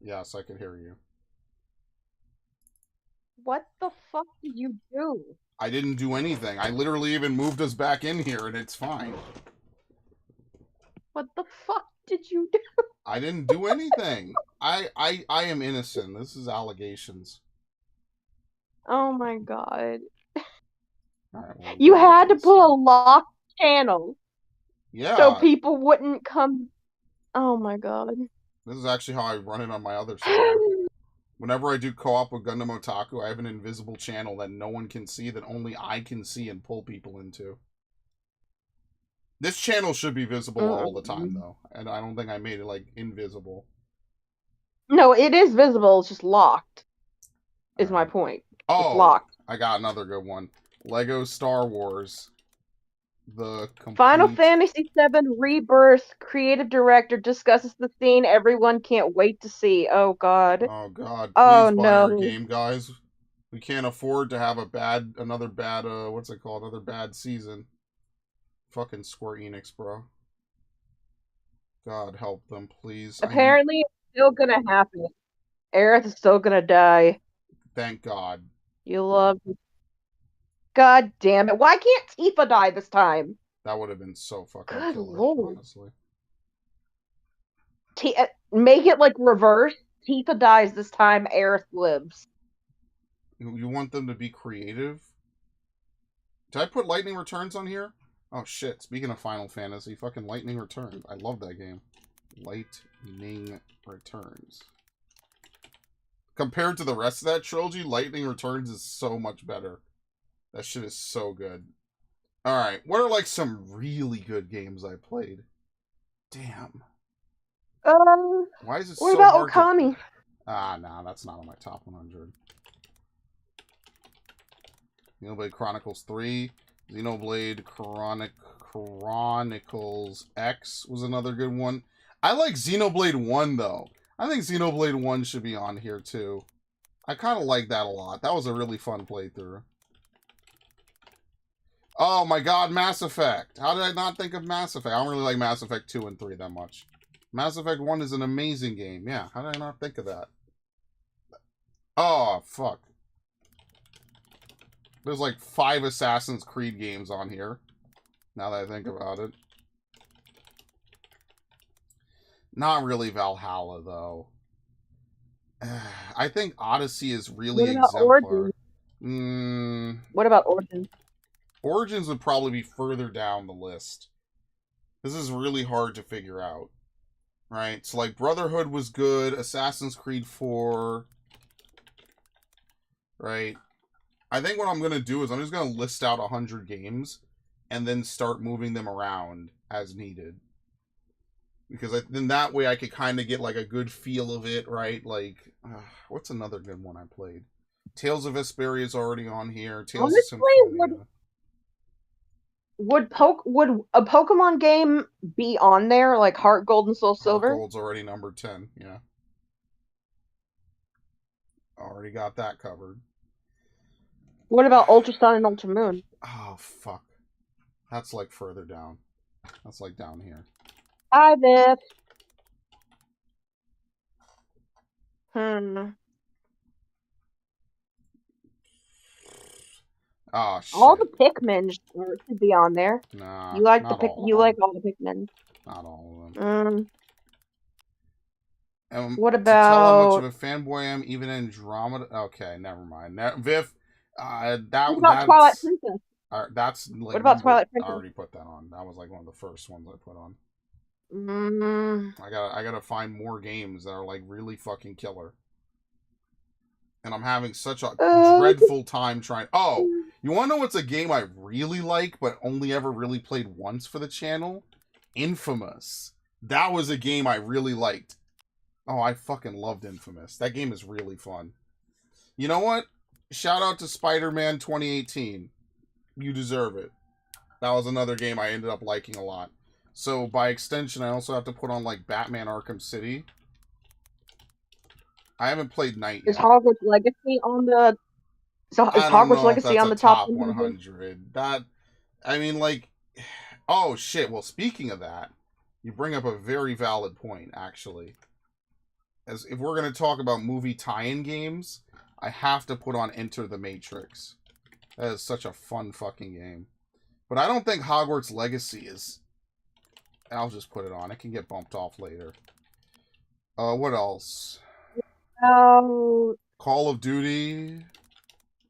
Yes, I can hear you. What the fuck did you do? I didn't do anything. I literally even moved us back in here and it's fine. What the fuck did you do? I didn't do anything. I am innocent. This is allegations. Oh my god. Alright, well, You had to put a locked channel yeah. so people wouldn't come. Oh my god. This is actually how I run it on my other server. Whenever I do co-op with Gundam Otaku, I have an invisible channel that no one can see, that only I can see and pull people into. This channel should be visible all the time, though. And I don't think I made it, like, invisible. No, it is visible, it's just locked. Is my point. Oh, it's locked. I got another good one. Lego Star Wars. The complete... Final Fantasy VII Rebirth creative director discusses the scene everyone can't wait to see. Oh god. Oh god. Please oh buy no. our game, guys. We can't afford to have another bad, what's it called? Another bad season. Fucking Square Enix, bro. God help them, please. Apparently, it's still gonna happen. Aerith is still gonna die. Thank God. You love... God damn it. Why can't Tifa die this time? That would have been so fucking Good killer, lord. honestly. Make it, like, reverse. Tifa dies this time, Aerith lives. You want them to be creative? Did I put Lightning Returns on here? Oh shit, speaking of Final Fantasy, fucking Lightning Returns. I love that game. Lightning Returns. Compared to the rest of that trilogy, Lightning Returns is so much better. That shit is so good. Alright, what are, like, some really good games I played? Damn. Why is it what so about hard Okami? Nah, that's not on my top 100. Xenoblade Chronicles 3. Xenoblade Chronicles X was another good one. I like Xenoblade 1, though. I think Xenoblade 1 should be on here, too. I kind of like that a lot. That was a really fun playthrough. Oh my god, Mass Effect. How did I not think of Mass Effect? I don't really like Mass Effect 2 and 3 that much. Mass Effect 1 is an amazing game. Yeah, how did I not think of that? Oh, fuck. There's like 5 Assassin's Creed games on here. Now that I think about it. Not really Valhalla, though. I think Odyssey is really exemplar. What about Origins? Origins would probably be further down the list. This is really hard to figure out. Right? So, like, Brotherhood was good. Assassin's Creed 4. Right? I think what I'm going to do is I'm just going to list out 100 games and then start moving them around as needed. Because then that way I could kind of get, like, a good feel of it, right? Like, what's another good one I played? Tales of Vesperia is already on here. Tales of Symphonia. Would a Pokemon game be on there, like Heart Gold and Soul Silver? Heart Gold's already number 10, yeah. Already got that covered. What about Ultra Sun and Ultra Moon? Oh, fuck. That's, like, further down. That's, like, down here. Hi, Biff. Oh, shit. All the Pikmin should be on there. Nah, you like not you like all the Pikmin. Not all of them. What To tell how much about of a fanboy I am, even Andromeda. Okay, never mind. Viv, what about Twilight Princess? that's like What about number. Twilight I Princess? already put that on. That was like one of the first ones I put on. Mm. I gotta find more games that are like really fucking killer. And I'm having such a dreadful time trying. Oh, you want to know what's a game I really like, but only ever really played once for the channel? Infamous. That was a game I really liked. Oh, I fucking loved Infamous. That game is really fun. You know what? Shout out to Spider-Man 2018. You deserve it. That was another game I ended up liking a lot. So, by extension, I also have to put on, like, Batman Arkham City. I haven't played Night yet. Is Hogwarts Legacy on the... So, is I don't Hogwarts know if Legacy that's on a the top top 100? 100. That, I mean, like... Oh, shit. Well, speaking of that, you bring up a very valid point, actually. As if we're going to talk about movie tie-in games, I have to put on Enter the Matrix. That is such a fun fucking game. But I don't think Hogwarts Legacy is... I'll just put it on. It can get bumped off later. What else? Oh, Call of Duty.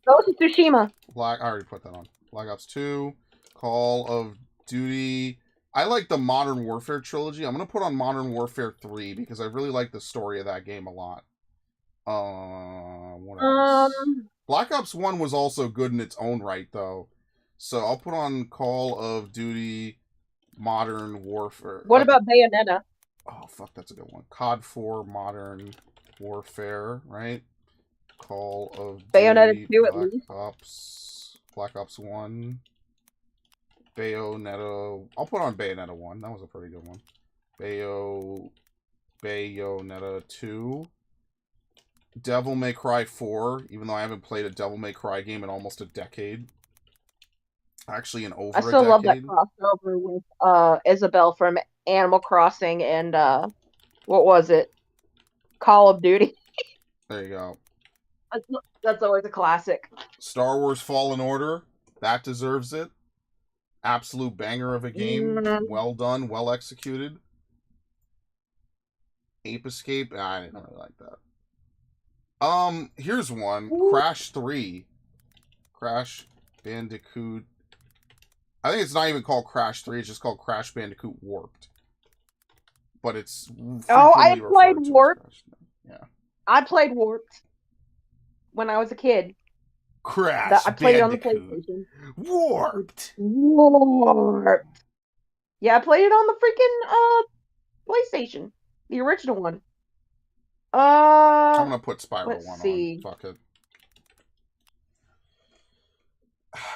Ghost of Tsushima. I already put that on. Black Ops 2. Call of Duty. I like the Modern Warfare trilogy. I'm going to put on Modern Warfare 3 because I really like the story of that game a lot. What else? Black Ops 1 was also good in its own right, though. So I'll put on Call of Duty Modern Warfare. What about Bayonetta? Oh, fuck, that's a good one. COD 4 Modern Warfare, right? Call of Bayonetta Duty 2 at least. Black Ops 1. Bayonetta. I'll put on Bayonetta 1. That was a pretty good one. Bayonetta 2. Devil May Cry 4, even though I haven't played a Devil May Cry game in almost a decade. Actually, in over a decade. I still love that crossover with Isabelle from Animal Crossing and what was it? Call of Duty. There you go. That's always a classic. Star Wars Fallen Order. That deserves it. Absolute banger of a game. Well done, well executed. Ape Escape. I didn't really like that. Here's one. Crash 3. Crash Bandicoot. I think it's not even called Crash 3, it's just called Crash Bandicoot Warped. But it's I played Warped. Yeah. I played Warped when I was a kid. Crash I played Bandicoot. it on the PlayStation. Warped. Yeah, I played it on the freaking PlayStation. The original one. I'm gonna put Spiral 1 on. Fuck it.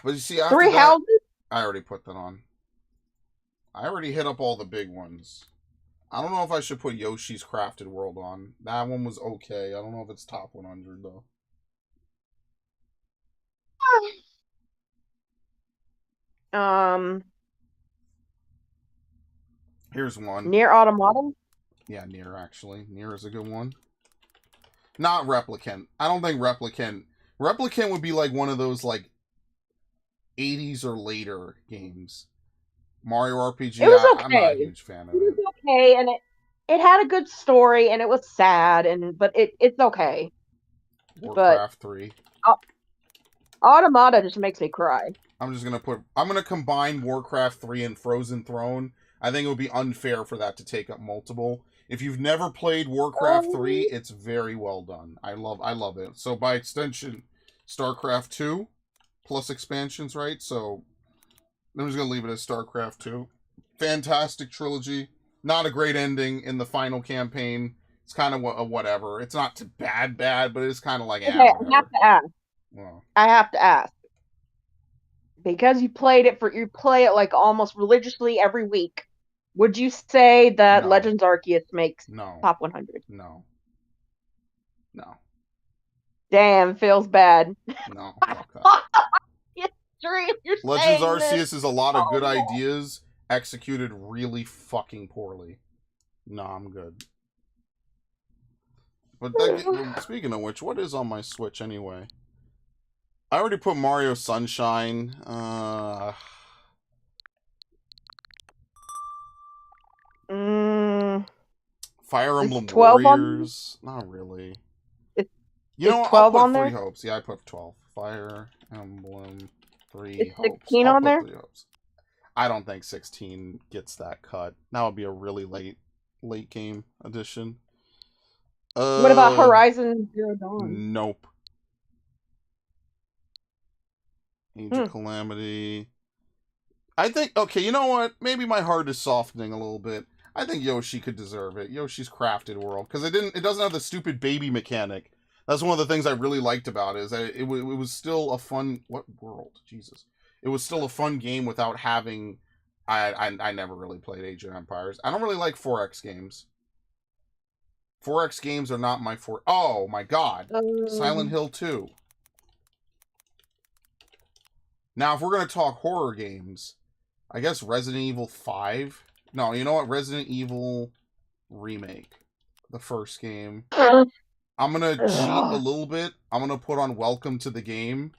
But you see, after Three Houses? I already put that on. I already hit up all the big ones. I don't know if I should put Yoshi's Crafted World on. That one was okay. I don't know if it's top 100, though. Here's one. Nier Automata? Yeah, Nier, actually. Nier is a good one. Not Replicant. I don't think Replicant... Replicant would be like one of those, like, 80s or later games. Mario RPG, it was okay. I'm not a huge fan of it. It was okay, and it had a good story, and it was sad, but it's okay. Warcraft 3. Automata just makes me cry. I'm gonna combine Warcraft 3 and Frozen Throne. I think it would be unfair for that to take up multiple. If you've never played Warcraft 3, it's very well done. I love it. So by extension, StarCraft 2 plus expansions, right? So I'm just gonna leave it as StarCraft 2. Fantastic trilogy. Not a great ending in the final campaign. It's kind of a whatever. It's not too bad, but it's kind of like okay, I have to ask. Well, I have to ask. Because you play it like almost religiously every week. Would you say that Legends Arceus makes top 100? No. Damn, feels bad. No, fuck that. It's true. Legends Arceus is a lot of good ideas executed really fucking poorly. No, I'm good. But speaking of which, what is on my Switch anyway? I already put Mario Sunshine. Fire Emblem 12 Warriors? Not really. You know, 12 I'll on put there? 3 hopes. Yeah, I put 12. Fire Emblem 3 Is hopes. 16 I'll on put there? 3 hopes. I don't think 16 gets that cut. That would be a really late game edition. What about Horizon Zero Dawn? Nope. Age of Calamity. I think, okay, you know what? Maybe my heart is softening a little bit. I think Yoshi could deserve it. Yoshi's Crafted World. Because it doesn't have the stupid baby mechanic. That's one of the things I really liked about it, is that it was still a fun... What world? Jesus. It was still a fun game without having... I never really played Age of Empires. I don't really like 4X games. 4X games are not my Oh, my God. Silent Hill 2. Now, if we're going to talk horror games, I guess Resident Evil 5. No, you know what? Resident Evil Remake. The first game. I'm going to cheat a little bit. I'm going to put on Welcome to the Game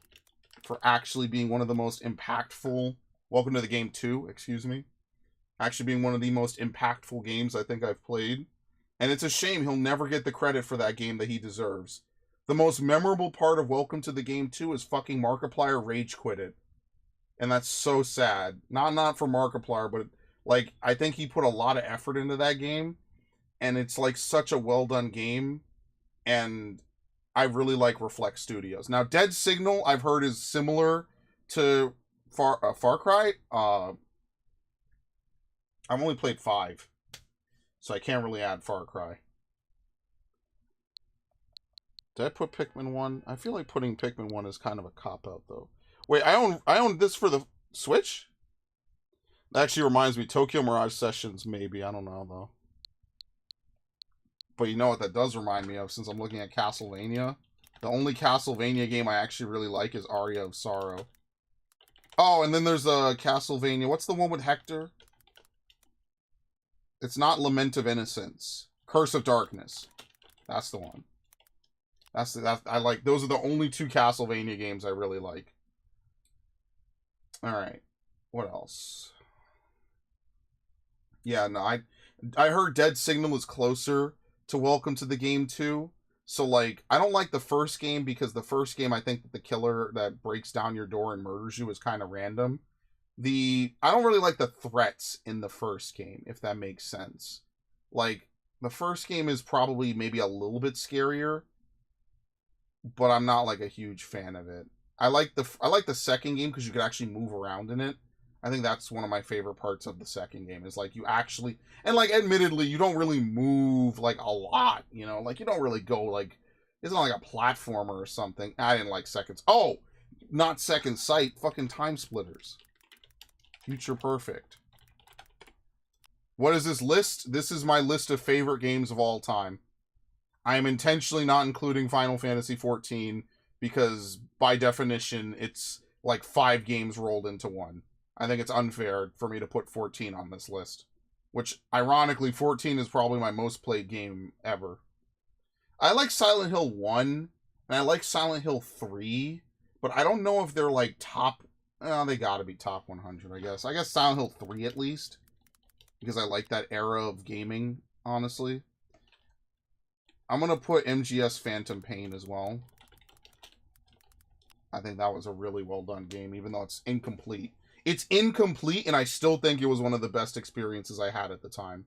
for actually being one of the most impactful... Welcome to the Game 2, excuse me. Actually being one of the most impactful games I think I've played. And it's a shame he'll never get the credit for that game that he deserves. The most memorable part of Welcome to the Game 2 is fucking Markiplier rage quitted. And that's so sad. Not for Markiplier, but like, I think he put a lot of effort into that game. And it's like such a well done game. And I really like Reflect Studios. Now, Dead Signal, I've heard, is similar to Far Cry. I've only played 5. So I can't really add Far Cry. Did I put Pikmin 1? I feel like putting Pikmin 1 is kind of a cop-out, though. Wait, I own this for the Switch? That actually reminds me, Tokyo Mirage Sessions, maybe. I don't know, though. But you know what that does remind me of, since I'm looking at Castlevania? The only Castlevania game I actually really like is Aria of Sorrow. Oh, and then there's a Castlevania. What's the one with Hector? It's not Lament of Innocence. Curse of Darkness. That's the one. I like. Those are the only 2 Castlevania games I really like. Alright. What else? Yeah, no, I heard Dead Signal is closer to Welcome to the Game 2. So, like, I don't like the first game because the first game, I think that the killer that breaks down your door and murders you is kind of random. I don't really like the threats in the first game, if that makes sense. Like, the first game is probably maybe a little bit scarier, but I'm not, like, a huge fan of it. I like the second game because you could actually move around in it. I think that's one of my favorite parts of the second game, is like you actually, and like admittedly you don't really move like a lot, you know, like you don't really go like, it's not like a platformer or something. I didn't like not Second Sight, fucking Time Splitters. Future Perfect. What is this list? This is my list of favorite games of all time. I am intentionally not including Final Fantasy XIV because by definition it's like 5 games rolled into one. I think it's unfair for me to put 14 on this list. Which, ironically, 14 is probably my most played game ever. I like Silent Hill 1, and I like Silent Hill 3, but I don't know if they're like top... they gotta be top 100, I guess. I guess Silent Hill 3 at least, because I like that era of gaming, honestly. I'm gonna put MGS Phantom Pain as well. I think that was a really well done game, even though it's incomplete. It's incomplete, and I still think it was one of the best experiences I had at the time.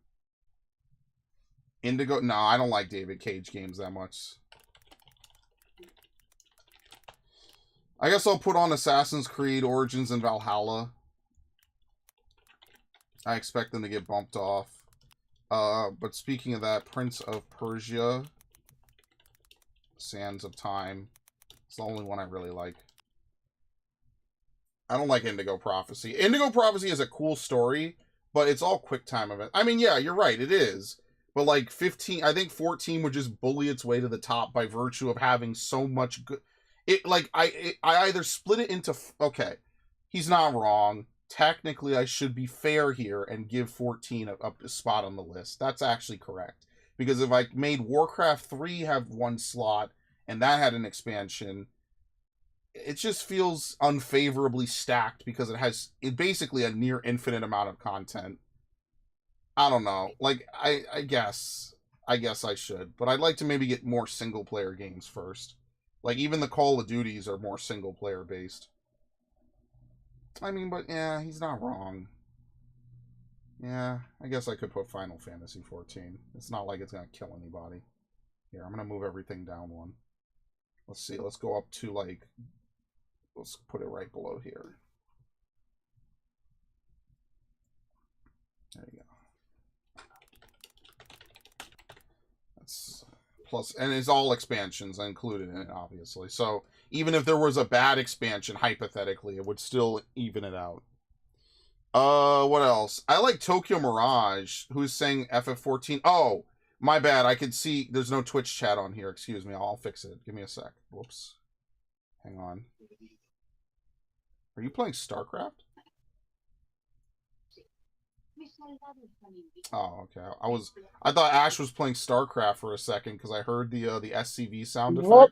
Indigo... No, I don't like David Cage games that much. I guess I'll put on Assassin's Creed Origins and Valhalla. I expect them to get bumped off. But speaking of that, Prince of Persia, Sands of Time. It's the only one I really like. I don't like Indigo Prophecy. Indigo Prophecy is a cool story, but it's all quick time event. I mean, yeah, you're right, it is. But like 15, I think 14 would just bully its way to the top by virtue of having so much good. I either split it into. Okay, he's not wrong. Technically, I should be fair here and give 14 a spot on the list. That's actually correct. Because if I made Warcraft 3 have 1 slot and that had an expansion, it just feels unfavorably stacked because it has basically a near infinite amount of content. I don't know. Like, I guess. I guess I should. But I'd like to maybe get more single-player games first. Like, even the Call of Duties are more single-player based. I mean, but yeah, he's not wrong. Yeah, I guess I could put Final Fantasy 14. It's not like it's going to kill anybody. Here, I'm going to move everything down one. Let's see, let's go up to, like, let's put it right below here. There you go. That's plus, and it's all expansions included in it, obviously. So even if there was a bad expansion, hypothetically, it would still even it out. What else? I like Tokyo Mirage. Who's saying FF14? Oh, my bad. I could see there's no Twitch chat on here. Excuse me. I'll fix it. Give me a sec. Whoops. Hang on. Are you playing StarCraft? Oh, okay. I thought Ash was playing StarCraft for a second because I heard the SCV sound effect.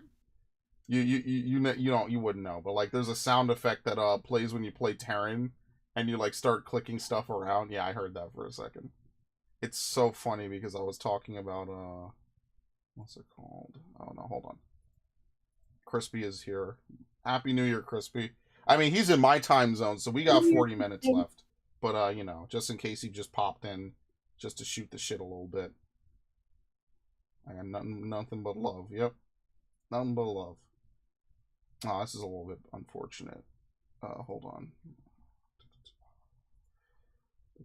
You wouldn't know, but like there's a sound effect that plays when you play Terran and you like start clicking stuff around. Yeah, I heard that for a second. It's so funny because I was talking about what's it called? Oh no, hold on. Crispy is here. Happy New Year, Crispy. I mean, he's in my time zone, so we got 40 minutes left. But, you know, just in case he just popped in, just to shoot the shit a little bit. I got nothing but love. Yep. Nothing but love. Oh, this is a little bit unfortunate. Hold on.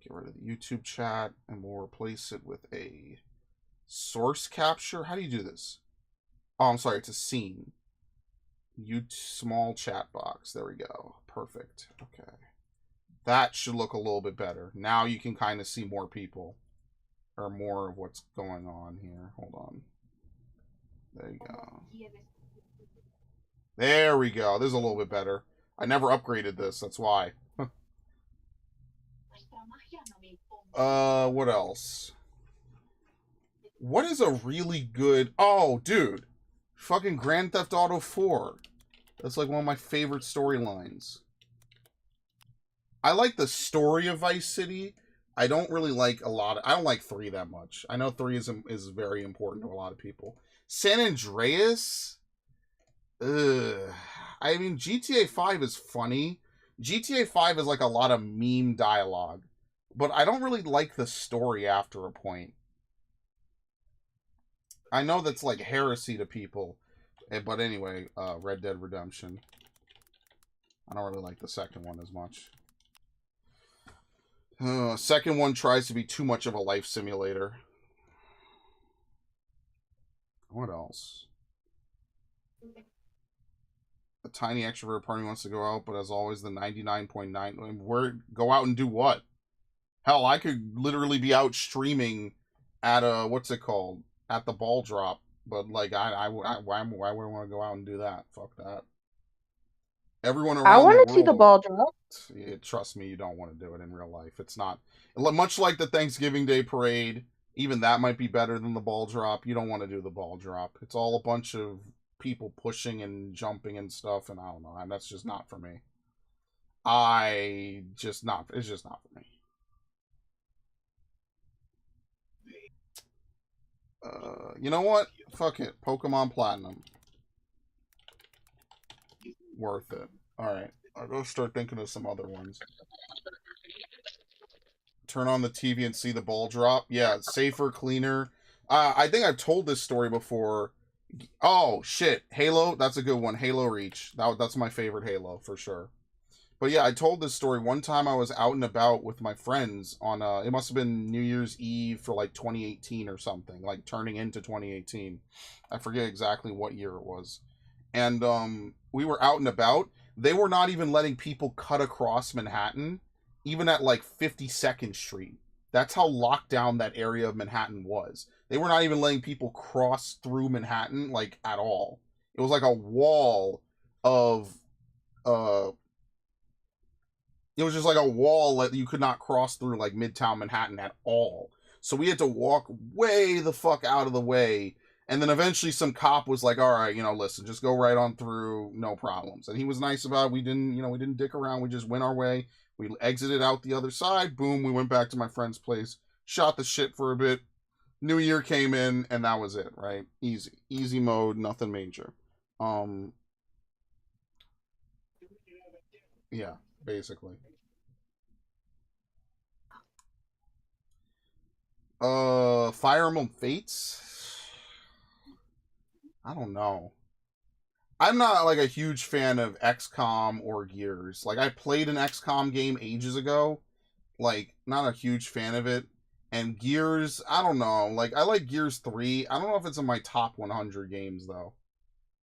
Get rid of the YouTube chat, and we'll replace it with a source capture. How do you do this? Oh, I'm sorry, it's a scene. Small chat box. There we go. Perfect. Okay. That should look a little bit better. Now you can kind of see more people. Or more of what's going on here. Hold on. There you go. There we go. This is a little bit better. I never upgraded this. That's why. What else? What is a really good... Oh, dude. Fucking Grand Theft Auto 4. That's like one of my favorite storylines. I like the story of Vice City. I don't really like a lot of... I don't like 3 that much. I know 3 is very important to a lot of people. San Andreas? Ugh. I mean, GTA 5 is funny. GTA 5 is like a lot of meme dialogue. But I don't really like the story after a point. I know that's like heresy to people. But anyway, Red Dead Redemption. I don't really like the second one as much. Second one tries to be too much of a life simulator. What else? A tiny extrovert party wants to go out, but as always, the 99.9... Go out and do what? Hell, I could literally be out streaming at what's it called? At the ball drop. But, like, why would I want to go out and do that? Fuck that. Everyone around I want to see the ball drop. Trust me, you don't want to do it in real life. It's not... Much like the Thanksgiving Day parade, even that might be better than the ball drop. You don't want to do the ball drop. It's all a bunch of people pushing and jumping and stuff, and I don't know. That's just not for me. It's just not for me. You know what? Fuck it. Pokemon Platinum. Worth it. Alright. I'll go start thinking of some other ones. Turn on the TV and see the ball drop. Yeah, it's safer, cleaner. I think I've told this story before. Oh, shit. Halo, that's a good one. Halo Reach. That's my favorite Halo, for sure. But yeah, I told this story. One time I was out and about with my friends on, it must have been New Year's Eve for like 2018 or something. Like turning into 2018. I forget exactly what year it was. And we were out and about. They were not even letting people cut across Manhattan, even at like 52nd Street. That's how locked down that area of Manhattan was. They were not even letting people cross through Manhattan, like, at all. It was like a wall of, it was just like a wall that you could not cross through, like, Midtown Manhattan at all. So we had to walk way the fuck out of the way. And then eventually some cop was like, all right, listen, just go right on through, no problems. And he was nice about it. We didn't dick around. We just went our way. We exited out the other side. Boom, we went back to my friend's place. Shot the shit for a bit. New Year came in, and that was it, right? Easy mode, nothing major. Yeah, basically. Fire Emblem Fates? I don't know. I'm not like a huge fan of XCOM or Gears. Like, I played an XCOM game ages ago. Like, not a huge fan of it. And Gears, I don't know. Like, I like Gears 3. I don't know if it's in my top 100 games, though.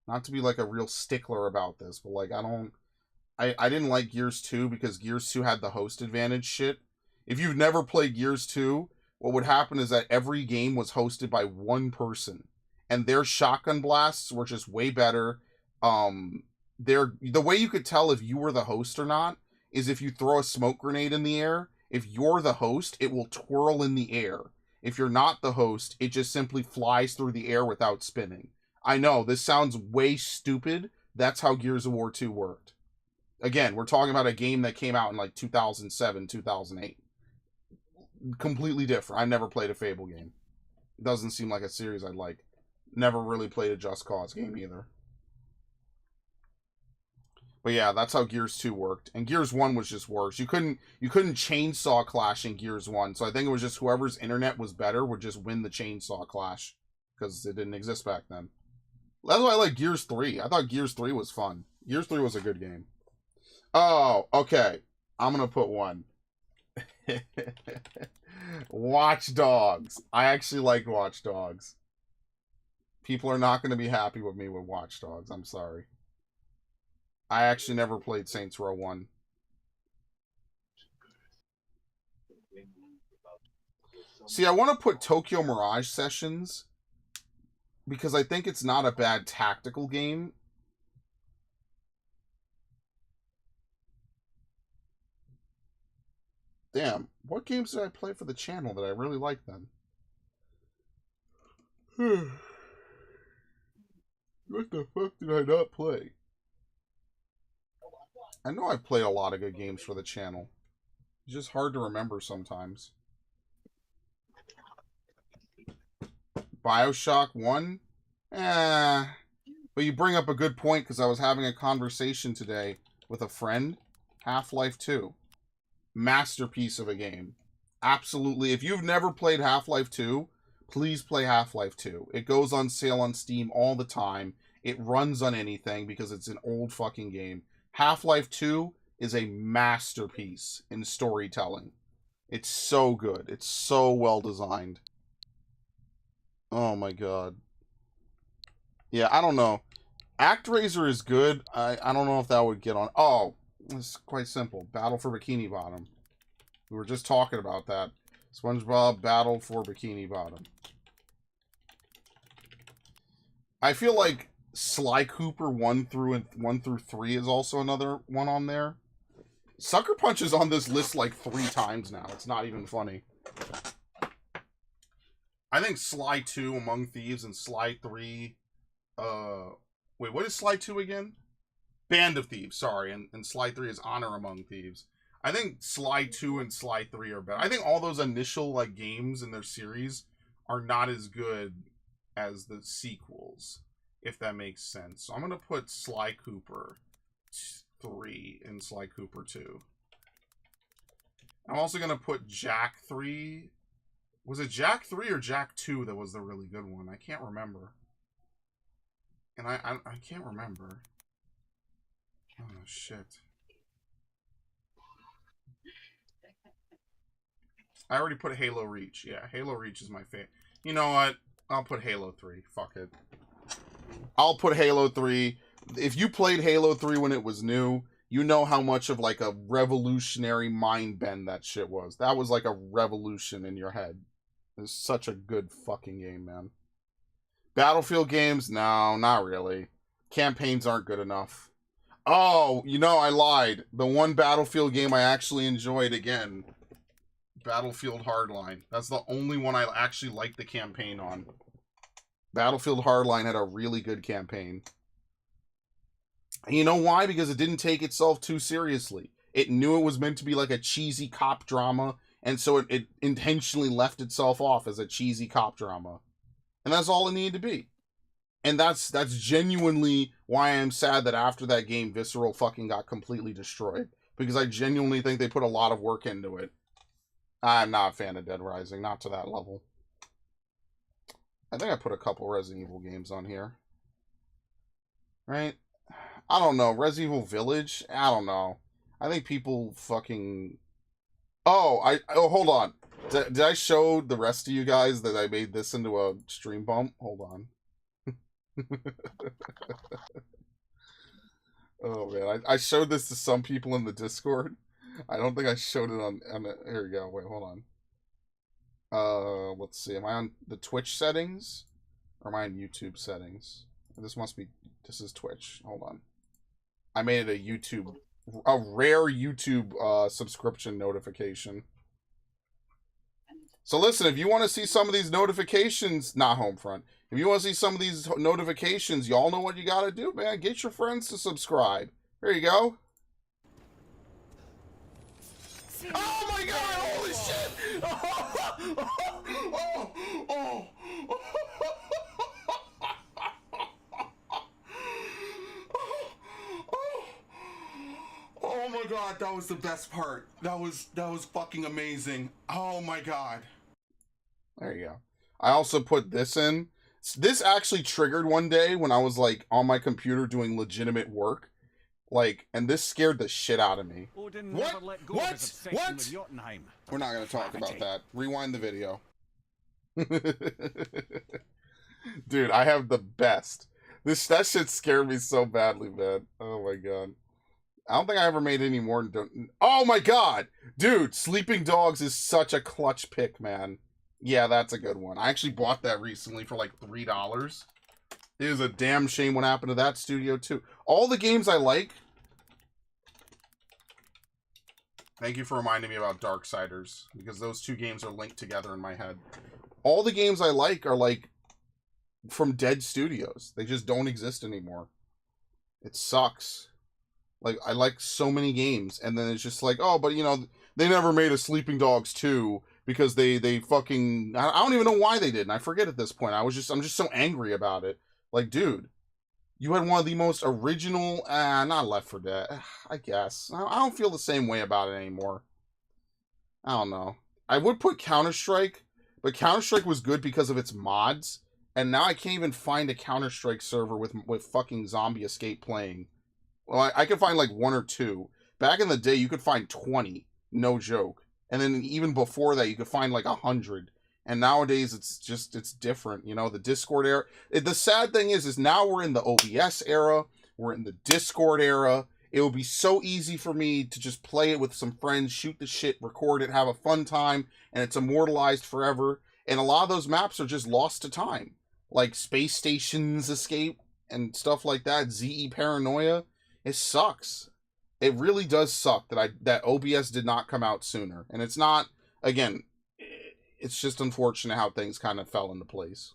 Not to be, like, a real stickler about this, but, like, I didn't like Gears 2 because Gears 2 had the host advantage shit. If you've never played Gears 2, what would happen is that every game was hosted by one person. And their shotgun blasts were just way better. The way you could tell if you were the host or not is if you throw a smoke grenade in the air. If you're the host, it will twirl in the air. If you're not the host, it just simply flies through the air without spinning. I know, this sounds way stupid. That's how Gears of War 2 worked. Again, we're talking about a game that came out in like 2007, 2008. Completely different. I've never played a Fable game. It doesn't seem like a series I'd like. Never really played a Just Cause game either. But yeah, that's how Gears 2 worked. And Gears 1 was just worse. You couldn't chainsaw clash in Gears 1. So I think it was just whoever's internet was better would just win the chainsaw clash. Because it didn't exist back then. That's why I like Gears 3. I thought Gears 3 was fun. Gears 3 was a good game. Oh, okay. I'm going to put one. Watch Dogs. I actually like Watch Dogs. People are not going to be happy with me with Watch Dogs. I'm sorry. I actually never played Saints Row 1. See, I want to put Tokyo Mirage Sessions because I think it's not a bad tactical game. Damn, what games did I play for the channel that I really liked then? What the fuck did I not play? I know I've played a lot of good games for the channel. It's just hard to remember sometimes. BioShock 1? But you bring up a good point because I was having a conversation today with a friend. Half-Life 2. Masterpiece of a game. Absolutely. If you've never played Half-Life 2, please play Half-Life 2. It goes on sale on Steam all the time. It runs on anything because it's an old fucking game. Half-Life 2 is a masterpiece in storytelling. It's so good. It's so well designed. Oh my god. Yeah, I don't know. ActRaiser is good. I don't know if that would get on. Oh, it's quite simple. Battle for Bikini Bottom. We were just talking about that. SpongeBob Battle for Bikini Bottom. I feel like Sly Cooper 1 through 3 is also another one on there. Sucker Punch is on this list like 3 times now. It's not even funny. I think Sly 2 Among Thieves and Sly 3 wait, what is Sly 2 again? Band of Thieves, sorry, and Sly 3 is Honor Among Thieves. I think Sly 2 and Sly 3 are better. I think all those initial like games in their series are not as good as the sequels, if that makes sense. So I'm going to put Sly Cooper 3 and Sly Cooper 2. I'm also going to put Jack 3. Was it Jack 3 or Jack 2 that was the really good one? I can't remember. And I can't remember. Oh, shit. I already put Halo Reach. Yeah, Halo Reach is my favorite. You know what? I'll put Halo 3. Fuck it. I'll put Halo 3. If you played Halo 3 when it was new, you know how much of like a revolutionary mind bend that shit was. That was like a revolution in your head. It's such a good fucking game, man. Battlefield games? No, not really. Campaigns aren't good enough. Oh, you know, I lied. The one Battlefield game I actually enjoyed again. Battlefield Hardline. That's the only one I actually liked the campaign on. Battlefield Hardline had a really good campaign. And you know why? Because it didn't take itself too seriously. It knew it was meant to be like a cheesy cop drama, And so it intentionally left itself off as a cheesy cop drama. And that's all it needed to be. And that's genuinely why I'm sad that after that game, Visceral fucking got completely destroyed. Because I genuinely think they put a lot of work into it. I'm not a fan of Dead Rising, not to that level. I think I put a couple Resident Evil games on here. Right? I don't know. Resident Evil Village? I don't know. I think people fucking... Oh, hold on. Did I show the rest of you guys that I made this into a stream bump? Hold on. Oh, man. I showed this to some people in the Discord. I don't think I showed it on here we go. Wait, hold on. Let's see. Am I on the Twitch settings? Or am I on YouTube settings? This is Twitch. Hold on. I made it a rare YouTube subscription notification. So listen, if you want to see some of these notifications, not Homefront. If you want to see some of these notifications, y'all know what you got to do, man. Get your friends to subscribe. Here you go. Oh my god, holy shit! Oh my god, that was the best part. That was fucking amazing. Oh my god. There you go. I also put this in. This actually triggered one day when I was like on my computer doing legitimate work. Like, and this scared the shit out of me. What? We're not going to talk about that. Rewind the video. Dude, I have the best. That shit scared me so badly, man. Oh my god. I don't think I ever made any more. Oh my god! Dude, Sleeping Dogs is such a clutch pick, man. Yeah, that's a good one. I actually bought that recently for like $3. It is a damn shame what happened to that studio, too. All the games I like... Thank you for reminding me about Darksiders, because those two games are linked together in my head. All the games I like are, like, from dead studios. They just don't exist anymore. It sucks. Like, I like so many games, and then it's just like, oh, but, you know, they never made a Sleeping Dogs 2 because they fucking... I don't even know why they didn't. I forget at this point. I'm just so angry about it. Like, dude, you had one of the most original... not Left 4 Dead, I guess. I don't feel the same way about it anymore. I don't know. I would put Counter-Strike, but Counter-Strike was good because of its mods, and now I can't even find a Counter-Strike server with fucking Zombie Escape playing. Well, I could find like 1 or 2. Back in the day, you could find 20. No joke. And then even before that, you could find like 100. And nowadays, it's different. You know, the Discord era. The sad thing is now we're in the OBS era. We're in the Discord era. It would be so easy for me to just play it with some friends, shoot the shit, record it, have a fun time, and it's immortalized forever. And a lot of those maps are just lost to time. Like Space Stations Escape and stuff like that. ZE Paranoia. It sucks. It really does suck that OBS did not come out sooner. And it's not, again, it's just unfortunate how things kind of fell into place.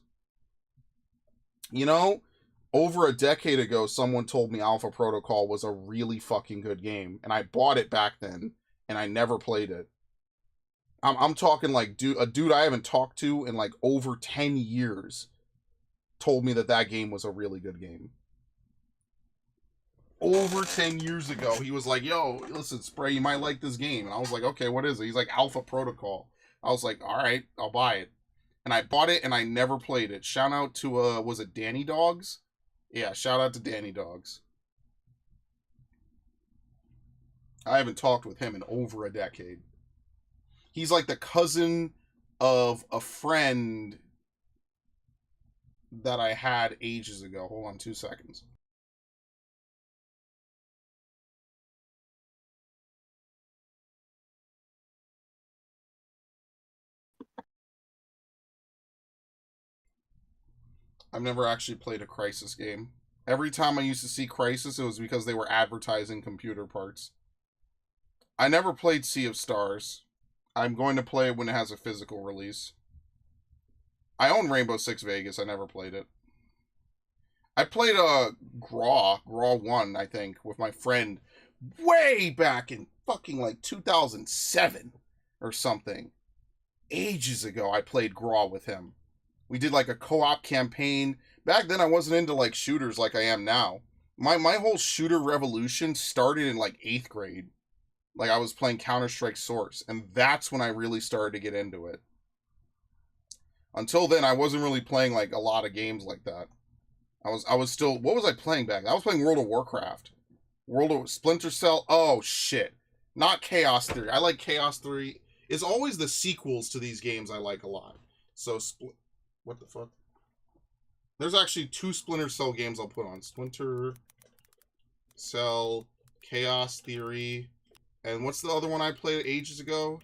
You know, over a decade ago, someone told me Alpha Protocol was a really fucking good game. And I bought it back then, and I never played it. I'm talking like a dude I haven't talked to in like over 10 years told me that game was a really good game. Over 10 years ago, he was like, yo, listen, Spray, you might like this game. And I was like, okay, what is it? He's like, Alpha Protocol. I was like, all right, I'll buy it. And I bought it, and I never played it. Shout out to, was it Danny Dogs? Yeah, shout out to Danny Dogs. I haven't talked with him in over a decade. He's like the cousin of a friend that I had ages ago. Hold on 2 seconds. I've never actually played a Crysis game. Every time I used to see Crysis, it was because they were advertising computer parts. I never played Sea of Stars. I'm going to play it when it has a physical release. I own Rainbow Six Vegas. I never played it. I played Graw 1, I think, with my friend way back in fucking like 2007. or something. Ages ago, I played Graw with him. We did like a co-op campaign. Back then, I wasn't into like shooters like I am now. My whole shooter revolution started in like 8th grade. Like I was playing Counter-Strike Source, and that's when I really started to get into it. Until then, I wasn't really playing like a lot of games like that. I was still, what was I playing back? I was playing World of Warcraft. World of Splinter Cell. Oh shit. Not Chaos Theory. I like Chaos Theory. It's always the sequels to these games I like a lot. So what the fuck? There's actually 2 Splinter Cell games I'll put on. Splinter Cell, Chaos Theory, and what's the other one I played ages ago?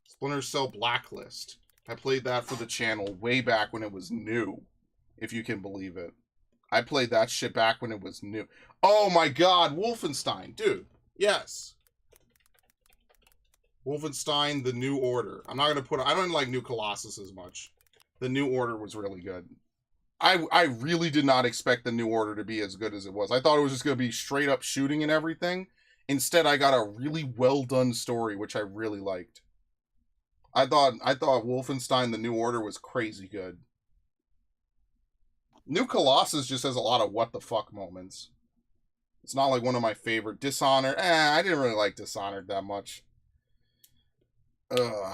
Splinter Cell Blacklist. I played that for the channel way back when it was new, if you can believe it. I played that shit back when it was new. Oh my god, Wolfenstein, dude. Yes. Wolfenstein, The New Order. I'm not going to put... I don't like New Colossus as much. The New Order was really good. I really did not expect The New Order to be as good as it was. I thought it was just going to be straight up shooting and everything. Instead, I got a really well done story, which I really liked. I thought Wolfenstein The New Order was crazy good. New Colossus just has a lot of what the fuck moments. It's not like one of my favorite. Dishonored. I didn't really like Dishonored that much. I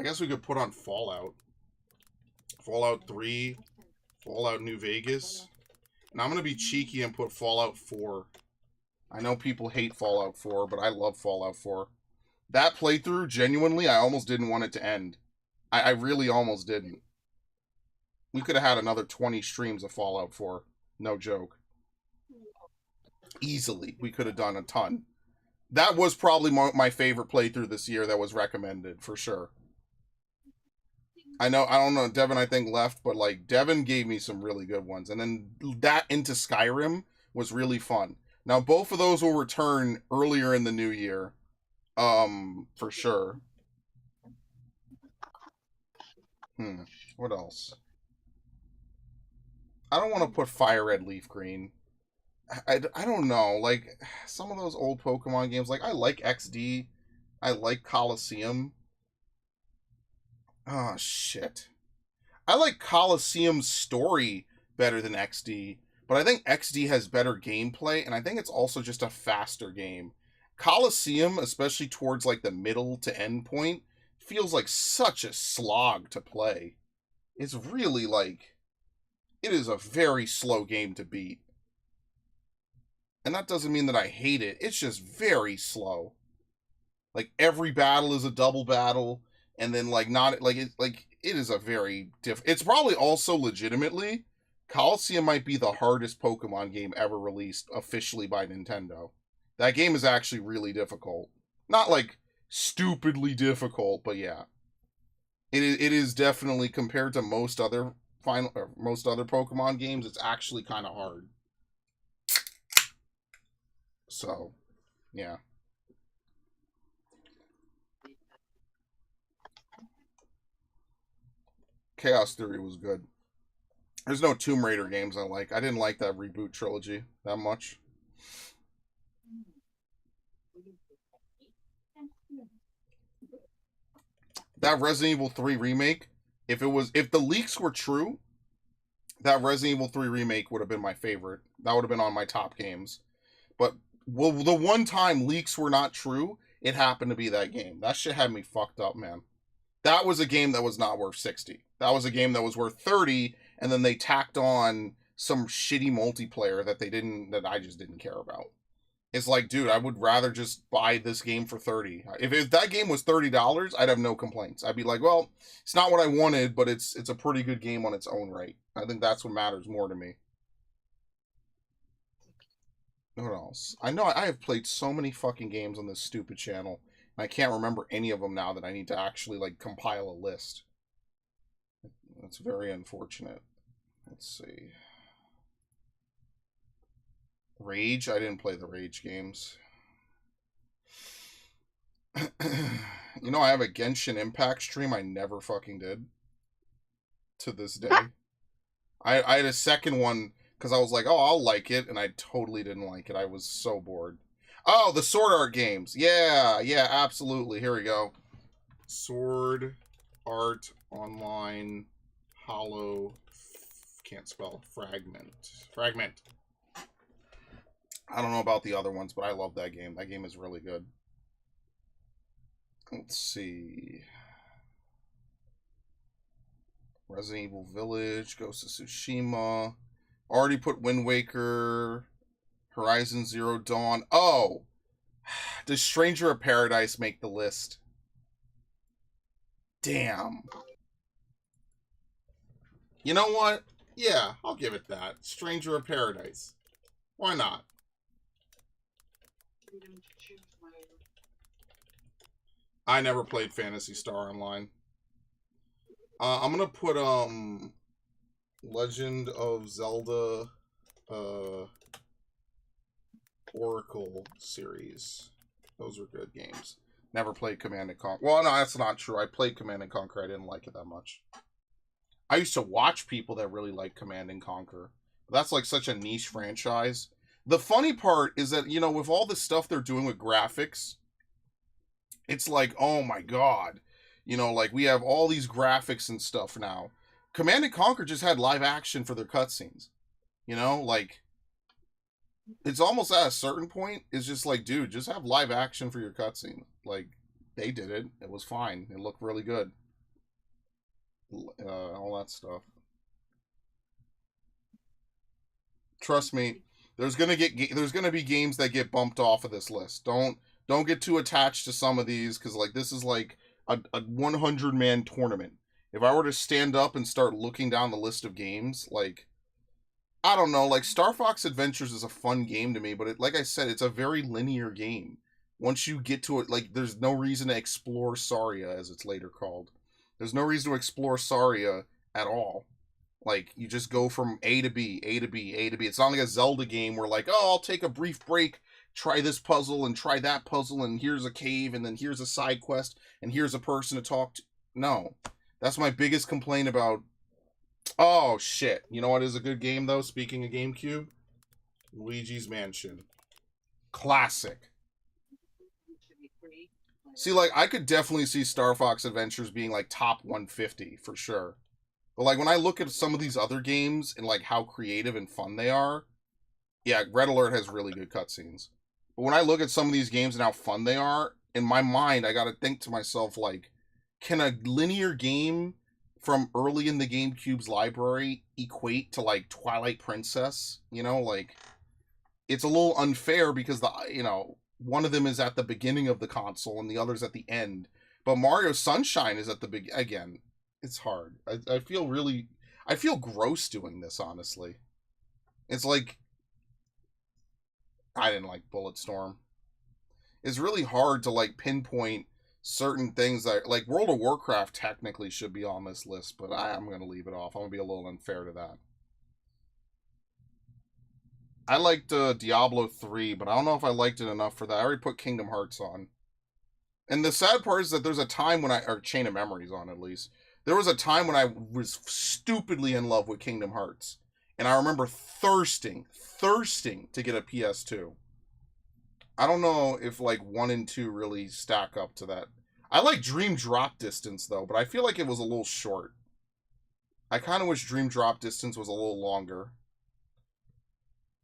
guess we could put on Fallout. Fallout 3, Fallout New Vegas. And I'm going to be cheeky and put Fallout 4. I know people hate Fallout 4, but I love Fallout 4. That playthrough, genuinely, I almost didn't want it to end. I really almost didn't. We could have had another 20 streams of Fallout 4. No joke. Easily. We could have done a ton. That was probably my favorite playthrough this year that was recommended, for sure. I don't know, Devin I think left, but like Devin gave me some really good ones. And then that into Skyrim was really fun. Now both of those will return earlier in the new year. For sure. What else? I don't want to put Fire Red Leaf Green. I don't know. Like, some of those old Pokemon games, like, I like XD. I like Coliseum. Oh, shit. I like Coliseum's story better than XD, but I think XD has better gameplay, and I think it's also just a faster game. Coliseum, especially towards, like, the middle to end point, feels like such a slog to play. It's really, like... It is a very slow game to beat. And that doesn't mean that I hate it. It's just very slow. Like, every battle is a double battle, and then, like, not... Like, it is a very... It's probably also, legitimately, Coliseum might be the hardest Pokemon game ever released officially by Nintendo. That game is actually really difficult. Not, like, stupidly difficult, but yeah. It is definitely, compared to most other Pokemon games, it's actually kind of hard. So, yeah. Chaos Theory was good. There's no Tomb Raider games I like. I didn't like that reboot trilogy that much. That Resident Evil 3 remake, if the leaks were true, that Resident Evil 3 remake would have been my favorite. That would have been on my top games. But the one time leaks were not true, it happened to be that game. That shit had me fucked up, man. That was a game that was not worth 60. That was a game that was worth 30, and then they tacked on some shitty multiplayer that I just didn't care about. It's like, dude, I would rather just buy this game for 30. If that game was $30, I'd have no complaints. I'd be like, well, it's not what I wanted, but it's a pretty good game on its own right. I think that's what matters more to me. What else? I know I have played so many fucking games on this stupid channel, and I can't remember any of them now that I need to actually, like, compile a list. That's very unfortunate. Let's see. Rage? I didn't play the Rage games. You know, I have a Genshin Impact stream I never fucking did. To this day. I had a second one, because I was like, oh, I'll like it, and I totally didn't like it. I was so bored. Oh, the Sword Art games. Yeah, yeah, absolutely. Here we go. Sword Art Online Hollow. Can't spell. Fragment. I don't know about the other ones, but I love that game. That game is really good. Let's see. Resident Evil Village, Ghost of Tsushima. Already put Wind Waker, Horizon Zero Dawn. Oh! Does Stranger of Paradise make the list? Damn. You know what? Yeah, I'll give it that. Stranger of Paradise. Why not? I never played Phantasy Star Online. I'm gonna put Legend of Zelda Oracle series. Those are good games. Never played Command and Conquer. Well, no, that's not true. I played Command and Conquer. I didn't like it that much. I used to watch people that really like Command and Conquer. But that's like such a niche franchise. The funny part is that, you know, with all the stuff they're doing with graphics, it's like, oh my god. You know, like, we have all these graphics and stuff now. Command and Conquer just had live action for their cutscenes. You know, like, it's almost at a certain point, it's just like, dude, just have live action for your cutscene. Like, they did it. It was fine. It looked really good. All that stuff. Trust me, there's gonna be games that get bumped off of this list. Don't get too attached to some of these, because like this is like a 100-man tournament. If I were to stand up and start looking down the list of games, like, I don't know, like Star Fox Adventures is a fun game to me, but like I said, it's a very linear game. Once you get to it, like, there's no reason to explore Saria, as it's later called. There's no reason to explore Saria at all. Like, you just go from A to B, A to B, A to B. It's not like a Zelda game where, like, oh, I'll take a brief break, try this puzzle and try that puzzle, and here's a cave, and then here's a side quest, and here's a person to talk to. No. That's my biggest complaint about... Oh, shit. You know what is a good game, though, speaking of GameCube? Luigi's Mansion. Classic. See, like, I could definitely see Star Fox Adventures being, like, top 150, for sure. But, like, when I look at some of these other games and, like, how creative and fun they are, yeah, Red Alert has really good cutscenes. But when I look at some of these games and how fun they are, in my mind, I gotta think to myself, like, can a linear game from early in the GameCube's library equate to, like, Twilight Princess? You know, like, it's a little unfair because, you know, one of them is at the beginning of the console and the other's at the end. But Mario Sunshine is at the beginning. Again, it's hard. I feel gross doing this, honestly. It's like, I didn't like Bulletstorm. It's really hard to, like, pinpoint certain things that, like, World of Warcraft technically should be on this list, but I'm going to leave it off. I'm going to be a little unfair to that. I liked Diablo 3, but I don't know if I liked it enough for that. I already put Kingdom Hearts on. And the sad part is that there's a time when or Chain of Memories on, at least. There was a time when I was stupidly in love with Kingdom Hearts. And I remember thirsting to get a PS2. I don't know if, like, 1 and 2 really stack up to that. I like Dream Drop Distance, though, but I feel like it was a little short. I kind of wish Dream Drop Distance was a little longer.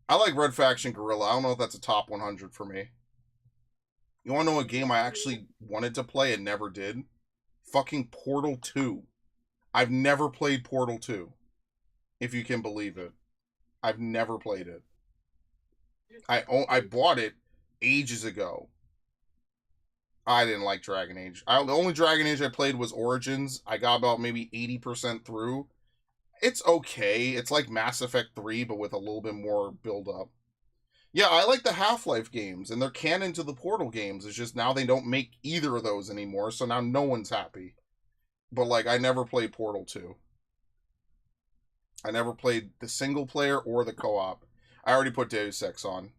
I like Red Faction Guerrilla. I don't know if that's a top 100 for me. You want to know a game I actually wanted to play and never did? Fucking Portal 2. I've never played Portal 2. If you can believe it. I've never played it. I bought it ages ago. I didn't like Dragon Age. The only Dragon Age I played was Origins. I got about maybe 80% through. It's okay. It's like Mass Effect 3, but with a little bit more build-up. Yeah, I like the Half-Life games, and they're canon to the Portal games. It's just now they don't make either of those anymore, so now no one's happy. But, like, I never played Portal 2. I never played the single player or the co-op. I already put Deus Ex on.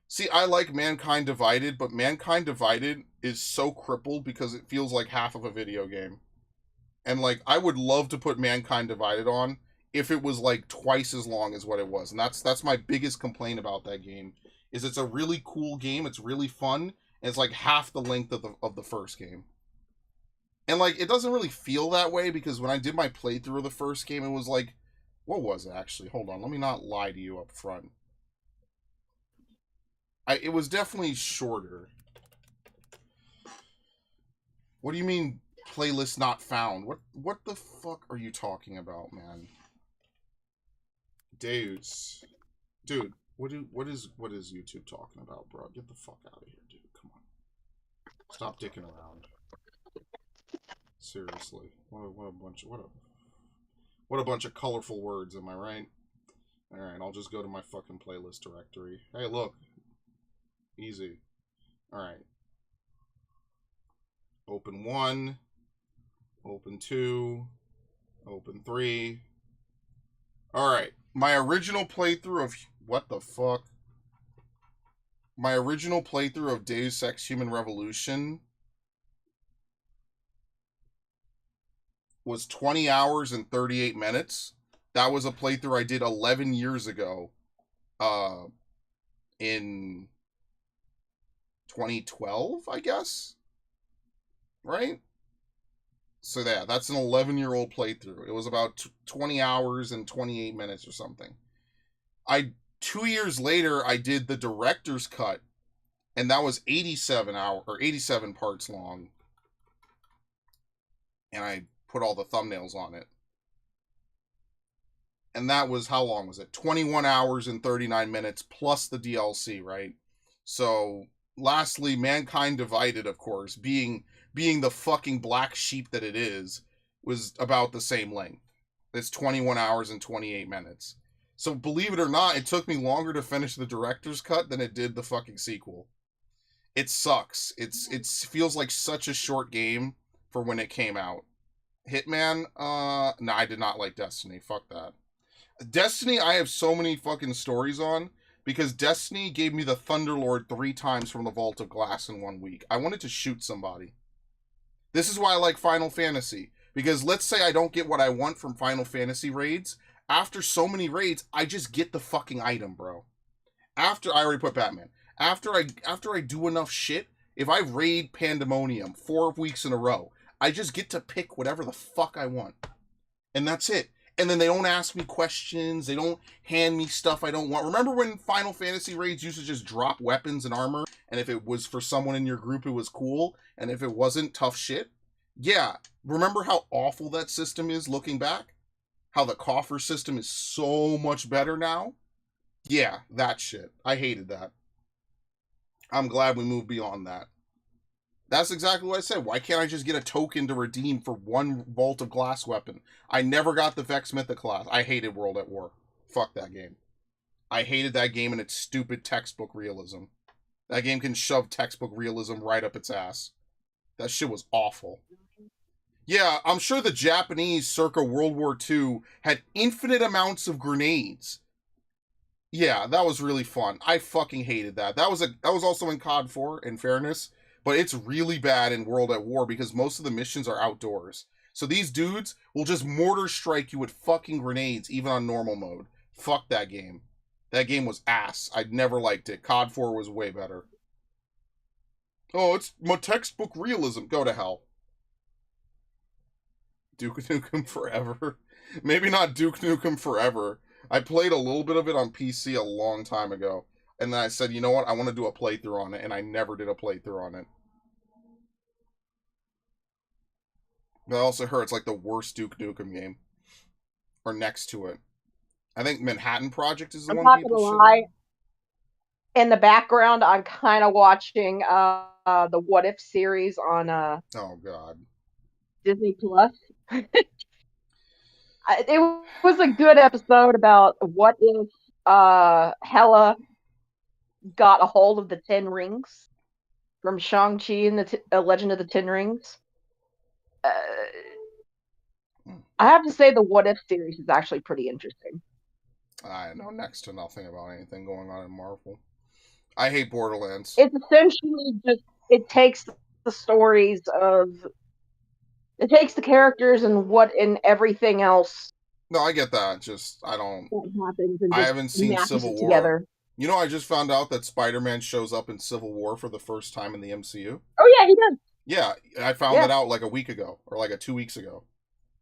See, I like Mankind Divided, but Mankind Divided is so crippled because it feels like half of a video game. And, like, I would love to put Mankind Divided on if it was, like, twice as long as what it was. And that's my biggest complaint about that game, is it's a really cool game. It's really fun. And it's like half the length of the first game. And like it doesn't really feel that way because when I did my playthrough of the first game, it was like, what was it actually? Hold on, let me not lie to you up front. It was definitely shorter. What do you mean playlist not found? What the fuck are you talking about, man? Deus. Dude, what is YouTube talking about, bro? Get the fuck out of here, dude. Come on. Stop dicking around. Seriously. What a bunch of colorful words, am I right? Alright, I'll just go to my fucking playlist directory. Hey, look. Easy. Alright. Open 1. Open 2. Open 3. Alright. My original playthrough of... What the fuck? My original playthrough of Deus Ex Human Revolution was 20 hours and 38 minutes. That was a playthrough I did 11 years ago. In 2012, I guess? Right? So yeah, that's an 11-year-old playthrough. It was about 20 hours and 28 minutes or something. 2 years later, I did the director's cut, and that was 87 parts long. And I put all the thumbnails on it. And that was, how long was it? 21 hours and 39 minutes plus the DLC, right? So, lastly, Mankind Divided, of course, being the fucking black sheep that it is, was about the same length. It's 21 hours and 28 minutes. So, believe it or not, it took me longer to finish the director's cut than it did the fucking sequel. It sucks. It feels like such a short game for when it came out. Hitman? No, I did not like Destiny. Fuck that. Destiny, I have so many fucking stories on, because Destiny gave me the Thunderlord 3 times from the Vault of Glass in 1 week. I wanted to shoot somebody. This is why I like Final Fantasy, because let's say I don't get what I want from Final Fantasy raids. After so many raids, I just get the fucking item, bro. I already put Batman. After I do enough shit, if I raid Pandemonium 4 weeks in a row, I just get to pick whatever the fuck I want. And that's it. And then they don't ask me questions. They don't hand me stuff I don't want. Remember when Final Fantasy raids used to just drop weapons and armor? And if it was for someone in your group, it was cool. And if it wasn't, tough shit? Yeah. Remember how awful that system is looking back? How the coffer system is so much better now? Yeah, that shit. I hated that. I'm glad we moved beyond that. That's exactly what I said. Why can't I just get a token to redeem for 1 Vault of Glass weapon? I never got the Vex Mythoclast. I hated World at War. Fuck that game. I hated that game and its stupid textbook realism. That game can shove textbook realism right up its ass. That shit was awful. Yeah, I'm sure the Japanese circa World War II had infinite amounts of grenades. Yeah, that was really fun. I fucking hated that. That was also in COD 4, in fairness. But it's really bad in World at War because most of the missions are outdoors. So these dudes will just mortar strike you with fucking grenades, even on normal mode. Fuck that game. That game was ass. I'd never liked it. COD 4 was way better. Oh, it's my textbook realism. Go to hell. Duke Nukem Forever. Maybe not Duke Nukem Forever. I played a little bit of it on PC a long time ago. And then I said, you know what? I want to do a playthrough on it. And I never did a playthrough on it. But I also heard it's like the worst Duke Nukem game. Or next to it. I think Manhattan Project is the one people should... lie. In the background, I'm kind of watching the What If series on oh, God. Disney Plus. It was a good episode about what if Hela got a hold of the 10 rings from Shang-Chi and the Legend of the 10 Rings. I have to say the What If series is actually pretty interesting. I know next to nothing about anything going on in Marvel. I hate Borderlands. It's essentially just, it takes the stories of, it takes the characters and everything else. No, I get that. Just, I don't, what happens and I haven't seen Civil War. Together. You know, I just found out that Spider-Man shows up in Civil War for the first time in the MCU. Oh yeah, he does. Yeah, I found Yeah. that out like a week ago or like 2 weeks ago.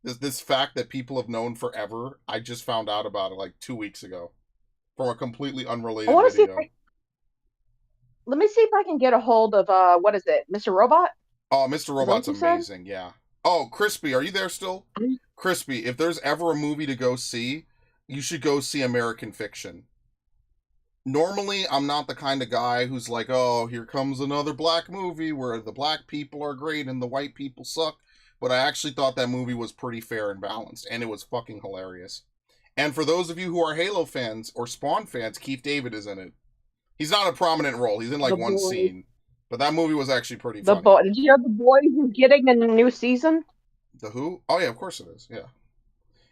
This fact that people have known forever, I just found out about it like 2 weeks ago from a completely I unrelated want to see if video. let me see if I can get a hold of what is it, Mr. Robot? Oh, Mr. Is that what Robot's you said? amazing. Yeah. Oh, Crispy, are you there still? Crispy, if there's ever a movie to go see, you should go see American Fiction. Normally, I'm not the kind of guy who's like, oh, here comes another black movie where the black people are great and the white people suck. But I actually thought that movie was pretty fair and balanced, and it was fucking hilarious. And for those of you who are Halo fans or Spawn fans, Keith David is in it. He's not a prominent role. He's in like The one boys. scene. But that movie was actually pretty The funny. boy. Did you know the boys is getting a new season? The Who? Oh yeah, of course it is. Yeah.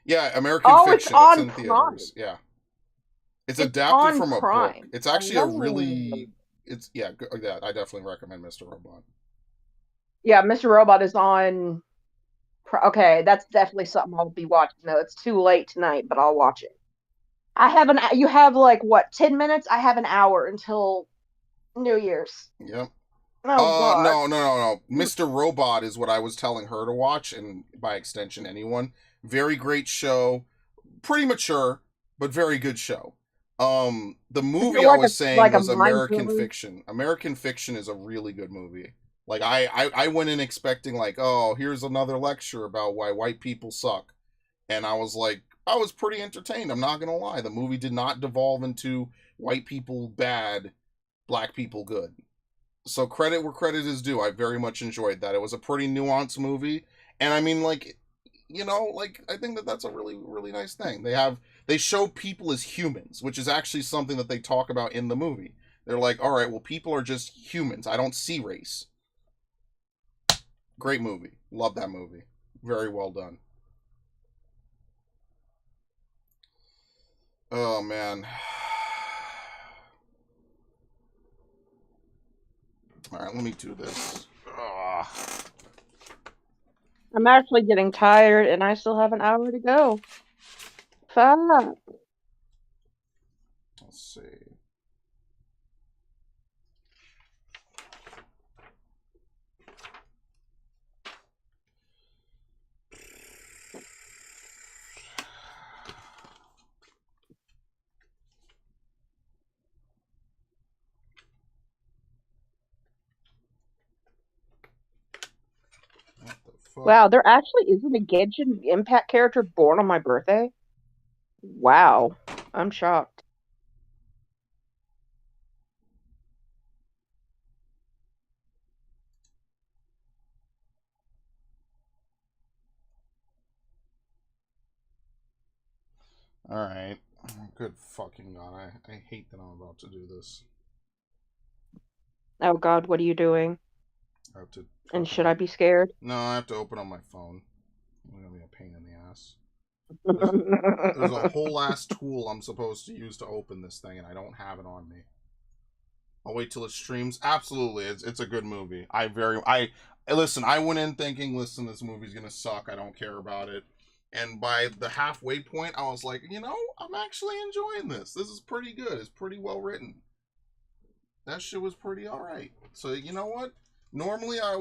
Yeah, American Oh, Fiction. it's on It's in Prime. theaters. Yeah. It's It's adapted on from a Prime. book. It's actually a Oh. really yeah, I definitely recommend Mr. Robot. Yeah, Mr. Robot is on. Okay, that's definitely something I'll be watching. No, it's too late tonight, but I'll watch it. I have an. You have like what? 10 minutes. I have an hour until New Year's. Yep. Oh God. No. Mr. Robot is what I was telling her to watch, and by extension, anyone. Very great show. Pretty mature, but very good show. The movie I was saying was American Fiction. American Fiction is a really good movie. Like I went in expecting like, oh, here's another lecture about why white people suck. And I was like, I was pretty entertained, I'm not gonna lie. The movie did not devolve into white people bad, black people good. So credit where credit is due. I very much enjoyed that. It was a pretty nuanced movie. And I mean, like, like I think that that's a really really nice thing. They show people as humans, which is actually something that they talk about in the movie. They're like, all right, well, people are just humans. I don't see race. Great movie. Love that movie. Very well done. Oh man. All right, let me do this. Ugh. I'm actually getting tired, and I still have an hour to go. Fuck. Let's see. Wow, there actually isn't a Genshin Impact character born on my birthday? Wow. I'm shocked. Alright. Good fucking god. I hate that I'm about to do this. Oh God, what are you doing? I have to. And should I be scared? No, I have to open on my phone. It's gonna be a pain in the ass. There's a whole ass tool I'm supposed to use to open this thing, and I don't have it on me. I'll wait till it streams. Absolutely, it's a good movie. Listen. I went in thinking, listen, this movie's gonna suck. I don't care about it. And by the halfway point, I was like, I'm actually enjoying this. This is pretty good. It's pretty well written. That shit was pretty alright. So you know what? Normally I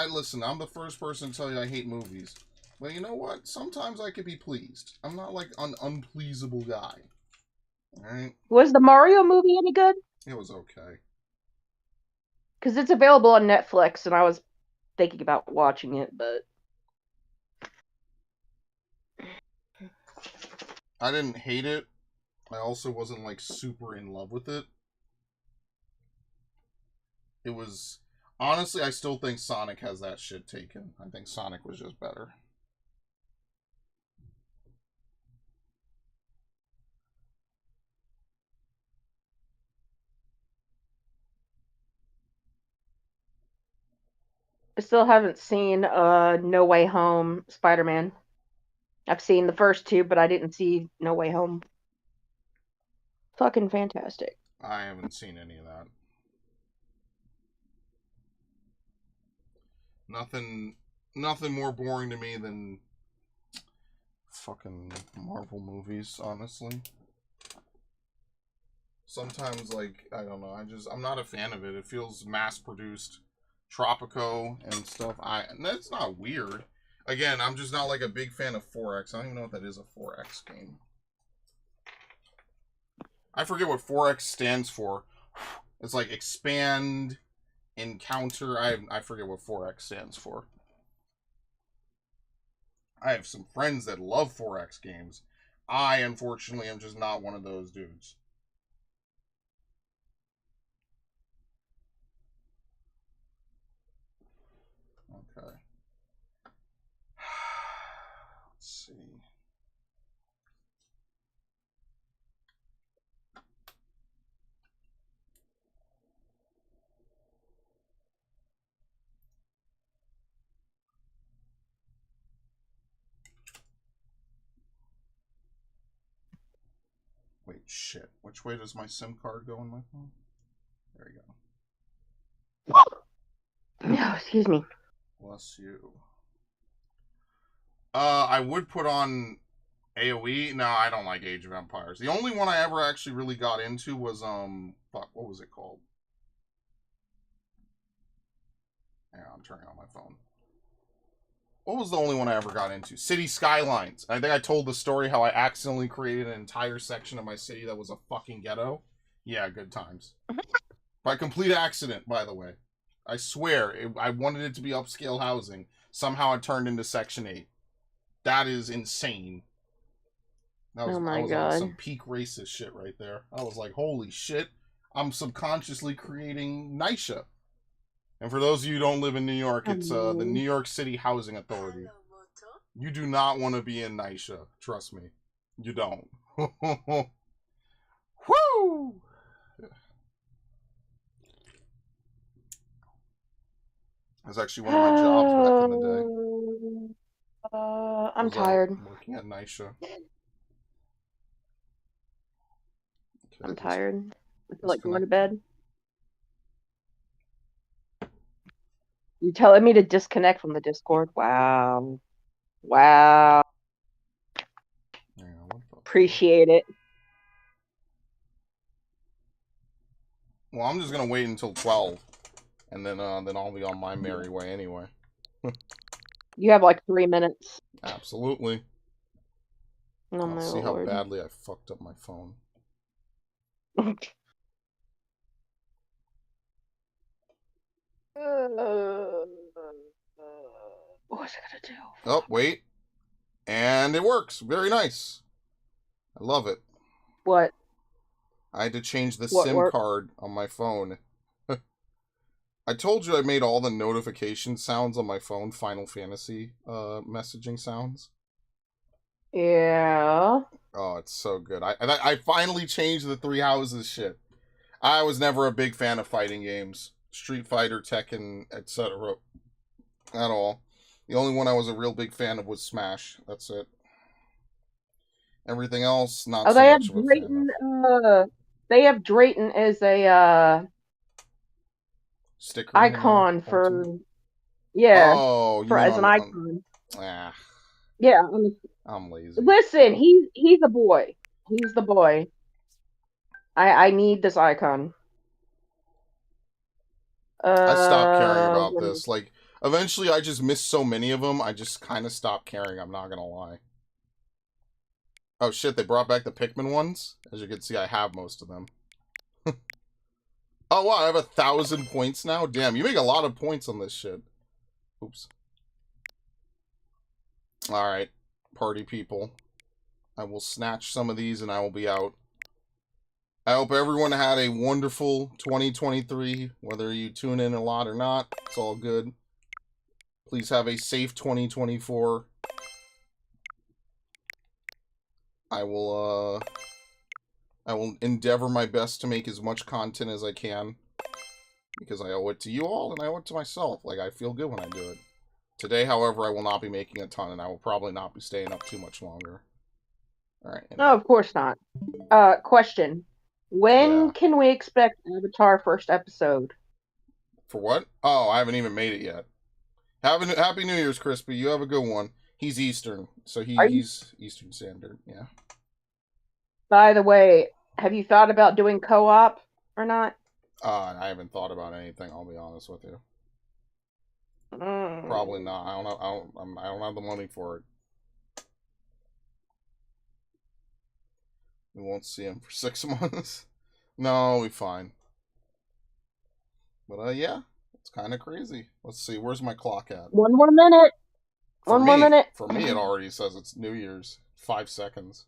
listen. I'm the first person to tell you I hate movies. But you know what? Sometimes I can be pleased. I'm not like an unpleasable guy. Alright? Was the Mario movie any good? It was okay. Because it's available on Netflix, and I was thinking about watching it, but I didn't hate it. I also wasn't like super in love with it. It was honestly, I still think Sonic has that shit taken. I think Sonic was just better. I still haven't seen No Way Home Spider-Man. I've seen the first two, but I didn't see No Way Home. Fucking fantastic. I haven't seen any of that. Nothing more boring to me than fucking Marvel movies, honestly. Sometimes, like, I don't know, I'm not a fan of it. It feels mass-produced, Tropico and stuff. And that's not weird. Again, I'm just not, like, a big fan of 4X. I don't even know what that is, a 4X game. I forget what 4X stands for. It's like expand, encounter. I forget what 4X stands for. I have some friends that love 4X games. I, unfortunately, am just not one of those dudes. Okay. Let's see. Wait, shit. Which way does my SIM card go on my phone? There you go. No, excuse me. Bless you. I would put on AoE. No, I don't like Age of Empires. The only one I ever actually really got into was, fuck, what was it called? Yeah, I'm turning on my phone. What was the only one I ever got into? City Skylines. I think I told the story how I accidentally created an entire section of my city that was a fucking ghetto. Yeah, good times. By complete accident, by the way. I swear, I wanted it to be upscale housing. Somehow it turned into Section 8. That is insane. That was, Oh my like God. some peak racist shit right there. I was like, holy shit. I'm subconsciously creating Nisha. And for those of you who don't live in New York, it's the New York City Housing Authority. You do not want to be in Nisha. Trust me. You don't. Woo! That's actually one of my jobs back in the day. I'm tired. Working at Nisha. Okay, I'm tired. I feel like going to bed. You telling me to disconnect from the Discord? Wow. Wow. Yeah, appreciate it. Well, I'm just gonna wait until 12, and then I'll be on my merry way anyway. You have like 3 minutes. Absolutely. Oh, I'll see Lord. how badly I fucked up my phone. What's it gonna do? Oh, wait. And it works. Very nice. I love it. What? I had to change the SIM card on my phone. I told you I made all the notification sounds on my phone Final Fantasy messaging sounds. Yeah. Oh, it's so good. I finally changed the Three Houses shit. I was never a big fan of fighting games. Street Fighter, Tekken, etc. At all. The only one I was a real big fan of was Smash. That's it. Everything else, not so much of a fan of. They have Drayton as a sticker icon for as an icon. Yeah, I'm lazy. Listen, he's a boy. He's the boy. I need this icon. I stopped caring about this. Like, eventually I just missed so many of them, I just kind of stopped caring, I'm not gonna lie. Oh shit, they brought back the Pikmin ones? As you can see, I have most of them. Oh wow, I have 1,000 points now? Damn, you make a lot of points on this shit. Oops. Alright, party people. I will snatch some of these and I will be out. I hope everyone had a wonderful 2023, whether you tune in a lot or not. It's all good. Please have a safe 2024. I will endeavor my best to make as much content as I can. Because I owe it to you all, and I owe it to myself. Like, I feel good when I do it. Today, however, I will not be making a ton, and I will probably not be staying up too much longer. Alright. No, of course not. Question. When can we expect Avatar first episode? For what? Oh, I haven't even made it yet. Happy New Year's, Crispy. You have a good one. He's Eastern, so he's Eastern Standard, yeah. By the way, Have you thought about doing co-op or not? I haven't thought about anything. I'll be honest with you. Mm. Probably not. I don't know. I don't have the money for it. We won't see him for 6 months. No, we'll be fine. But yeah, it's kind of crazy. Let's see. Where's my clock at? One more minute. For One more minute. For me, it already says it's New Year's. 5 seconds.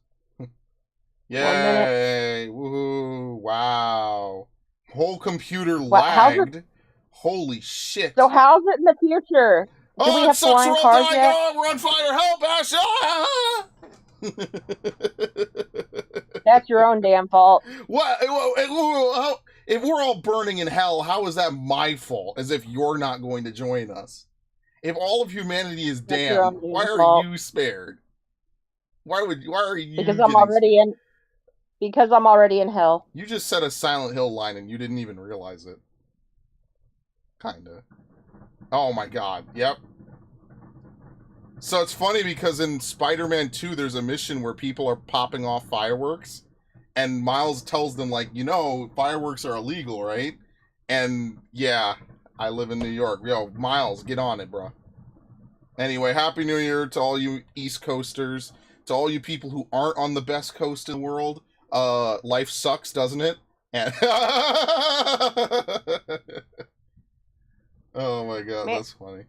Yay! 1 minute. Woohoo! Wow! Whole computer What, lagged. Holy shit! So how's it in the future? Do we have flying cars yet? Oh, we're on fire! Help, Ash! Ah! That's your own damn fault. What? If we're all burning in hell, how is that my fault? As if you're not going to join us. If all of humanity is damned, why are you spared? Why are you? Because I'm already in hell. You just said a Silent Hill line and you didn't even realize it. Kinda. Oh my god. Yep. So it's funny because in Spider-Man 2, there's a mission where people are popping off fireworks, and Miles tells them, like, you know, fireworks are illegal, right? And yeah, I live in New York. Yo, Miles, get on it, bro. Anyway, Happy New Year to all you East Coasters, to all you people who aren't on the best coast in the world. Life sucks, doesn't it? And oh my god, that's funny.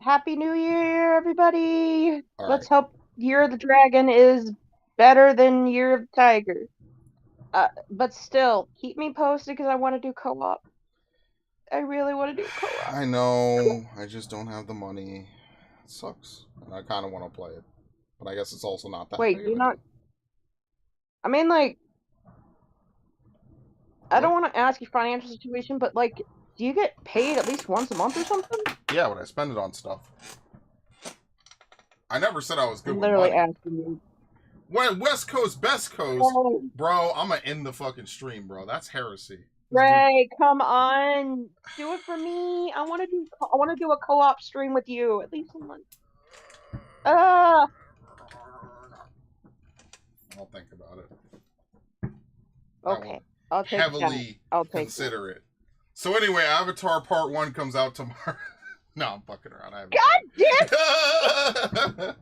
Happy New Year, everybody! All Let's hope Year of the Dragon is better than Year of the Tiger. But still, keep me posted because I want to do co-op. I really want to do co-op. I know, I just don't have the money. It sucks. And I kind of want to play it. But I guess it's also not that Wait, big you're of a not... deal. I mean, like... I don't want to ask your financial situation, but, like, do you get paid at least once a month or something? Yeah, but I spend it on stuff. I never said I was good I'm with literally money. asking you. When West Coast, best coast, Oh. bro, I'm gonna end the fucking stream, bro. That's heresy. Ray, come on, do it for me. I want to do a co-op stream with you at least a month. I'll think about it. Okay, I'll take heavily consider it. So anyway, Avatar Part 1 comes out tomorrow. No, I'm fucking around. God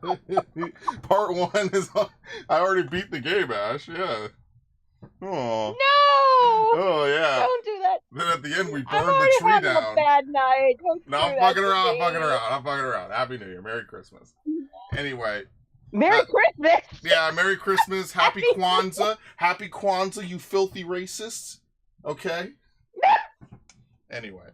damn! Part 1 is on. I already beat the game, Ash. Yeah. Oh. No! Oh yeah. Don't do that. Then at the end we I'm burned already the tree having down. a bad night. Don't No, do I'm that fucking to around. I'm me. fucking around. I'm fucking around. Happy New Year. Merry Christmas. Anyway. Merry Christmas. Yeah, Merry Christmas. Happy Kwanzaa. Happy Kwanzaa, you filthy racists. Okay? Anyway.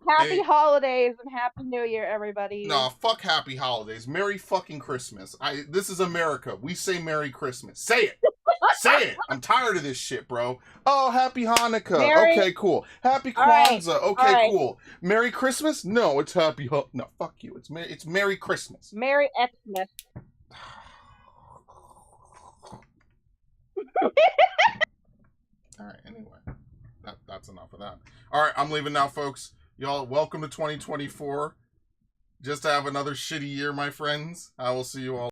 Happy holidays and Happy New Year, everybody. No, fuck Happy Holidays. Merry fucking Christmas. This is America. We say Merry Christmas. Say it. Say it. I'm tired of this shit, bro. Oh, Happy Hanukkah. Okay, cool. Happy Kwanzaa. Okay, cool. Merry Christmas? No, it's Happy No, fuck you. It's Merry Christmas. Merry Xmas. Alright, anyway. That's enough of that. Alright, I'm leaving now, folks. Y'all, welcome to 2024. Just to have another shitty year, my friends. I will see you all.